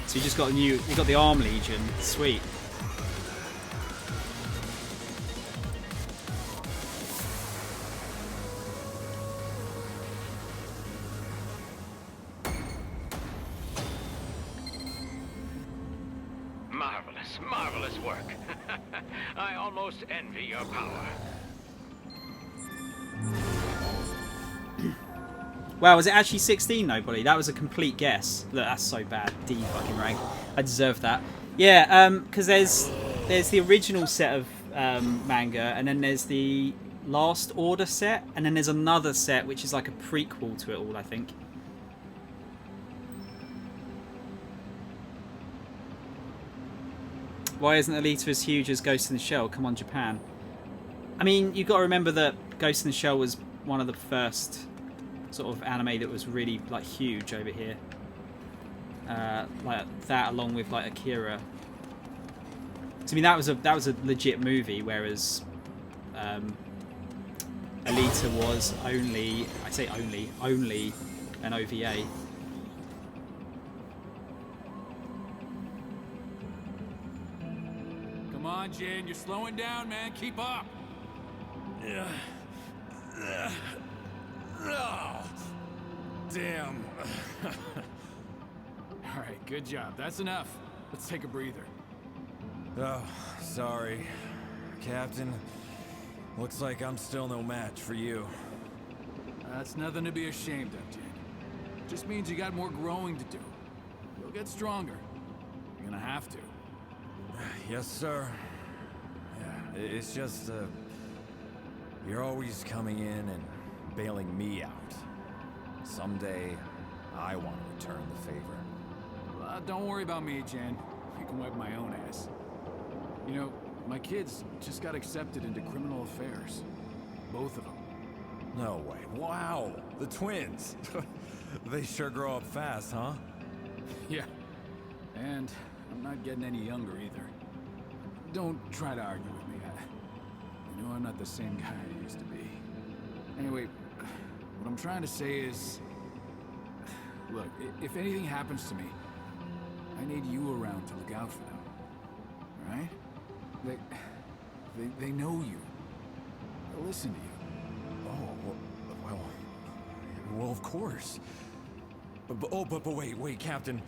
So you just got you got the Arm Legion. Sweet. Marvelous, marvelous work. I almost envy your power. Wow, was it actually 16 nobody? That was a complete guess. Look, that's so bad. D fucking rank. I deserve that. Yeah, because there's the original set of manga, and then there's the Last Order set, and then there's another set which is like a prequel to it all, I think. Why isn't Alita as huge as Ghost in the Shell? Come on, Japan. I mean, you've got to remember that Ghost in the Shell was one of the first sort of anime that was really like huge over here. Like that, along with like Akira. So, I mean, that was a legit movie, whereas Alita was only, I say only an OVA. Come on, Jin, you're slowing down, man. Keep up. Oh, damn. All right, good job. That's enough. Let's take a breather. Oh, sorry, Captain. Looks like I'm still no match for you. That's nothing to be ashamed of, Jin. Just means you got more growing to do. You'll get stronger. You're gonna have to. Yes, sir. Yeah, it's just, you're always coming in and bailing me out. Someday, I want to return the favor. Don't worry about me, Jen. I can wipe my own ass. You know, my kids just got accepted into criminal affairs. Both of them. No way. Wow! The twins! They sure grow up fast, huh? Yeah. And I'm not getting any younger either. Don't try to argue with me. You know I'm not the same guy I used to be. Anyway, what I'm trying to say is... Look, if anything happens to me, I need you around to look out for them. Alright? They know you. They'll listen to you. Oh, well, of course. But wait, Captain.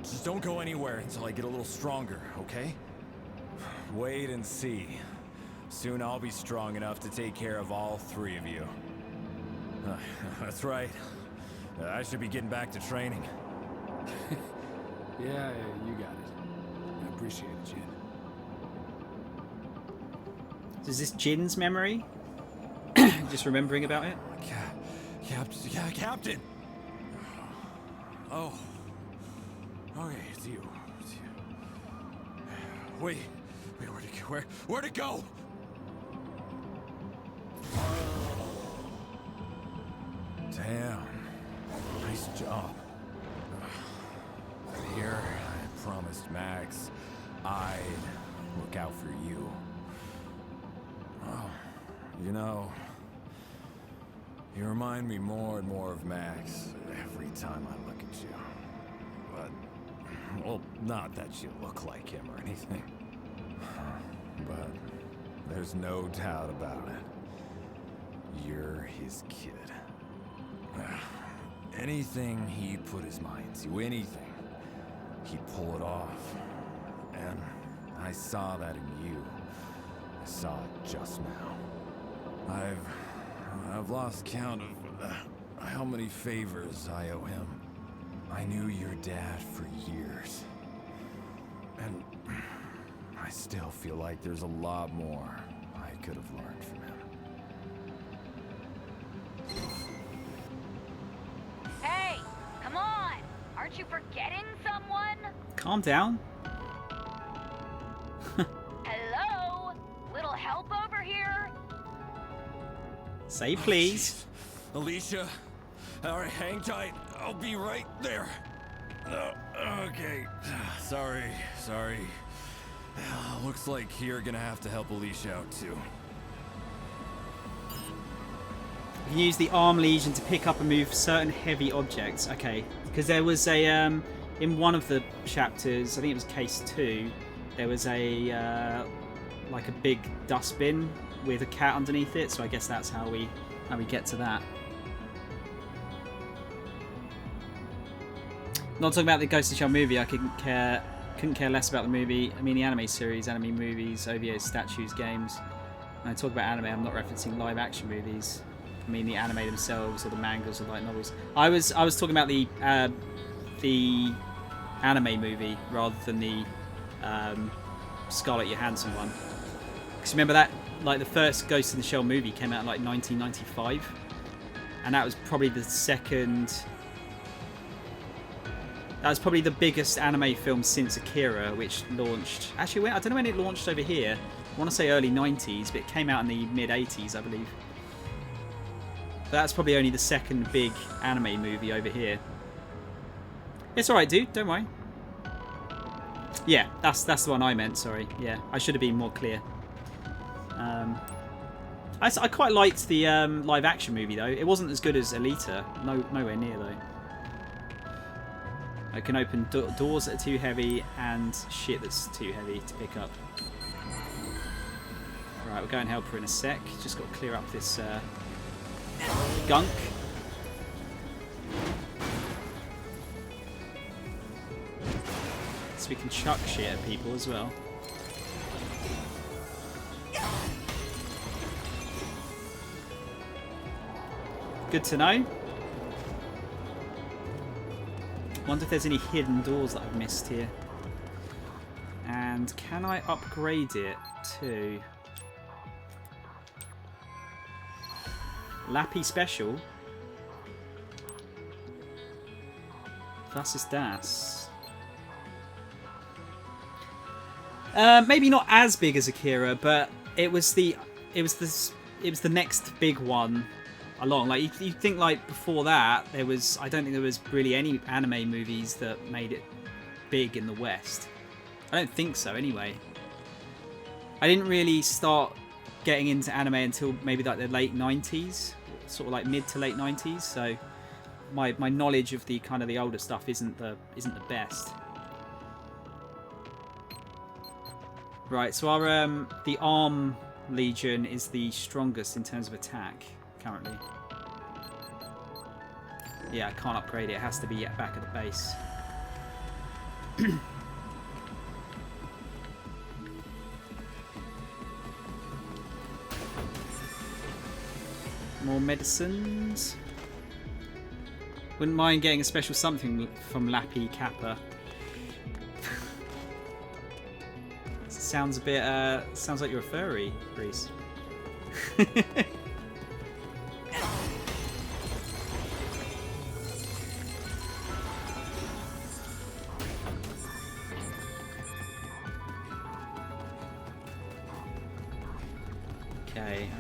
Just don't go anywhere until I get a little stronger, okay? Wait and see. Soon I'll be strong enough to take care of all three of you. That's right. I should be getting back to training. Yeah, you got it. I appreciate it, Jin. Is this Jin's memory? Just remembering about it? Captain! Oh. Okay, it's you. Wait, where'd it go? Damn. Nice job. Here, I promised Max I'd look out for you. Oh, you know, you remind me more and more of Max every time I look at you. But, well, not that you look like him or anything. But there's no doubt about it. You're his kid. Anything he put his mind to, anything, he'd pull it off. And I saw that in you. I saw it just now. I've lost count of how many favors I owe him. I knew your dad for years. And I still feel like there's a lot more I could have learned from him. Hey, come on! Aren't you forgetting someone? Calm down. Hello? Little help over here? Say please. Alicia, alright, hang tight. I'll be right there. Okay. Sorry. Looks like you're gonna have to help Alicia out too. You can use the Arm Legion to pick up and move certain heavy objects. Okay, because there was a in one of the chapters, I think it was case 2, there was a like a big dustbin with a cat underneath it. So I guess that's how we get to that. Not talking about the Ghost in the Shell movie. I couldn't care less about the movie. I mean the anime series, anime movies, OVAs, statues, games. When I talk about anime, I'm not referencing live action movies. I mean the anime themselves, or the mangas, or light novels. I was talking about the anime movie rather than the Scarlett Johansson one. Because remember that, like, the first Ghost in the Shell movie came out in like 1995, and that was probably the second. That was probably the biggest anime film since Akira, which launched. Actually, I don't know when it launched over here. I want to say early 90s, but it came out in the mid 80s, I believe. But that's probably only the second big anime movie over here. It's alright, dude. Don't worry. Yeah, that's the one I meant. Sorry. Yeah, I should have been more clear. I quite liked the live action movie though. It wasn't as good as Alita. Nowhere near though. I can open doors that are too heavy and shit that's too heavy to pick up. Right, we'll go and help her in a sec. Just got to clear up this gunk. So we can chuck shit at people as well. Good to know. Wonder if there's any hidden doors that I've missed here. And can I upgrade it to Lappy Special? Was ist das? Maybe not as big as Akira, but it was the next big one along. Like you think, like before that, there was, I don't think there was really any anime movies that made it big in the West. I don't think so, anyway. I didn't really start getting into anime until maybe like the late 90s, sort of like mid to late 90s. So my knowledge of the kind of the older stuff isn't the best. Right, so our the Arm Legion is the strongest in terms of attack currently. Yeah, I can't upgrade it. It has to be back at the base. More medicines. Wouldn't mind getting a special something from Lappy Kappa. Sounds a bit, sounds like you're a furry, Reese. Okay,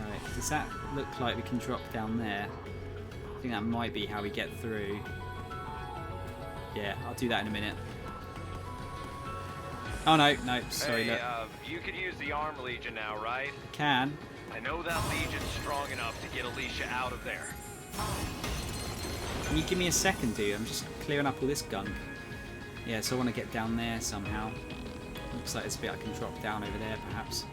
alright. Does that look like we can drop down there? I think that might be how we get through. Yeah, I'll do that in a minute. Oh no, no, sorry, hey, look. You could use the Arm Legion now, right? Can. I know that Legion's strong enough to get Alicia out of there. Can you give me a second, dude? I'm just clearing up all this gunk. Yeah, so I want to get down there somehow. Looks like there's a bit I can drop down over there, perhaps.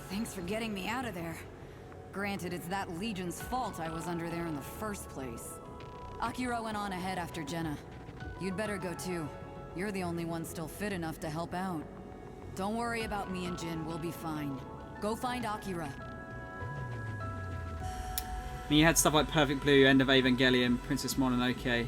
Thanks for getting me out of there. Granted, it's that Legion's fault I was under there in the first place. Akira went on ahead after Jenna. You'd better go too. You're the only one still fit enough to help out. Don't worry about me and Jin, we'll be fine. Go find Akira. I mean, you had stuff like Perfect Blue, End of Evangelion, Princess Mononoke.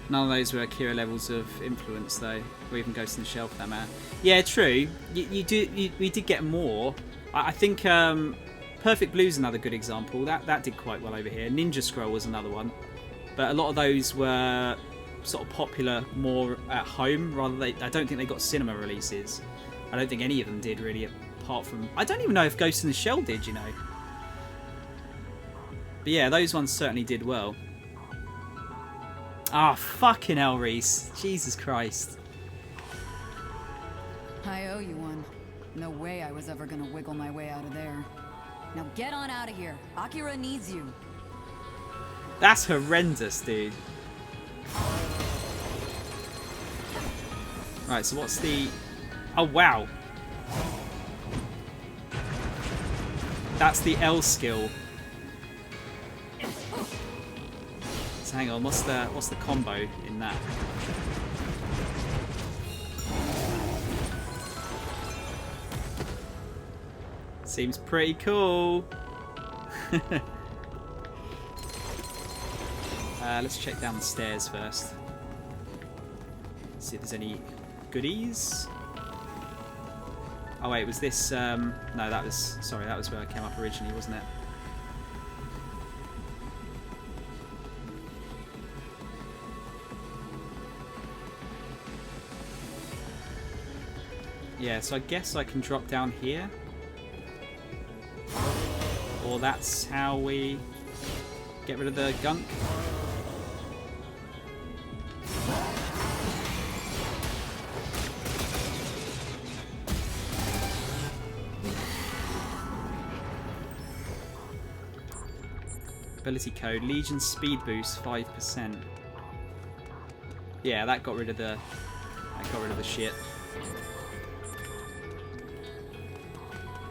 None of those were Akira levels of influence, though, or even Ghost in the Shell for that matter. Yeah, true. We did get more. I think Perfect Blue's another good example. That did quite well over here. Ninja Scroll was another one, but a lot of those were sort of popular more at home rather than I don't think they got cinema releases. I don't think any of them did really, apart from I don't even know if Ghost in the Shell did, you know. But yeah, those ones certainly did well. Ah, fucking hell, Reese. Jesus Christ. I owe you one. No way I was ever gonna wiggle my way out of there. Now get on out of here. Akira needs you. That's horrendous, dude. Right, so what's the... Oh, wow. That's the L skill. So hang on, what's the combo in that? Seems pretty cool. Let's check down the stairs first. See if there's any goodies. Oh wait, was this no, that was, sorry, that was where I came up originally, wasn't it? Yeah, so I guess I can drop down here. Or that's how we get rid of the gunk. Ability code, Legion speed boost 5%. Yeah, that got rid of the shit.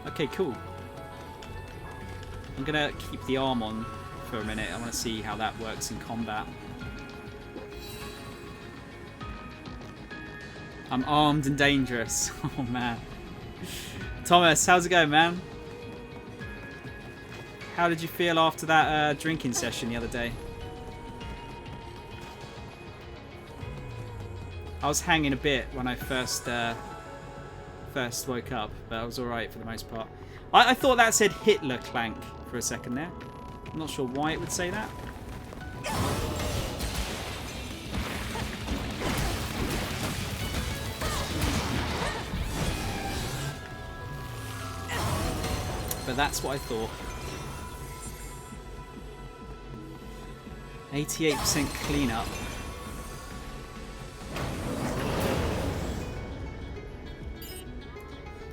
Okay, cool. I'm gonna keep the arm on for a minute. I want to see how that works in combat. I'm armed and dangerous. Oh man. Thomas, how's it going, man? How did you feel after that drinking session the other day? I was hanging a bit when I first woke up, but I was alright for the most part. I thought that said Hitler Clank for a second there. I'm not sure why it would say that. But that's what I thought. 88% cleanup.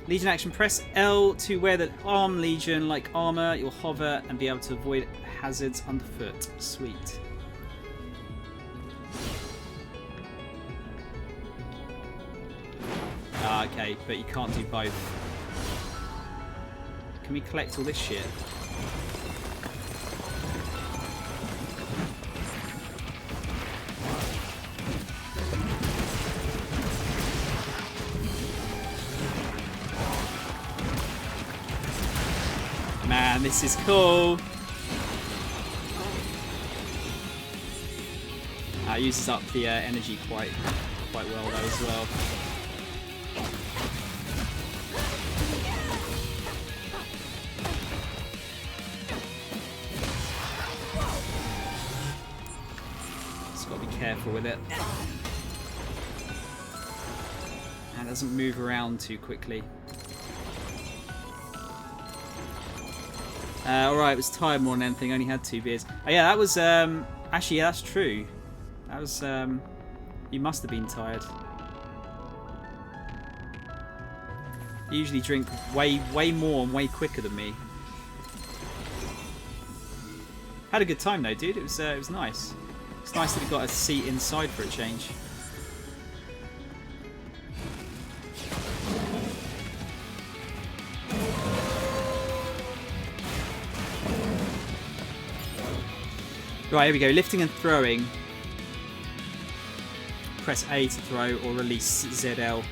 Legion action. Press L to wear the arm Legion like armor. You'll hover and be able to avoid hazards underfoot. Sweet. Ah, okay, but you can't do both. Can we collect all this shit? Man, this is cool. It uses up the energy quite well though as well. Just got to be careful with it. And it doesn't move around too quickly. Alright, it was tired more than anything, only had 2 beers. Oh yeah, that was, actually, yeah, that's true. That was, you must have been tired. You usually drink way more and way quicker than me. Had a good time though, dude. It was nice. It's nice that we got a seat inside for a change. Right, here we go. Lifting and throwing. Press A to throw or release ZL.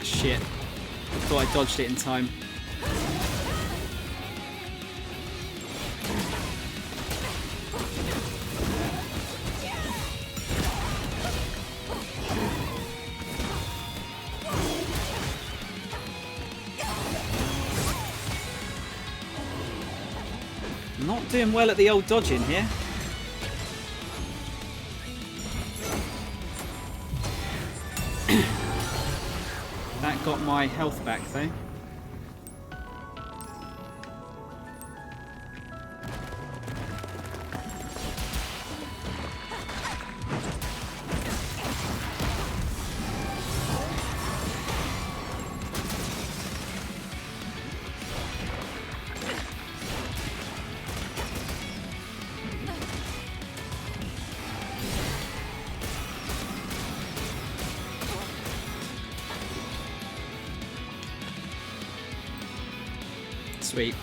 Shit. Thought I dodged it in time. Not doing well at the old dodging here. That got my health back though. Sweet.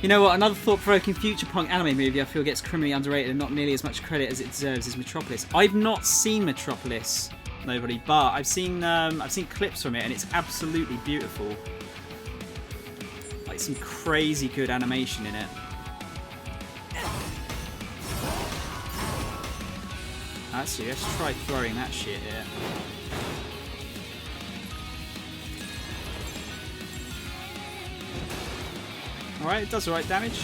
You know what? Another thought-provoking future punk anime movie I feel gets criminally underrated and not nearly as much credit as it deserves is Metropolis. I've not seen Metropolis, nobody, but I've seen clips from it and it's absolutely beautiful. Like some crazy good animation in it. Actually, let's try throwing that shit here. Alright, it does alright damage.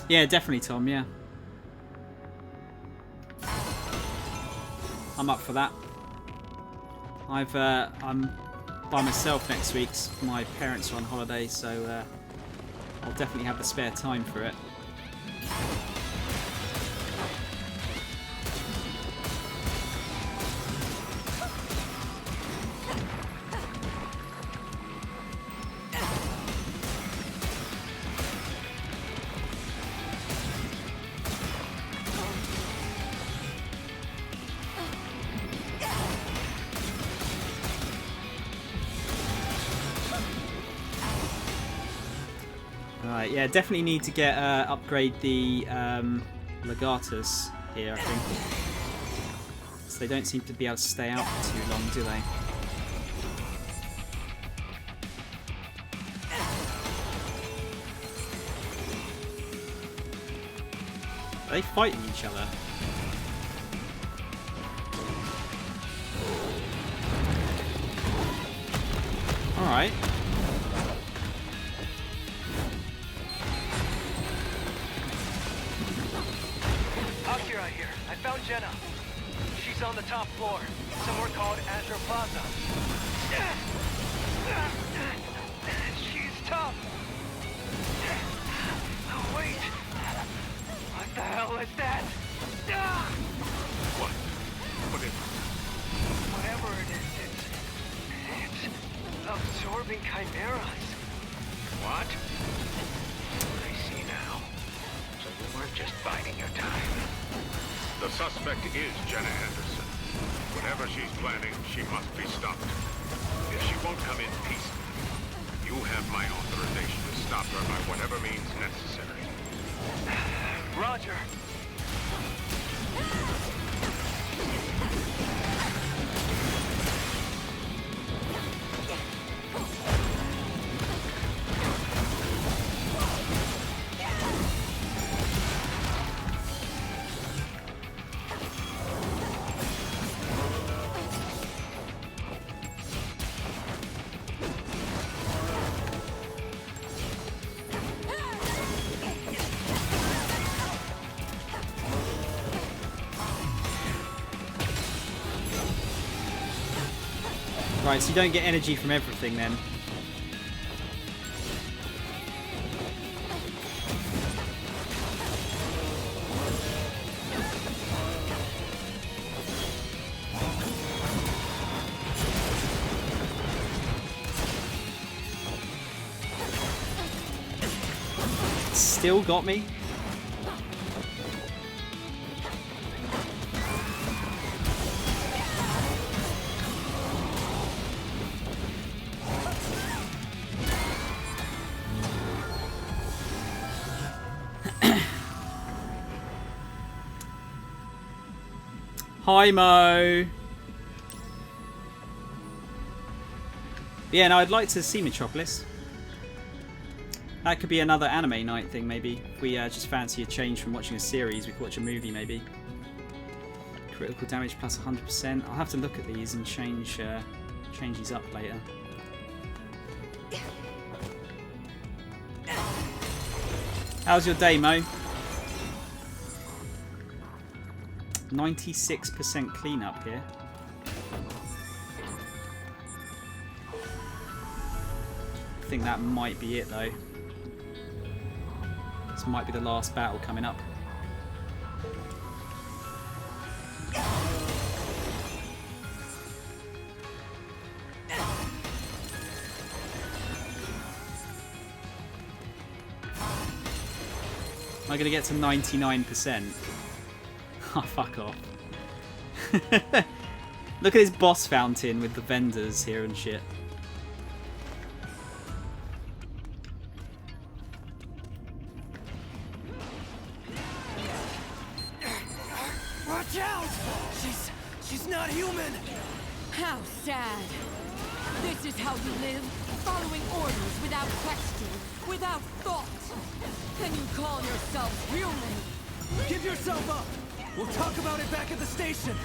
Yeah, definitely, Tom, yeah. I'm up for that. I'm by myself next week. My parents are on holiday, so I'll definitely have the spare time for it. Right, yeah, definitely need to get upgrade the Legatus here, I think. So they don't seem to be able to stay out for too long, do they? Are they fighting each other? Alright. Akira here. I found Jenna. She's on the top floor, somewhere called Astral Plaza. She's tough. Oh, wait. What the hell is that? What? What is it? Whatever it is, it's absorbing chimeras. What? I see now. So you weren't just biding your time. The suspect is Jenna Anderson. Whatever she's planning, she must be stopped. If she won't come in peacefully, you have my authorization to stop her by whatever means necessary. Roger. Right, so you don't get energy from everything then. Still got me. Hi Mo. Yeah, no, I'd like to see Metropolis. That could be another anime night thing, maybe. If we just fancy a change from watching a series, we could watch a movie, maybe. Critical damage plus 100%. I'll have to look at these and change these up later. How's your day, Mo? 96% cleanup here. I think that might be it, though. This might be the last battle coming up. Am I going to get to 99%? Oh, fuck off. Look at this boss fountain with the vendors here and shit. Watch out! She's not human! How sad. This is how you live, following orders without question, without thought. Can you call yourself human? Give yourself up! We'll talk about it back at the station!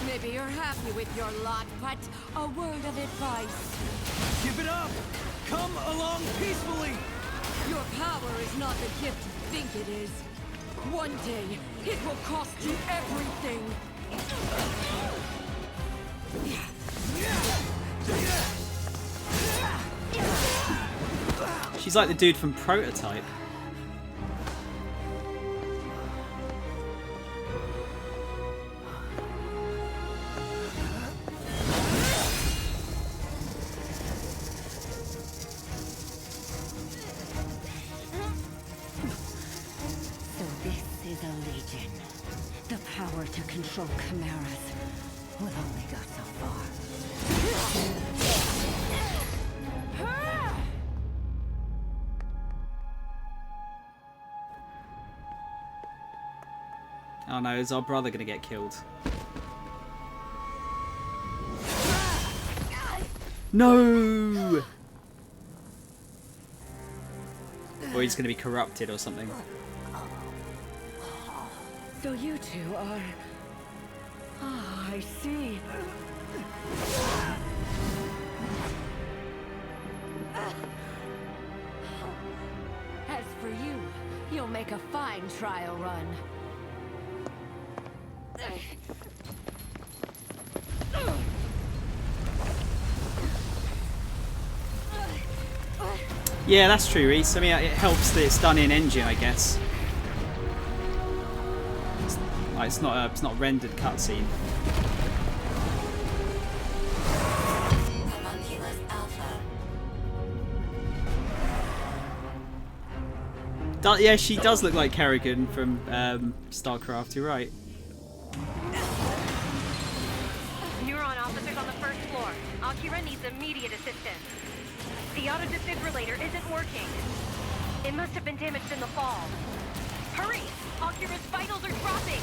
Maybe you're happy with your lot, but a word of advice. Give it up! Come along peacefully! Your power is not the gift you think it is. One day, it will cost you everything. She's like the dude from Prototype. To control chimeras will only go so far. Oh no, is our brother gonna get killed? No! Or he's gonna be corrupted or something. So you two are... Ah, I see. As for you, you'll make a fine trial run. Yeah, that's true, Reese. I mean, it helps that it's done in engine, I guess. It's not a rendered cutscene. Yeah, she does look like Kerrigan from StarCraft. You're right. Neuron officers on the first floor. Akira needs immediate assistance. The auto-defibrillator isn't working. It must have been damaged in the fall. Hurry! Akira's vitals are dropping!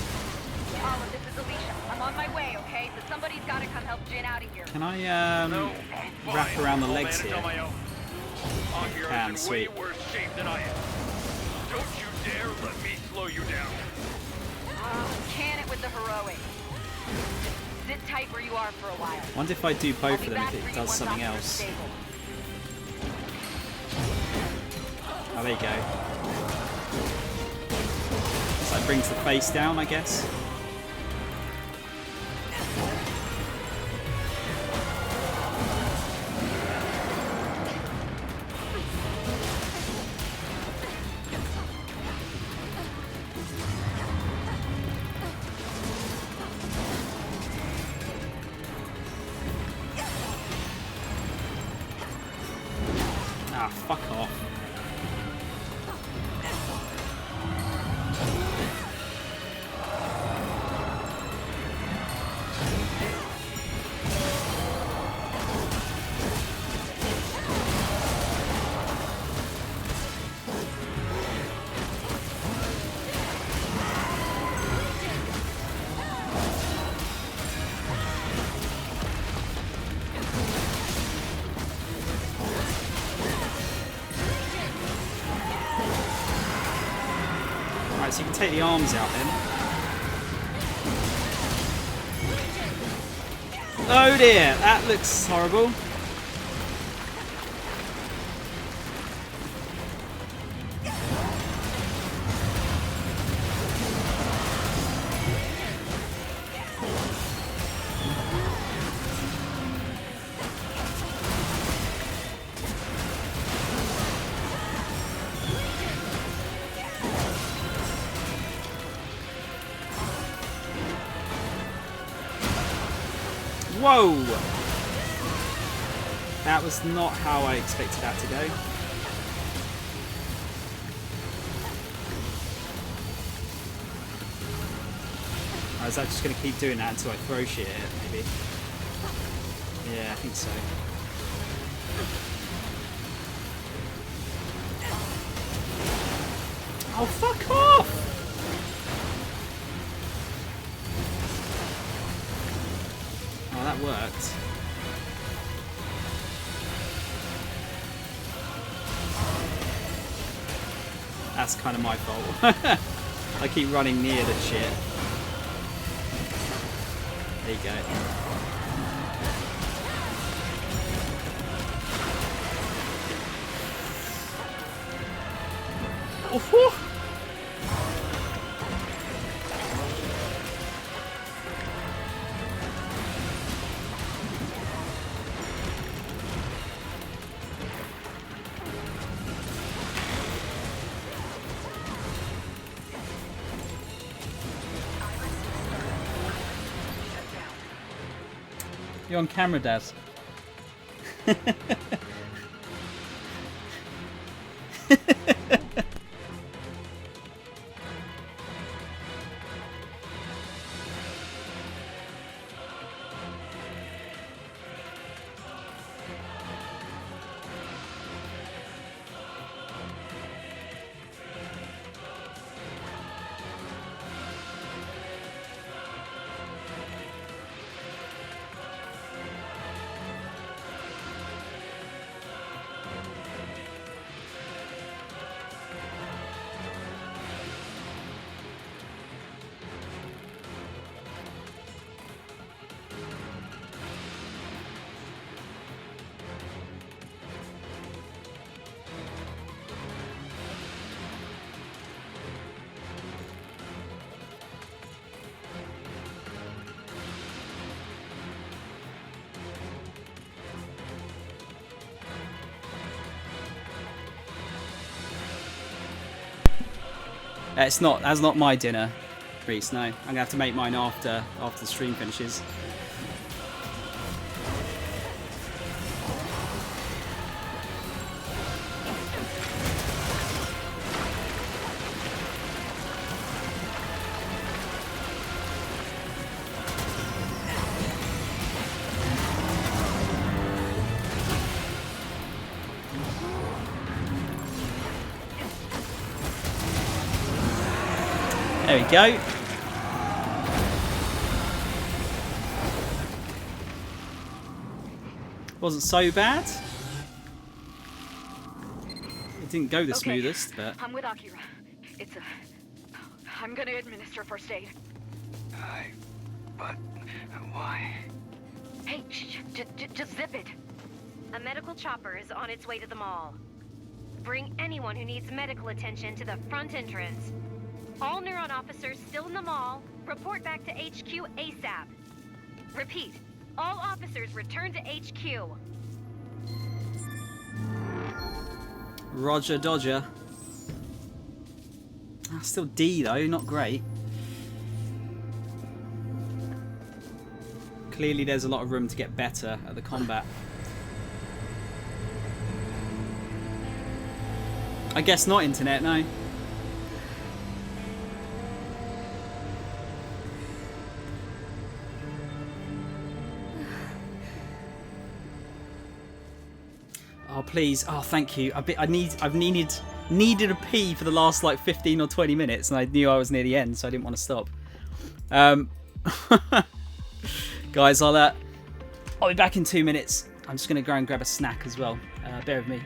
Olive, this is Alicia. I'm on my way, okay? So somebody's gotta come help Jin out of here. Can I wrap around the legs here? Can, sweet. Worse shape than I am. Don't you dare let me slow you down. Can it with the heroic. Sit tight where you are for a while. Wonder if I do both of them if it does something else. Oh, there you go. So that brings the face down, I guess. Ah, fuck off. So you can take the arms out then. Oh dear, that looks horrible. Whoa! That was not how I expected that to go. Or is that just going to keep doing that until I throw shit at it, maybe? Yeah, I think so. Oh, fuck off! Oh, that worked. That's kind of my fault. I keep running near the shit. There you go. Oh, you're on camera, Daz. That's not my dinner, Reese. No, I'm gonna have to make mine after the stream finishes. There we go. Wasn't so bad. It didn't go the smoothest, but... I'm with Akira. I'm gonna administer first aid. But why? Hey, just zip it. A medical chopper is on its way to the mall. Bring anyone who needs medical attention to the front entrance. All Neuron officers still in the mall, report back to HQ ASAP. Repeat, all officers return to HQ. Roger Dodger. Still D though, not great. Clearly there's a lot of room to get better at the combat. I guess not internet, no. Oh please! Oh thank you. I've needed a pee for the last like 15 or 20 minutes, and I knew I was near the end, so I didn't want to stop. Guys, I'll be back in 2 minutes. I'm just gonna go and grab a snack as well. Bear with me.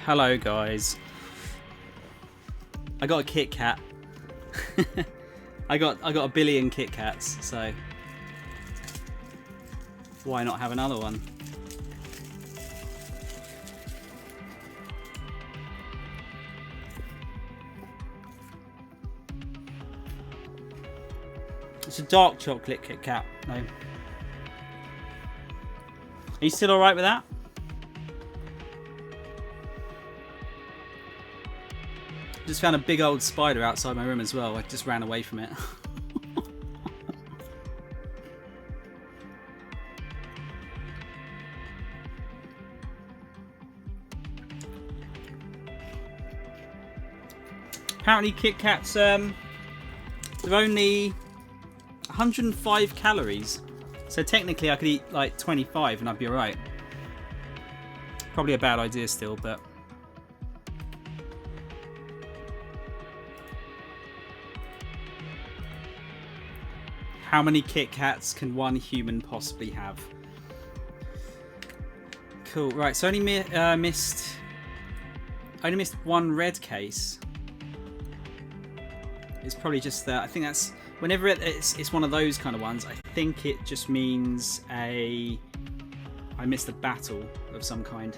Hello guys. I got a Kit Kat. I got a billion Kit Kats, so why not have another one? It's a dark chocolate Kit Kat. No. Are you still alright with that? Just found a big old spider outside my room as well. I just ran away from it. Apparently Kit Kats, they're only 105 calories. So technically I could eat like 25 and I'd be alright. Probably a bad idea still, but... How many Kit Kats can one human possibly have? Cool. Right. So only missed one red case. It's probably just that. I think that's whenever it's one of those kind of ones. I think it just means I missed a battle of some kind.